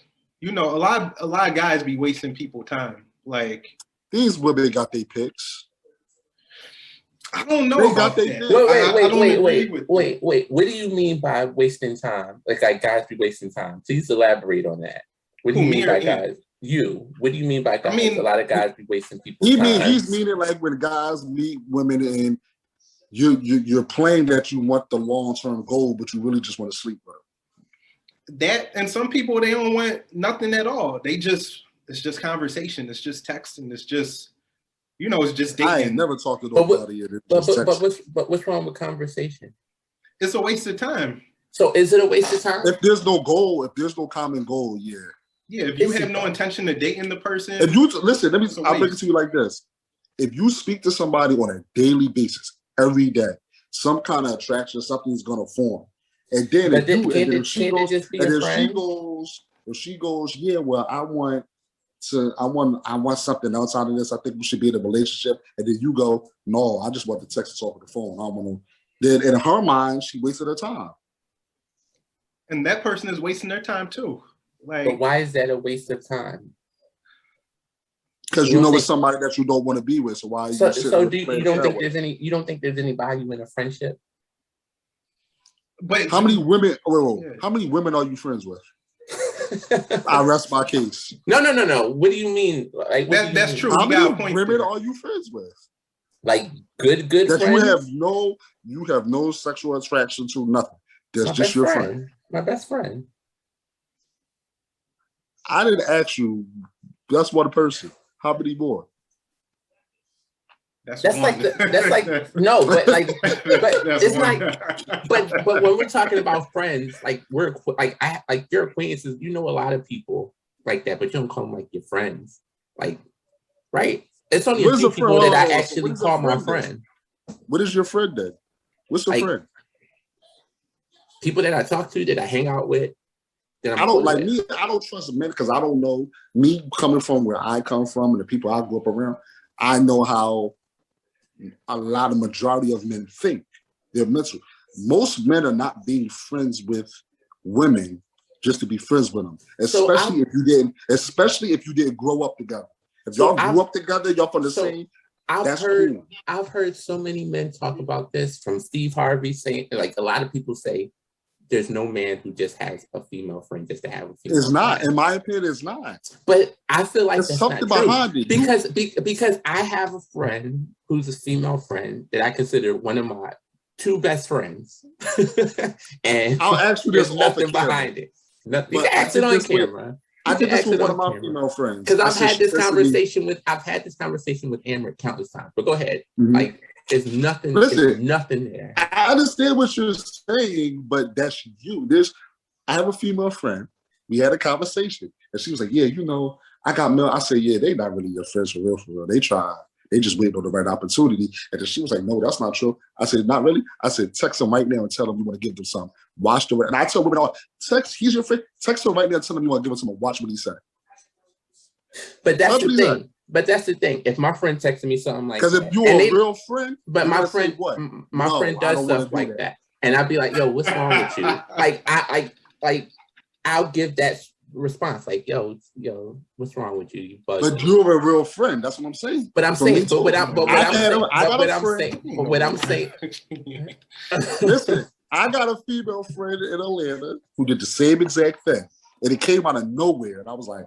a lot of guys be wasting people time. Like, these women got their pics. I don't know. They got their pics. Wait. What do you mean by wasting time? Like guys be wasting time. Please elaborate on that. What do you mean by guys? What do you mean by guys? I mean, a lot of guys be wasting people's time. He's meaning like when guys meet women and you're playing that you want the long-term goal, but you really just want to sleep with them. That, and some people, they don't want nothing at all. It's just conversation. It's just texting. It's just, it's just dating. I ain't never talked to nobody. But what's wrong with conversation? It's a waste of time. So is it a waste of time? If there's no goal, if there's no common goal, yeah. Yeah, if you have no intention of dating the person. If you listen, I'll make it to you like this. If you speak to somebody on a daily basis, every day, some kind of attraction, something's gonna form. And then if she goes, yeah, well, I want something else out of this. I think we should be in a relationship. And then you go, no, I just want to text and talk on the phone. I don't want to. Then in her mind, she wasted her time. And that person is wasting their time too. Like, but why is that a waste of time? Because you know it's somebody that you don't want to be with. So why? So you don't think there's any? You don't think there's any value in a friendship? But how many women? How many women are you friends with? I rest my case. No. What do you mean? Like that's true. How many women are you friends with? Like good that friends? You have no sexual attraction to, nothing. That's just your friend. My best friend. I didn't ask you. That's one person. How many more? That's like no, but like it's one. but when we're talking about friends, like we're like your acquaintances, you know a lot of people like that, but you don't call them like your friends. Like, right? It's only a few people that I actually call my friend. What is your friend then? What's your friend? People that I talk to, that I hang out with. I don't like me. I don't trust men because I don't know me coming from where I come from and the people I grew up around. I know how a lot of majority of men think. They're mental. Most men are not being friends with women just to be friends with them, especially if you didn't grow up together. If y'all grew up together, y'all from the same. I've heard so many men talk about this, from Steve Harvey saying, like a lot of people say, there's no man who just has a female friend just to have a female. It's not, in my opinion, it's not. But I feel like there's something behind it. Because I have a friend who's a female friend that I consider one of my two best friends, and I'll ask you this. There's nothing behind it. Nothing. You can ask it on camera. I did this with one of my female friends because I've had this conversation with Amber countless times. But go ahead, like. There's nothing. Listen, there's nothing there. I understand what you're saying, but that's you. I have a female friend. We had a conversation, and she was like, "Yeah, you know, I got male." I said, "Yeah, they not really your friends for real, for real. They try. They just waiting on the right opportunity." And then she was like, "No, that's not true." I said, "Not really." I said, "Text them right now and tell them you want to give them some. Watch the." And I tell women, he's your friend. Text him right now and tell him you want to give him some. Watch what he said." But that's the thing. But that's the thing. If my friend texted me something like, because if you're a real friend, but my friend, friend does stuff like that, and I'd be like, "Yo, what's wrong with you?" I'll give that response, like, "Yo, what's wrong with you?" But you're a real friend. That's what I'm saying. But I'm saying, what I'm saying. Listen, I got a female friend in Atlanta who did the same exact thing, and it came out of nowhere, and I was like.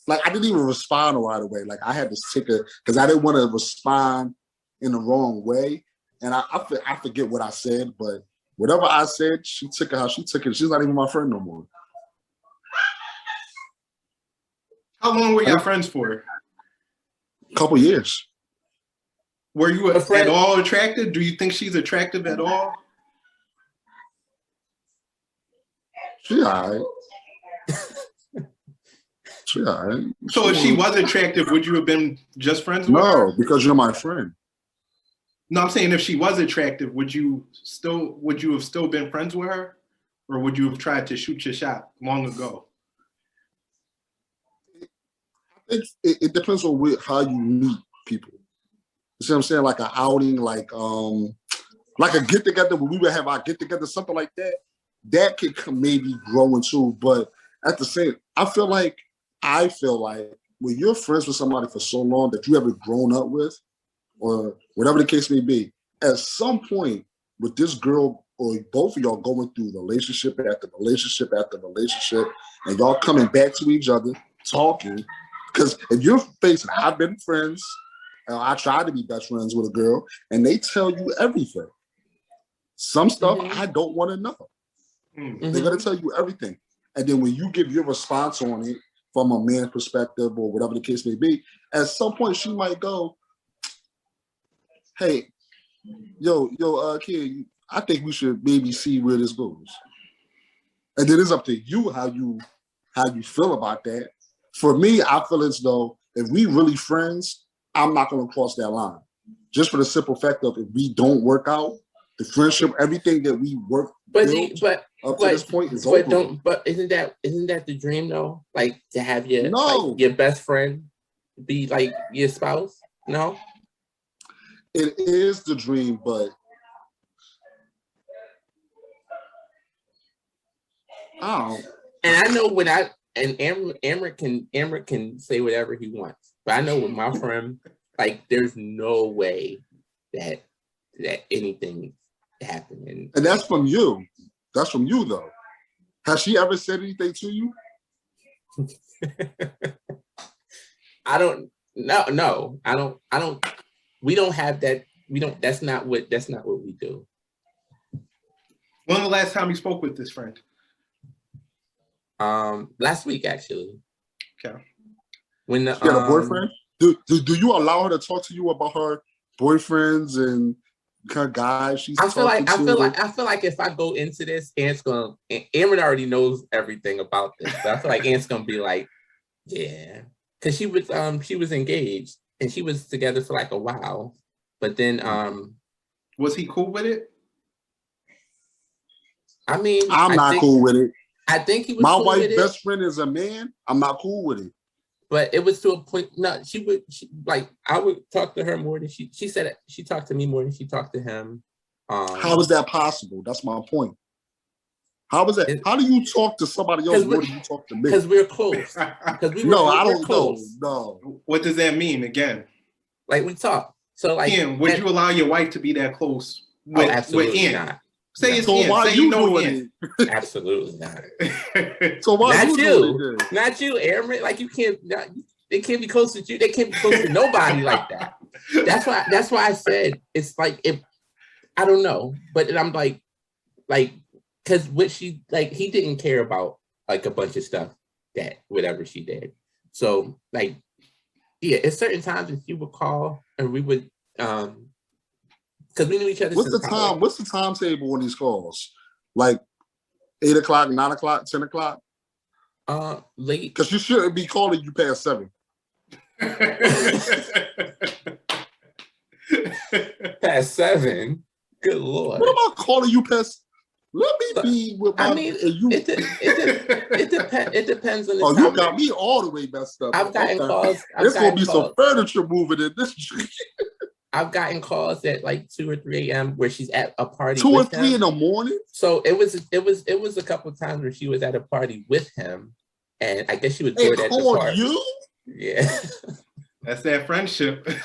I didn't even respond right away. Like I had to take it because I didn't want to respond in the wrong way. And I forget what I said, but whatever I said, she took it how she took it. She's not even my friend no more. How long were y'all friends for? A couple years. Were you at all attracted? Do you think she's attractive at all? She all right. Yeah, so if she was attractive, would you have been just friends with her? No, because you're my friend. No, I'm saying if she was attractive, would you have still been friends with her? Or would you have tried to shoot your shot long ago? It depends on how you meet people. You see what I'm saying? Like an outing, like a get together when we would have our get together, something like that. That could maybe grow into, but at the same, I feel like when you're friends with somebody for so long that you haven't grown up with, or whatever the case may be, at some point with this girl or both of y'all going through relationship after relationship after relationship, and y'all coming back to each other, talking, because if you're facing, I've been friends, I tried to be best friends with a girl, and they tell you everything. Some stuff I don't want to know. They're going to tell you everything. And then when you give your response on it, from a man's perspective or whatever the case may be, at some point she might go, "Hey, kid, I think we should maybe see where this goes." And then it's up to you how you feel about that. For me, I feel as though if we really friends, I'm not going to cross that line. Just for the simple fact of if we don't work out, the friendship, everything that we work up to this point is over. But isn't that the dream though? Like to have your best friend be like your spouse? No? It is the dream, but And I know when And Amrit can say whatever he wants. But I know with my friend, like, there's no way that anything happened. And that's from you. That's from you, though. Has she ever said anything to you? I don't. No. I don't. We don't have that. We don't. That's not what we do. When was the last time you spoke with this friend? Last week actually. Okay. When she got a boyfriend? Do you allow her to talk to you about her boyfriends and kind of guys she's I feel like if I go into this, Amrit already knows everything about this. But I feel like Ant's gonna be like, yeah, because she was engaged and she was together for like a while, but then was he cool with it? I mean, I'm not cool with it. I think he was. My cool wife's with best friend is a man. I'm not cool with it. But it was to a point. No, I would talk to her more than she said. She talked to me more than she talked to him. How is that possible? That's my point. How is that? How do you talk to somebody else more than you talk to me? Because we're close. Because we were. No, I don't know. No. What does that mean again? Like we talk. So like, Ian, would you allow your wife to be that close with, absolutely with Ian? not. Say it's so Ian. why Say you know doing Ian. it? Absolutely not. So why not you? Not you, Aaron. Like you can't. They can't be close to you. They can't be close to nobody like that. That's why I said it's like if I don't know, but I'm like because what she like he didn't care about like a bunch of stuff that whatever she did. So like yeah, at certain times if she would call and we would because we knew each other. What's the timetable on these calls? Like 8 o'clock, 9 o'clock, 10 o'clock? Late. Because you shouldn't be calling you past 7. Past 7? Good Lord. What about calling you past? Let me be with my. I mean, it depends on the time. Oh, you got me all the way messed up. I've gotten calls. There's gonna be some furniture moving in this. I've gotten calls at like 2 or 3 a.m. where she's at a party. 2 or 3 in the morning. So it was a couple of times where she was at a party with him, and I guess she was good at the party. You? Yeah. That's that friendship. But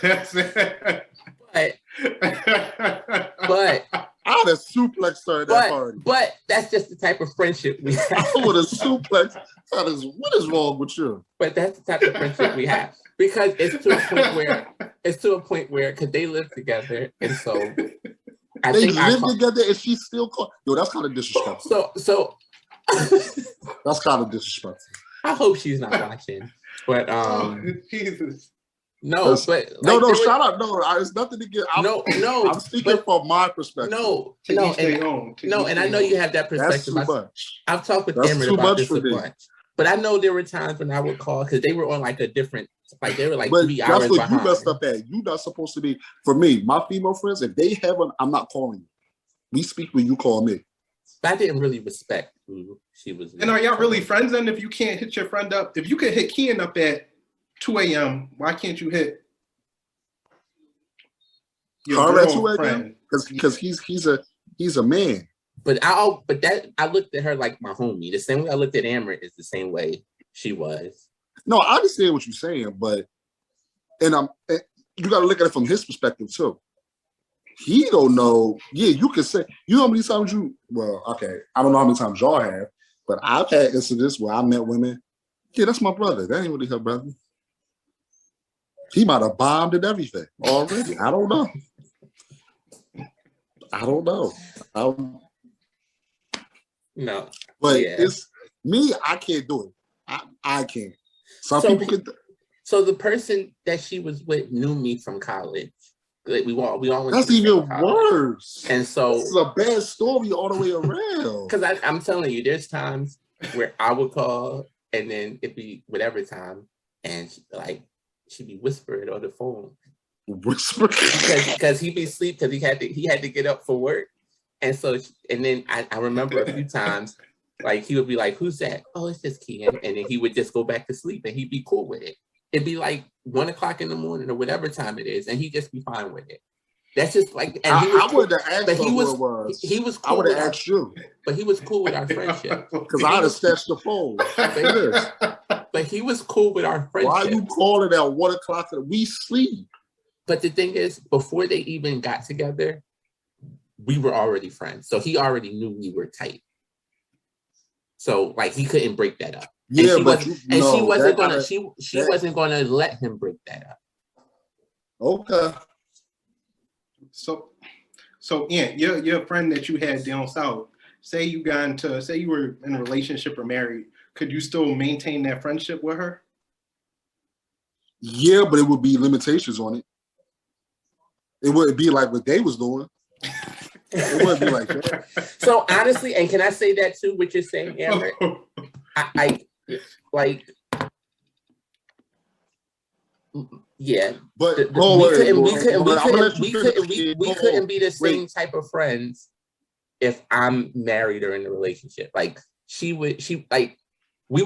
I would have suplexed her at that party. But that's just the type of friendship we have. I would have suplexed. What is wrong with you? But that's the type of friendship we have. Because it's to a point where because they live together, and so they live together, and she's still called. Yo, that's kind of disrespectful. So that's kind of disrespectful. I hope she's not watching. But Jesus. No, but like, no, shout out. No, it's nothing to get. No. I'm speaking from my perspective. And I know you have that perspective. That's too much. I've talked with Amrit about this a bunch. But I know there were times when I would call because they were on like a different, like they were like 3 hours behind. That's what you messed up at. You're not supposed to be. For me, my female friends, if they haven't, I'm not calling you. We speak when you call me. But I didn't really respect who she was. And are y'all really friends? And if you can't hit your friend up, if you could hit Kian up at 2 a.m., why can't you hit her at 2 a.m.? Because he's a man. But I looked at her like my homie. The same way I looked at Amrit is the same way she was. No, I understand what you're saying, but you got to look at it from his perspective too. He don't know. Yeah, you can say. You know how many times you? Well, okay, I don't know how many times y'all have, but I've had incidents where I met women. Yeah, that's my brother. That ain't really her brother. He might have bombed and everything already. I don't know. No, but it's me. I can't do it. I can't. Some people can. So the person that she was with knew me from college. Like we all went. That's even worse. And so this is a bad story all the way around. Because I'm telling you, there's times where I would call and then it'd be whatever time, and she'd be whispering on the phone. Whispering because he'd be asleep because he had to get up for work. And so, and then I remember a few times, like he would be like, "Who's that?" "Oh, it's just Kian," and then he would just go back to sleep, and he'd be cool with it. It'd be like 1 o'clock in the morning or whatever time it is, and he'd just be fine with it. That's just like, and I would have asked but who it was. He was cool. I would have asked you. But he was cool with our friendship. Because I'd have snatched the phone. But he was cool with our friendship. Why are you calling at 1 o'clock? We sleep. But the thing is, before they even got together, we were already friends. So he already knew we were tight. So like he couldn't break that up. Yeah, she wasn't gonna let him break that up. Okay. So Aunt, your friend that you had down south, say you were in a relationship or married, could you still maintain that friendship with her? Yeah, but it would be limitations on it. It wouldn't be like what they was doing. It wouldn't be like that. So honestly, and can I say that too, what you're saying, Amber? I like, yeah. But we couldn't be the same type of friends if I'm married or in a relationship. Like we would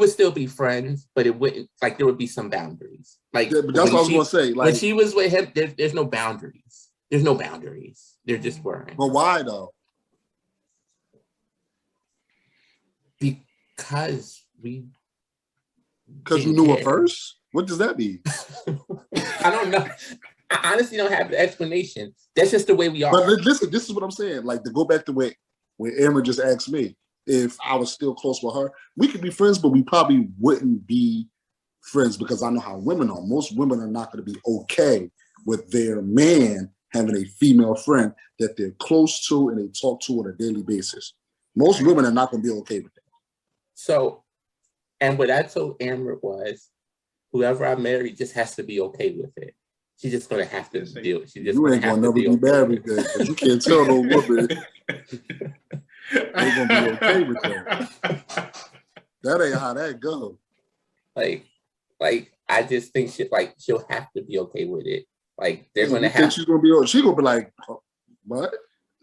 still be friends, but it wouldn't, like, there would be some boundaries. Like, yeah, but that's what I was gonna say. Like, when she was with him, there's no boundaries. There's no boundaries. There just weren't. But why though? Because you knew her first? What does that mean? I don't know. I honestly don't have the explanation. That's just the way we are. But listen, this is what I'm saying. Like, to go back to where Amber just asked me, if I was still close with her, we could be friends, but we probably wouldn't be friends because I know how women are. Most women are not going to be okay with their man having a female friend that they're close to and they talk to on a daily basis. Most women are not going to be okay with that. So, and what I told Amber was, whoever I marry just has to be okay with it. She's just going to have to deal. You ain't going to never be married then, because you can't tell no woman they're going to be okay with that. That ain't how that goes. Like I just think she'll have to be okay with it. Like, they're going to have. She's going to be like, what?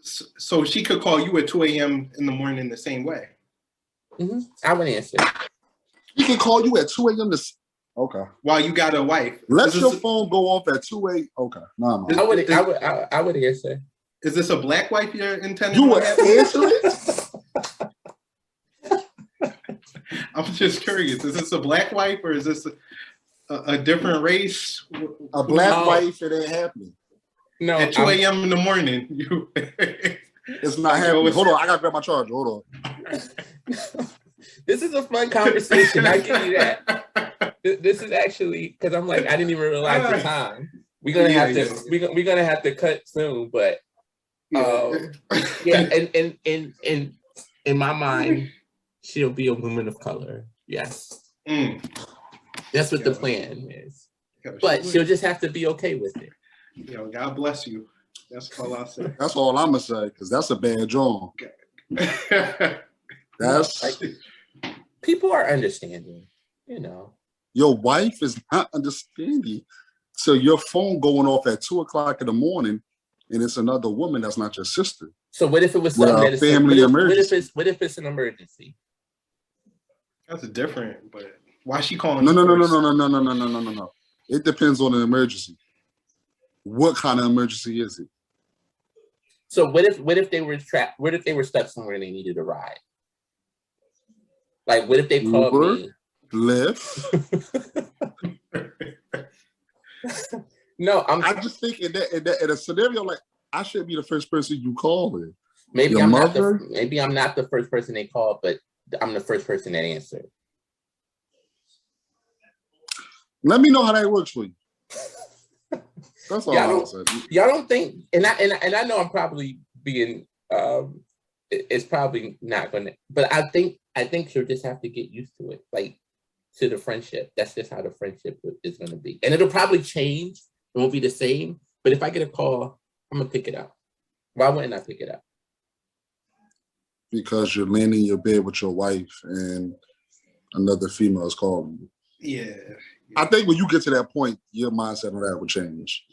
So she could call you at 2 a.m. in the morning the same way. Mm-hmm. I would answer. She can call you at 2 a.m. Okay. While you got a wife. Let your phone go off at 2 a.m. Okay. No. I would answer. Is this a black wife you're intending? You would answer it? I'm just curious. Is this a black wife or is this a different race? A black wife, it ain't happening. No. At 2 a.m. in the morning, it's not happening. Hold on, I gotta grab my charger. Hold on. This is a fun conversation. I give you that. This is actually, because I'm like, I didn't even realize the time. We're gonna we're gonna have to cut soon, but and in my mind, she'll be a woman of color. Yes. That's what the plan is. But she'll just have to be okay with it. God bless you. That's all I'll say. That's all I'm gonna say, because that's a bad job. That's like, people are understanding, Your wife is not understanding. So your phone going off at 2 o'clock in the morning, and it's another woman that's not your sister. So what if it was something that is family emergency? What if it's an emergency? That's different, but why is she calling? No. It depends on the emergency. What kind of emergency is it? So what if they were trapped? What if they were stuck somewhere and they needed a ride? Like, what if they called me? Lyft. No, I'm just thinking that in a scenario like, I should be the first person you call in. Maybe I'm not the first person they call, but I'm the first person that answered. Let me know how that works for you. That's all I'm saying. Y'all don't think, and I know I'm probably being it's probably not gonna, but I think she'll just have to get used to it, like, to the friendship. That's just how the friendship is gonna be. And it'll probably change. It won't be the same. But if I get a call, I'm gonna pick it up. Why wouldn't I pick it up? Because you're laying in your bed with your wife and another female is calling you. Yeah. I think when you get to that point, your mindset on that will change.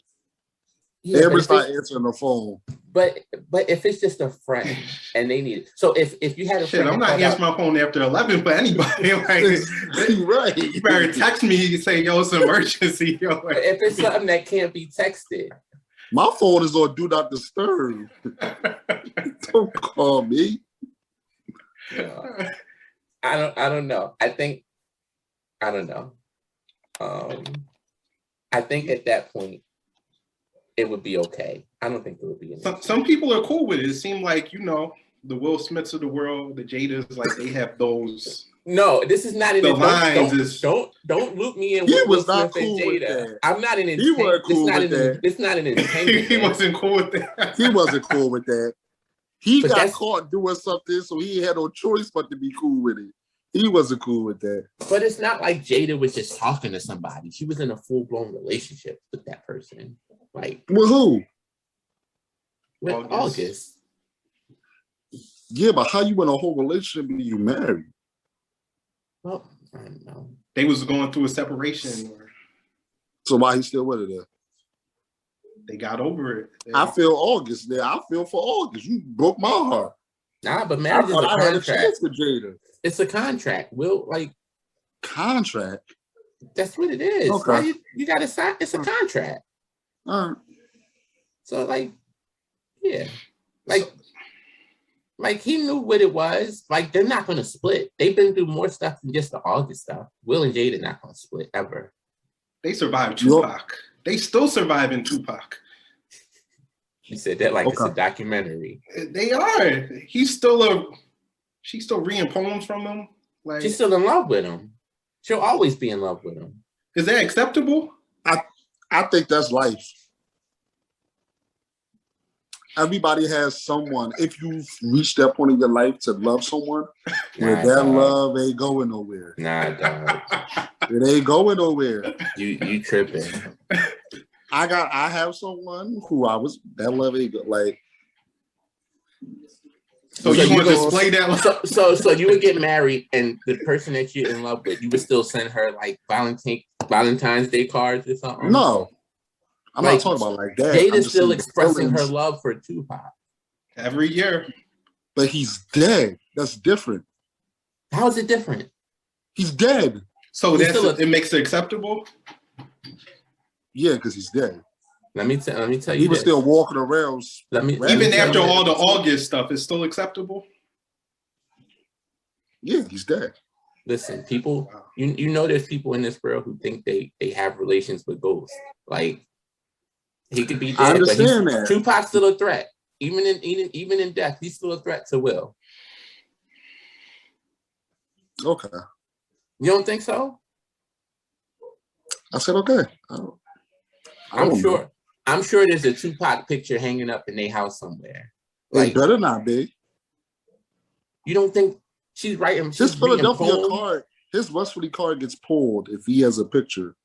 Yeah, Everybody's not answering the phone. But if it's just a friend and they need it. So if you had a friend, I'm not answering my phone after 11 for anybody. Like, right. You better text me and say, yo, it's an emergency. Yo, if it's something that can't be texted, My phone is on Do Not Disturb. Don't call me. I don't know. I don't know. I think at that point it would be okay. I don't think it would be. Some people are cool with it. It seemed like, you know, the Will Smiths of the world, the Jadas, like they have those. No, this is not in the it. lines. Don't loop me in. He with was Will not Smith cool and with Jada. that. I'm not an. He wasn't cool with that. It's not an entertainment. He wasn't cool with that. He wasn't cool with that. He But got caught doing something, so he had no choice but to be cool with it. He wasn't cool with that. But it's not like Jada was just talking to somebody. She was in a full-blown relationship with that person. Like with who? With August. Yeah, but how you in a whole relationship and you married? Well, I don't know. They was going through a separation. So why he still with her there? They got over it. I feel August there. I feel for August. You broke my heart. Nah, but marriage is a I had a contract. chance with Jada. It's a contract. Contract? That's what it is. Okay. Why you gotta sign? It's a contract. All right. So yeah. Like he knew what it was. Like they're not gonna split. They've been through more stuff than just the August stuff. Will and Jada not gonna split ever. They survived Tupac. They still surviving Tupac. You said that like it's a documentary. They are. She's still reading poems from him. Like she's still in love with him. She'll always be in love with him. Is that acceptable? I think that's life. Everybody has someone. If you've reached that point in your life to love someone, where that love ain't going nowhere. Nah, dog. It ain't going nowhere. You tripping. I have someone who that love ain't like. So you want to display that love? So you would get married and the person that you're in love with, you would still send her like Valentine's Day cards or something? No. I'm not talking about like that. Jada's still expressing her love for Tupac. Every year. But he's dead. That's different. How is it different? He's dead. So it makes it acceptable? Yeah, because he's dead. Let me tell you. He was still walking around. Even after all the August stuff, it's still acceptable? Yeah, he's dead. Listen, people, you know there's people in this world who think they have relations with ghosts. Like, he could be dead, I understand but that. Tupac's still a threat. Even in death, he's still a threat to Will. Okay. You don't think so? I said okay. I'm sure there's a Tupac picture hanging up in their house somewhere. Like, it better not be. You don't think she's writing? His Philadelphia card, his Westwood card gets pulled if he has a picture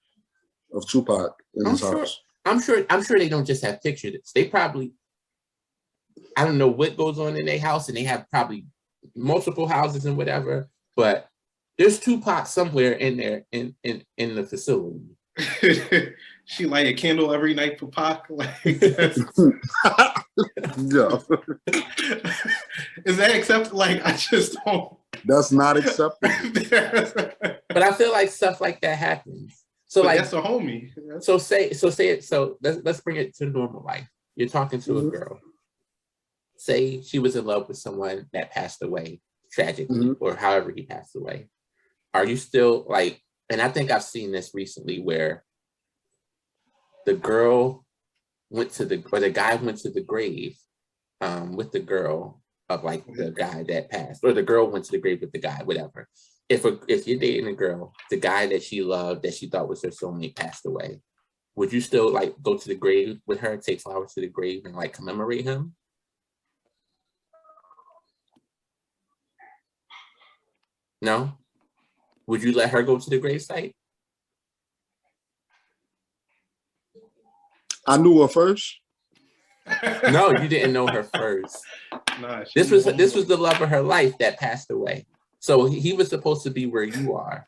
of Tupac in his house. I'm sure they don't just have pictures. They probably, I don't know what goes on in their house, and they have probably multiple houses and whatever. But there's Tupac somewhere in there in the facility. She light a candle every night for Pac. Like, yeah. Is that acceptable? Like, I just don't. That's not acceptable. But I feel like stuff like that happens. So like that's a homie. Let's bring it to normal life. You're talking to a girl. Say she was in love with someone that passed away tragically, or however he passed away. Are you still like? And I think I've seen this recently where the girl the guy went to the grave with the girl of like the guy that passed, or the girl went to the grave with the guy, whatever. If you're dating a girl, the guy that she loved, that she thought was her soulmate, passed away, would you still like go to the grave with her, take flowers to the grave, and like commemorate him? No? Would you let her go to the gravesite? I knew her first. No, you didn't know her first. Nah, this was the love of her life that passed away. So he was supposed to be where you are.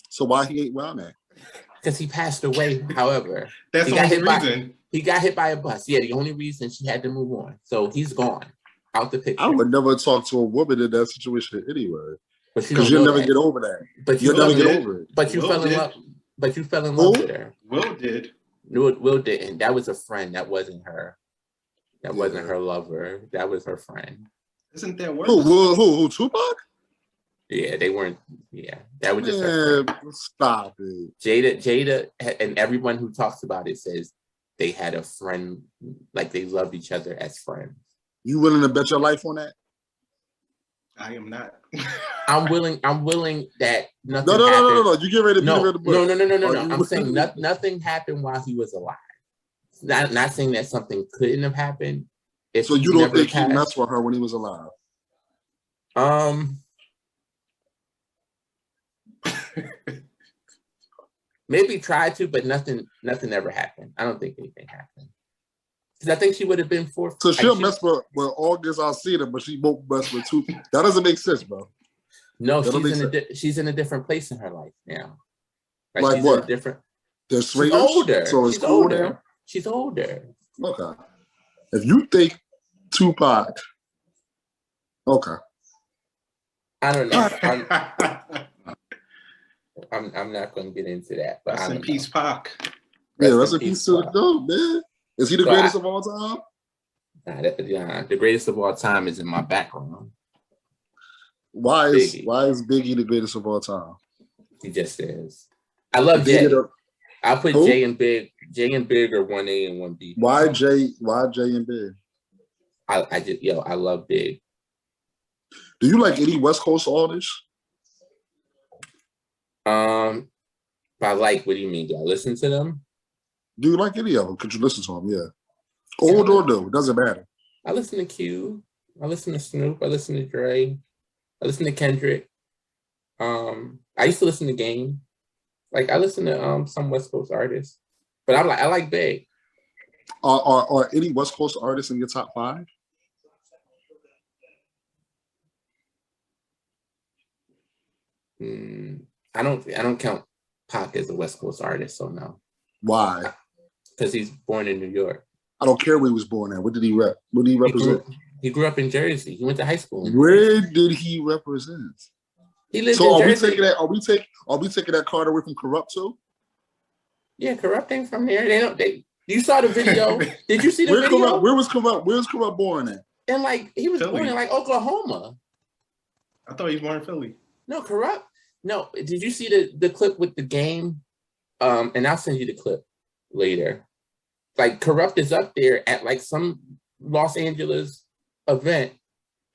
So why he ain't around that? Because he passed away. However, that's the only reason. He got hit by a bus. Yeah, the only reason she had to move on. So he's gone out the picture. I would never talk to a woman in that situation anyway. Because you'll never get over that. But you'll never get over it. But you fell in love. But you fell in love with her. Will did. Will didn't. That was a friend. That wasn't her. That wasn't her lover. That was her friend. Isn't that worse? Who? Tupac? Yeah, they weren't. Yeah, that was just her friend. Stop it. Jada, and everyone who talks about it says they had a friend, like they loved each other as friends. You willing to bet your life on that? I am not. I'm willing that nothing happened. No. You get ready to No. the book. No. I'm saying nothing happened while he was alive. Not saying that something couldn't have happened. So you don't think he messed with her when he was alive? Maybe tried to, but nothing ever happened. I don't think anything happened. Because I think she would have been forced. So she'll mess with August Alsina, but she won't mess with two. That doesn't make sense, bro. No, she's in a different place in her life now. Like what? Different. She's older. So she's older. She's older. Okay. If you think Tupac, okay. I don't know. I'm not going to get into that. But rest in peace, Pac. Rest in peace to the GOAT, man. Is he the greatest of all time? The greatest of all time is in my background. Why is Biggie the greatest of all time? He just is. I love Jay. I'll put Jay and Big. Jay and Big are 1A and 1B. Why Jay and Big? I love Big. Do you like any West Coast artists? By like, what do you mean? Do I listen to them? Do you like any of them? Could you listen to them? Yeah. Old or new, doesn't matter. I listen to Q. I listen to Snoop. I listen to Dre. I listen to Kendrick. I used to listen to Game. Like I listen to some West Coast artists, but I like Big. Are any West Coast artists in your top 5? I don't count Pac as a West Coast artist, so no. Why? Because he's born in New York. I don't care where he was born at. What did he rep? What did he represent? He grew up in Jersey. He went to high school. Where did he represent? He lived in Jersey. Are we taking that card away from Corrupt too? Yeah, Corrupt ain't from there. You saw the video. Did you see the video? Where was Corrupt born at? And like he was born in like Oklahoma. I thought he was born in Philly. No, Corrupt. No, did you see the clip with the Game? And I'll send you the clip later. Like Corrupt is up there at like some Los Angeles event,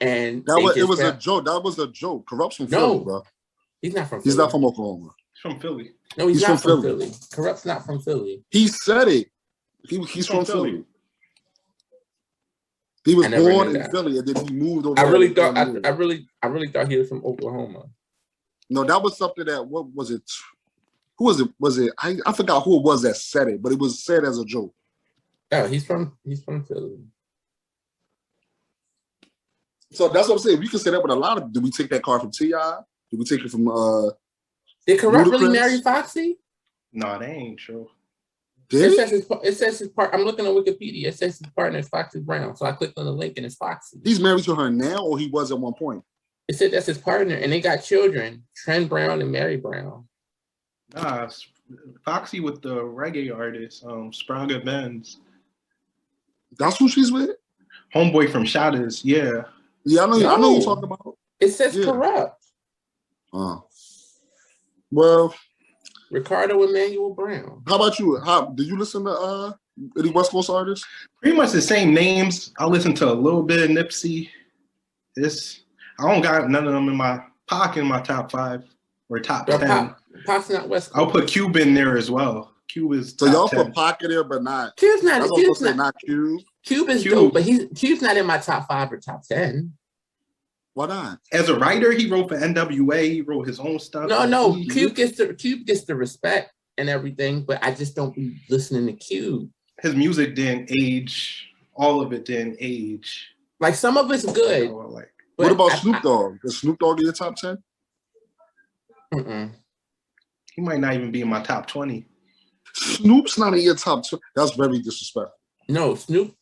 and it was a joke. That was a joke. Corrupt's from Philly, bro. He's not from Philly. He's not from Oklahoma. He's from Philly. No, he's not from Philly. Corrupt's not from Philly. He said it. He's from Philly. He was born in Philly, and then he moved over. I really thought he was from Oklahoma. No, that was something that. What was it? Who was it? Was it? I forgot who it was that said it, but it was said as a joke. Oh, he's from Philly. So that's what I'm saying. We can say that with a lot of. Did we take that card from T.I.? Did we take it from? Did Corrupt really marry Foxy? No, they ain't true. It says his part. I'm looking on Wikipedia. It says his partner is Foxy Brown. So I clicked on the link and it's Foxy. He's married to her now, or he was at one point. It said that's his partner, and they got children: Trent Brown and Mary Brown. Nah, Foxy with the reggae artist, Spraga Benz. That's who she's with. Homeboy from Shadows, yeah. Yeah, I know you're talking about. It says Corrupt. Well, Ricardo Emmanuel Brown. How about you? Do you listen to any West Coast artists? Pretty much the same names. I listen to a little bit of Nipsey. I don't got none of them in my pocket in my top 5 or top 10. Pac's not West Coast. I'll put Cube in there as well. Cube is so y'all 10. put Pac in there, but not. Cube's not. Not Cube. Cube is dope, but Cube's not in my top 5 or top 10. Why not? As a writer, he wrote for NWA. He wrote his own stuff. No. Cube gets the respect and everything, but I just don't be listening to Cube. His music didn't age. All of it didn't age. Like some of it's good. What about Snoop Dogg? Is Snoop Dogg in your top 10? He might not even be in my top 20. Snoop's not in your top 20. That's very disrespectful. No, Snoop.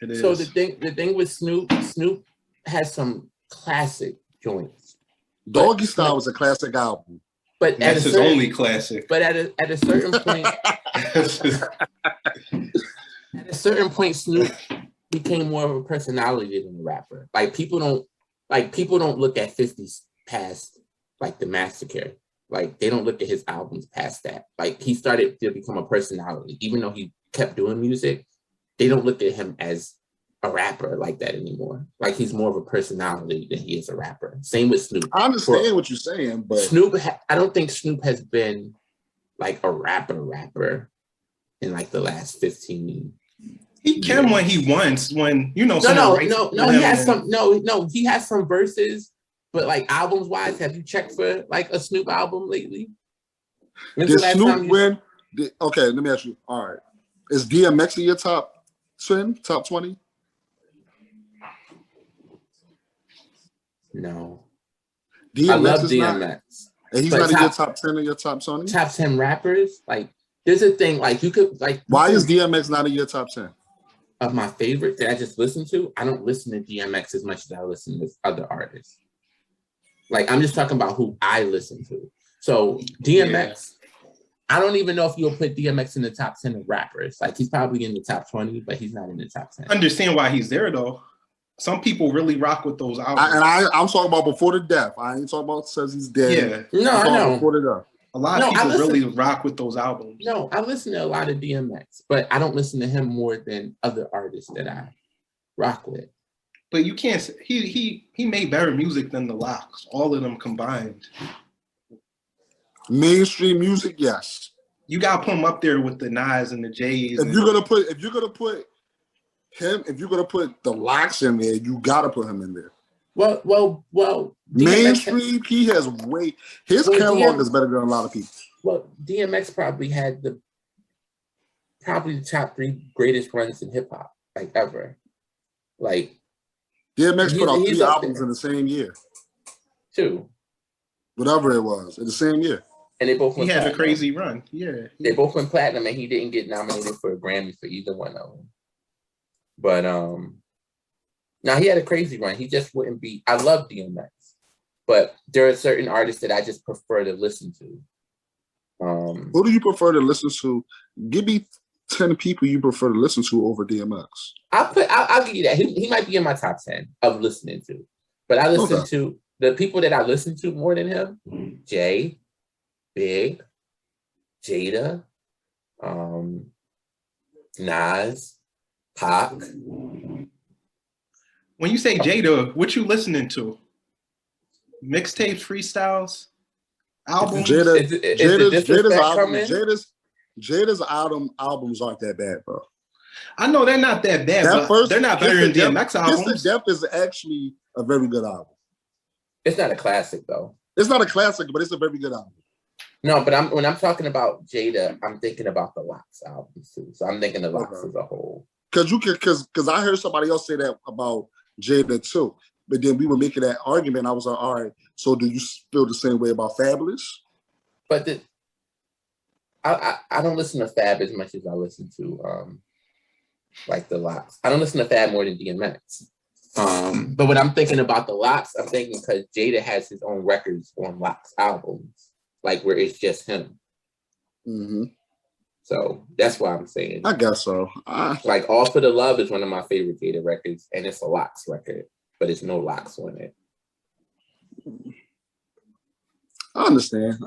It is. So the thing with Snoop has some classic joints. Doggy Style was a classic album. But that's his only classic. But at a certain point, At a certain point, Snoop became more of a personality than a rapper. Like people don't look at 50's past like the Massacre. Like they don't look at his albums past that. Like he started to become a personality, even though he kept doing music. They don't look at him as a rapper like that anymore. Like he's more of a personality than he is a rapper. Same with Snoop. I understand what you're saying, but Snoop, I don't think Snoop has been like a rapper in like the last 15. He can when he wants, when he has he has some verses, but like albums wise, have you checked for like a Snoop album lately? Did Snoop win? Okay, let me ask you. All right, is DMX in your top 10, top 20? No. DMX, I love DMX. And he's not in your top 10 or your top 20? Top 10 rappers? Like, there's a thing, like, you could, like... Why is DMX not in your top 10? Of my favorite that I just listen to, I don't listen to DMX as much as I listen to other artists. Like, I'm just talking about who I listen to. So, DMX, I don't even know if you'll put DMX in the top 10 of rappers. Like, he's probably in the top 20, but he's not in the top 10. I understand why he's there, though. Some people really rock with those albums. I'm talking about before the death. I ain't talking about says he's dead. Yeah. No, I know. Before the death. A lot of people really rock with those albums. No, I listen to a lot of DMX, but I don't listen to him more than other artists that I rock with. But you can't. He made better music than the Lox. All of them combined. Mainstream music, yes. You gotta put him up there with the Nas and the J's. If you're gonna put the Lox in there, you gotta put him in there. Well. Mainstream, he has his catalog is better than a lot of people. Well, DMX probably had the top 3 greatest runs in hip hop, like ever. Like DMX put out 3 albums in the same year. 2. Whatever it was, in the same year. And they both went platinum. A crazy run. Yeah. They both went platinum and he didn't get nominated for a Grammy for either one of them. But now he had a crazy run. He just wouldn't be. I love DMX, but there are certain artists that I just prefer to listen to. Who do you prefer to listen to? Give me 10 people you prefer to listen to over DMX. I'll give you that. He might be in my top 10 of listening to, but I listen to the people that I listen to more than him: Jay, Big, Jada, Nas, Pac. When you say Jada, what you listening to? Mixtapes, freestyles, albums? Jada's albums aren't that bad, bro. I know they're not that bad, but they're not better than DMX albums. Kiss the Death is actually a very good album. It's not a classic, though. It's not a classic, but it's a very good album. No, but when I'm talking about Jada, I'm thinking about the Lox albums too. So I'm thinking the Lox as a whole. Because I heard somebody else say that about Jada too. But then we were making that argument. I was like, all right, so do you feel the same way about Fabulous? But I don't listen to Fab as much as I listen to like the Lox. I don't listen to Fab more than DMX. But when I'm thinking about the Lox, I'm thinking because Jada has his own records on Lox albums, like where it's just him. Mm-hmm. So that's why I'm saying. I guess so. Like All for the Love is one of my favorite Jada records, and it's a Lox record, but it's no Lox on it. I understand.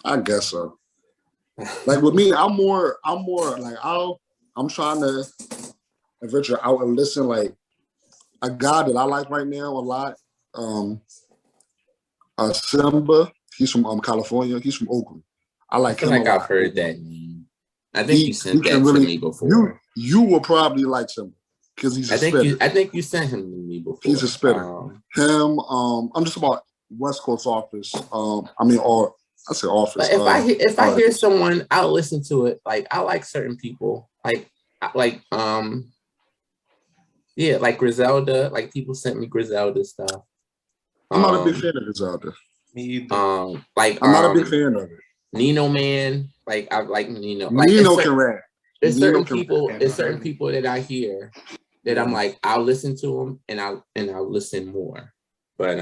I guess so. Like with me, I'm more like I'm trying to venture out and listen. Like a guy that I like right now a lot, Simba. He's from California. He's from Oakland. I like him. I think I've heard that name. I think you sent that to me before. You will probably like Simba because he's a spitter. I think you sent him to me before. He's a spitter. I'm just about West Coast Office. I say Office. If I hear someone, I'll listen to it. Like I like certain people. Like Griselda. Like people sent me Griselda stuff. I'm not a big fan of Griselda. Me either. I'm not a big fan of it. Nino Man, like I like Nino. Like, Nino can rap. There's certain people that I hear that I'm like, I'll listen to them and I'll listen more. But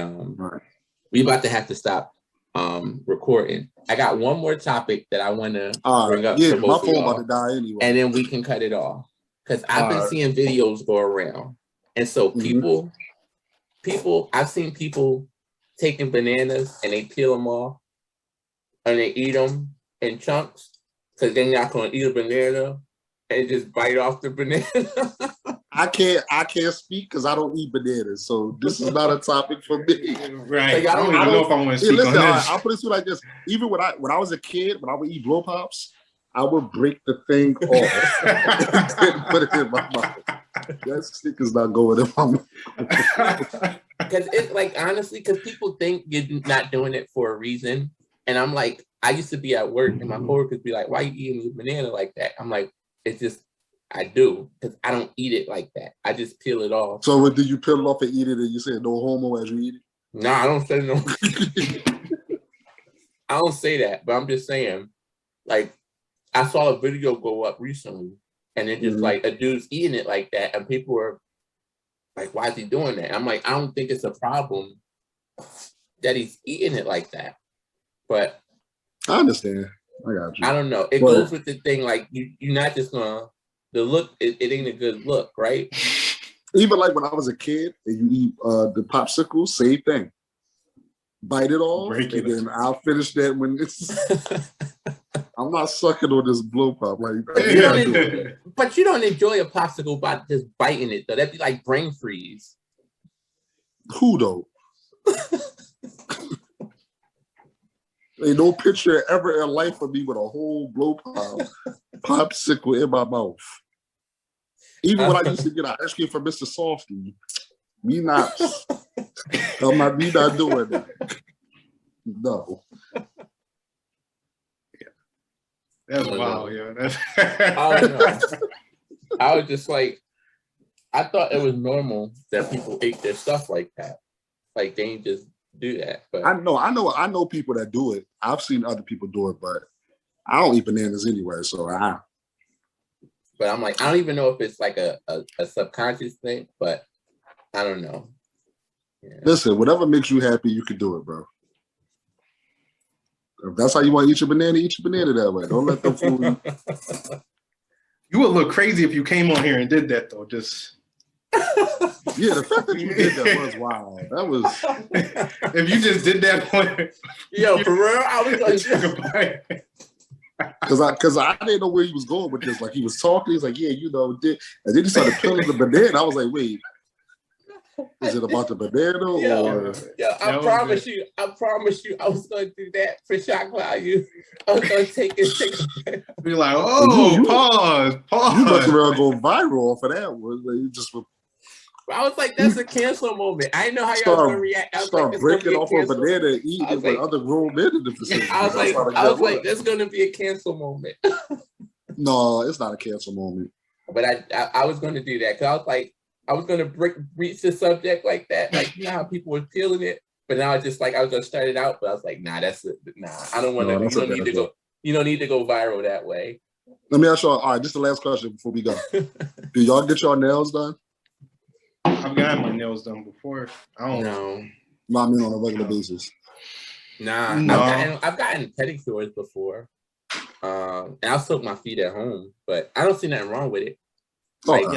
we about to have to stop recording. I got one more topic that I want to bring up. Yeah, to my both phone of y'all, about to die anyway. and then we can cut it off. Because I've been seeing videos go around. And so people, I've seen people taking bananas and they peel them off and they eat them in chunks because they're not going to eat a banana and just bite off the banana. I can't speak because I don't eat bananas, so this is not a topic for me. Right. I don't even know if I want to speak on this. I'll put it to you like this. Even when I was a kid, when I would eat blow pops, I would break the thing off and put it in my mouth. That stick is not going in my mouth. Because it's like, honestly, because people think you're not doing it for a reason. And I'm like, I used to be at work and my coworkers be like, why are you eating your banana like that? I'm like, it's just, I do, because I don't eat it like that. I just peel it off. So did you peel it off and eat it and you say no homo as you eat it? No, I don't say no. I don't say that, but I'm just saying, like, I saw a video go up recently and it just like a dude's eating it like that and people were like, why is he doing that? I'm like, I don't think it's a problem that he's eating it like that. But I understand. I got you. I don't know. It goes with the thing, like you're not just gonna the look, it ain't a good look, right? Even like when I was a kid and you eat the popsicles, same thing. Bite it off, and then I'll finish that when it's. I'm not sucking on this blow pop. Like, but you don't enjoy a popsicle by just biting it, though. That'd be like brain freeze. Who though? Ain't no picture ever in life of me with a whole blow pop popsicle in my mouth. Even when I used to get an ice cream from Mr. Softy, me not doing that. No. That's wild, yeah. I don't know. I was just like, I thought it was normal that people ate their stuff like that. Like they ain't just do that. But I know people that do it. I've seen other people do it, but I don't eat bananas anyway, so But I'm like, I don't even know if it's like a subconscious thing, but I don't know. Yeah. Listen, whatever makes you happy, you can do it, bro. If that's how you want to eat your banana that way. Don't let them fool you. You would look crazy if you came on here and did that, though. Just yeah, the fact that you did that was wild. That was if you just did that one. Yo, for real, I was like, because I didn't know where he was going with this. Like he was talking, he's like, yeah, you know, and then he started peeling the banana. I was like, wait. Is it about the banana or? Yeah, I promise you, I was going to do that for shock value. I was going to take it. Be like, oh, pause. You must well go viral off of that one. You just. I was like, that's a cancel moment. I didn't know how y'all were going to react. I was start like, breaking off a banana and eating it with other grown men in the vicinity. I was like, that's going to be a cancel moment. No, it's not a cancel moment. But I was going to do that because I was like, I was going to reach the subject like that. Like, you know how people were feeling it. But now it's just like, I was going to start it out, but I was like, nah, that's it. Nah, I don't want to, you don't need to go viral that way. Let me ask y'all, all right, this is the last question before we go. Do y'all get your nails done? I've gotten my nails done before. I don't know. I mean on a regular basis. Nah, no. I've gotten pedicures before. And I'll soak my feet at home, but I don't see nothing wrong with it. Like,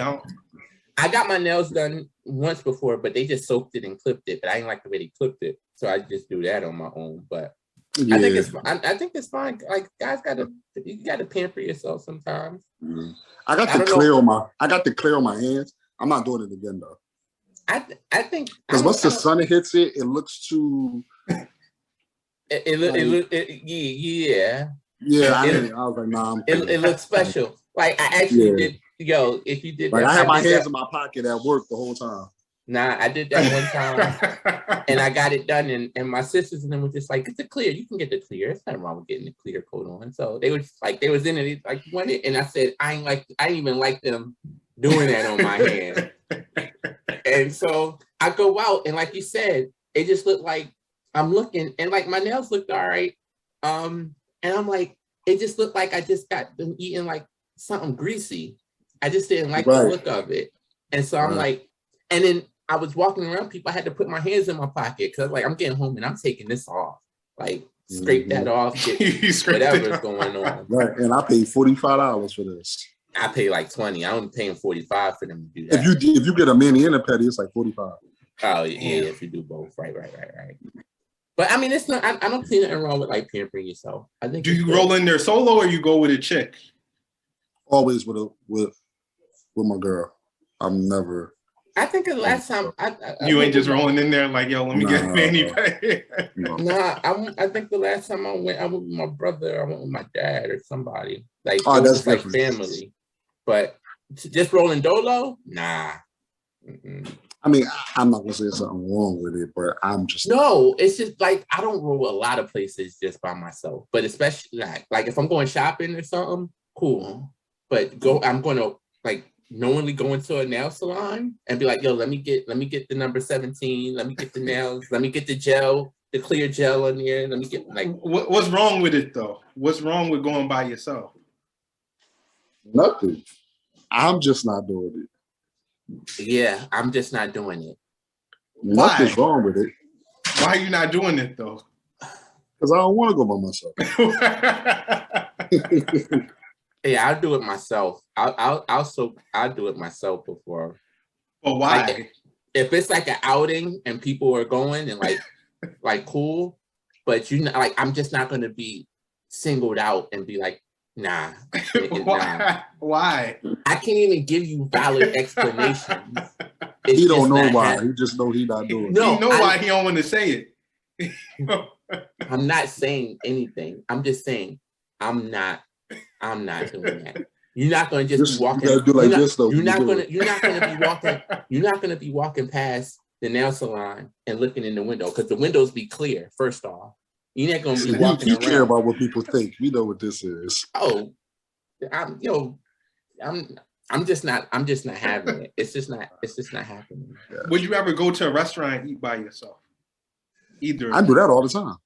I got my nails done once before, but they just soaked it and clipped it. But I didn't like the way they clipped it, so I just do that on my own. But yeah. I think it's fine. Like guys, you gotta pamper yourself sometimes. Mm-hmm. I got the clear on my hands. I'm not doing it again though. I think because once the sun hits it, it looks too. Yeah. Yeah, I was like, nah. It looks special. Like I actually did. Yo, if you did like that, I had my hands in my pocket at work the whole time. Nah, I did that one time and I got it done. And my sisters and them were just like, it's a clear. You can get the clear. There's nothing wrong with getting the clear coat on. So they was like, they was in it, like, you want it? And I said, I didn't even like them doing that on my hand. And so I go out and like you said, it just looked like I'm looking and like my nails looked all right. And I'm like, it just looked like I just got them eating like something greasy. I just didn't like the look of it. And so I'm like, and then I was walking around people, I had to put my hands in my pocket because like I'm getting home and I'm taking this off. like scrape that off, get whatever's going on. Right, and I paid $45 for this. I pay like 20. I'm only paying 45 for them to do that. If you get a mini and a petty, it's like 45. Oh yeah, if you do both, right. But I mean, it's not. I don't see nothing wrong with like pampering yourself. I think. Do you roll in there solo or you go with a chick? Always with my girl. I'm never. I think the last time you ain't just rolling in there like, yo, let me get a mani petty. Nah, I think the last time I went with my brother. I went with my dad or somebody. Like oh, it that's was like family. But just rolling dolo, nah. Mm-mm. I mean, I'm not gonna say something wrong with it, but I'm just no. It's just like I don't roll a lot of places just by myself, but especially like if I'm going shopping or something, cool. But I'm going to like knowingly go into a nail salon and be like, yo, let me get the number 17. Let me get the nails. Let me get the gel, the clear gel in there. Let me get like. What's wrong with it though? What's wrong with going by yourself? nothing. I'm just not doing it. Yeah, I'm just not doing it. Nothing's wrong with it. Why are you not doing it though? Because I don't want to go by myself. Yeah, I'll do it myself. I'll do it myself before. But why? Like, if it's like an outing and people are going and like cool, but like I'm just not gonna be singled out and be like, nah. Why? I can't even give you valid explanations. He don't know why. He just know he not doing it. No, he know why he don't want to say it. I'm not saying anything. I'm just saying I'm not doing that. You're not gonna just be walking. You're not gonna be walking past the nail salon and looking in the window because the windows be clear. First off, you're not gonna be walking around. You care about what people think. We know what this is. Oh, I'm just not having it. It's just not happening. Yeah. Would Would you ever go to a restaurant and eat by yourself? Either. I do that all the time.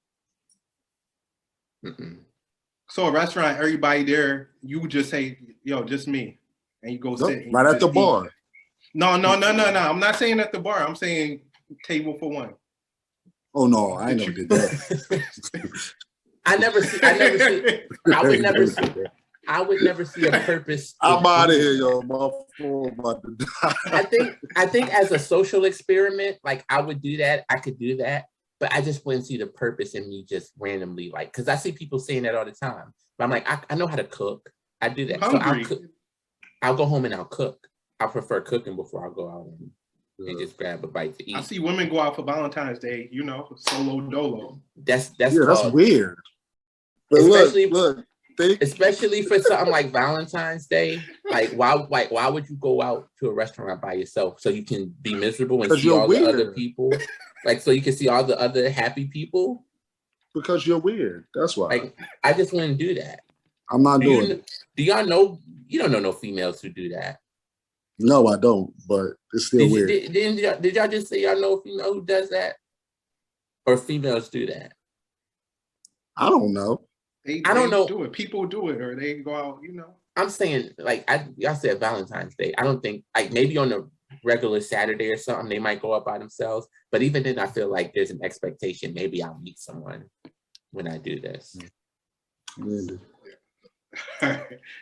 Mm-mm. So a restaurant, everybody there, you would just say, yo, just me. And you go sit. Right at the bar. No. I'm not saying at the bar. I'm saying table for one. Oh no, I never did that. I would never see a purpose. I'm out of here, yo. My phone about to die. I think as a social experiment, like I would do that. I could do that. But I just wouldn't see the purpose in me just randomly, like, because I see people saying that all the time. But I'm like, I know how to cook. I do that. Hungry. So I'll go home and I'll cook. I prefer cooking before I go out and just grab a bite to eat. I see women go out for Valentine's Day, solo dolo. That's weird. But especially for something like Valentine's Day. Like, why would you go out to a restaurant by yourself so you can be miserable and see all the other people? Like, so you can see all the other happy people? Because you're weird. That's why. Like, I just wouldn't do that. I'm not doing it. Do y'all know? You don't know no females who do that. No, I don't. But it's still weird. Did y'all just say y'all know a female who does that? Or females do that? I don't know. I don't know. Do it. People do it, or they go out. I'm saying, like, y'all said Valentine's Day. I don't think, like, maybe on a regular Saturday or something, they might go out by themselves. But even then, I feel like there's an expectation. Maybe I'll meet someone when I do this. Really?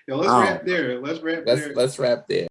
Yo, let's wrap there. Let's wrap there.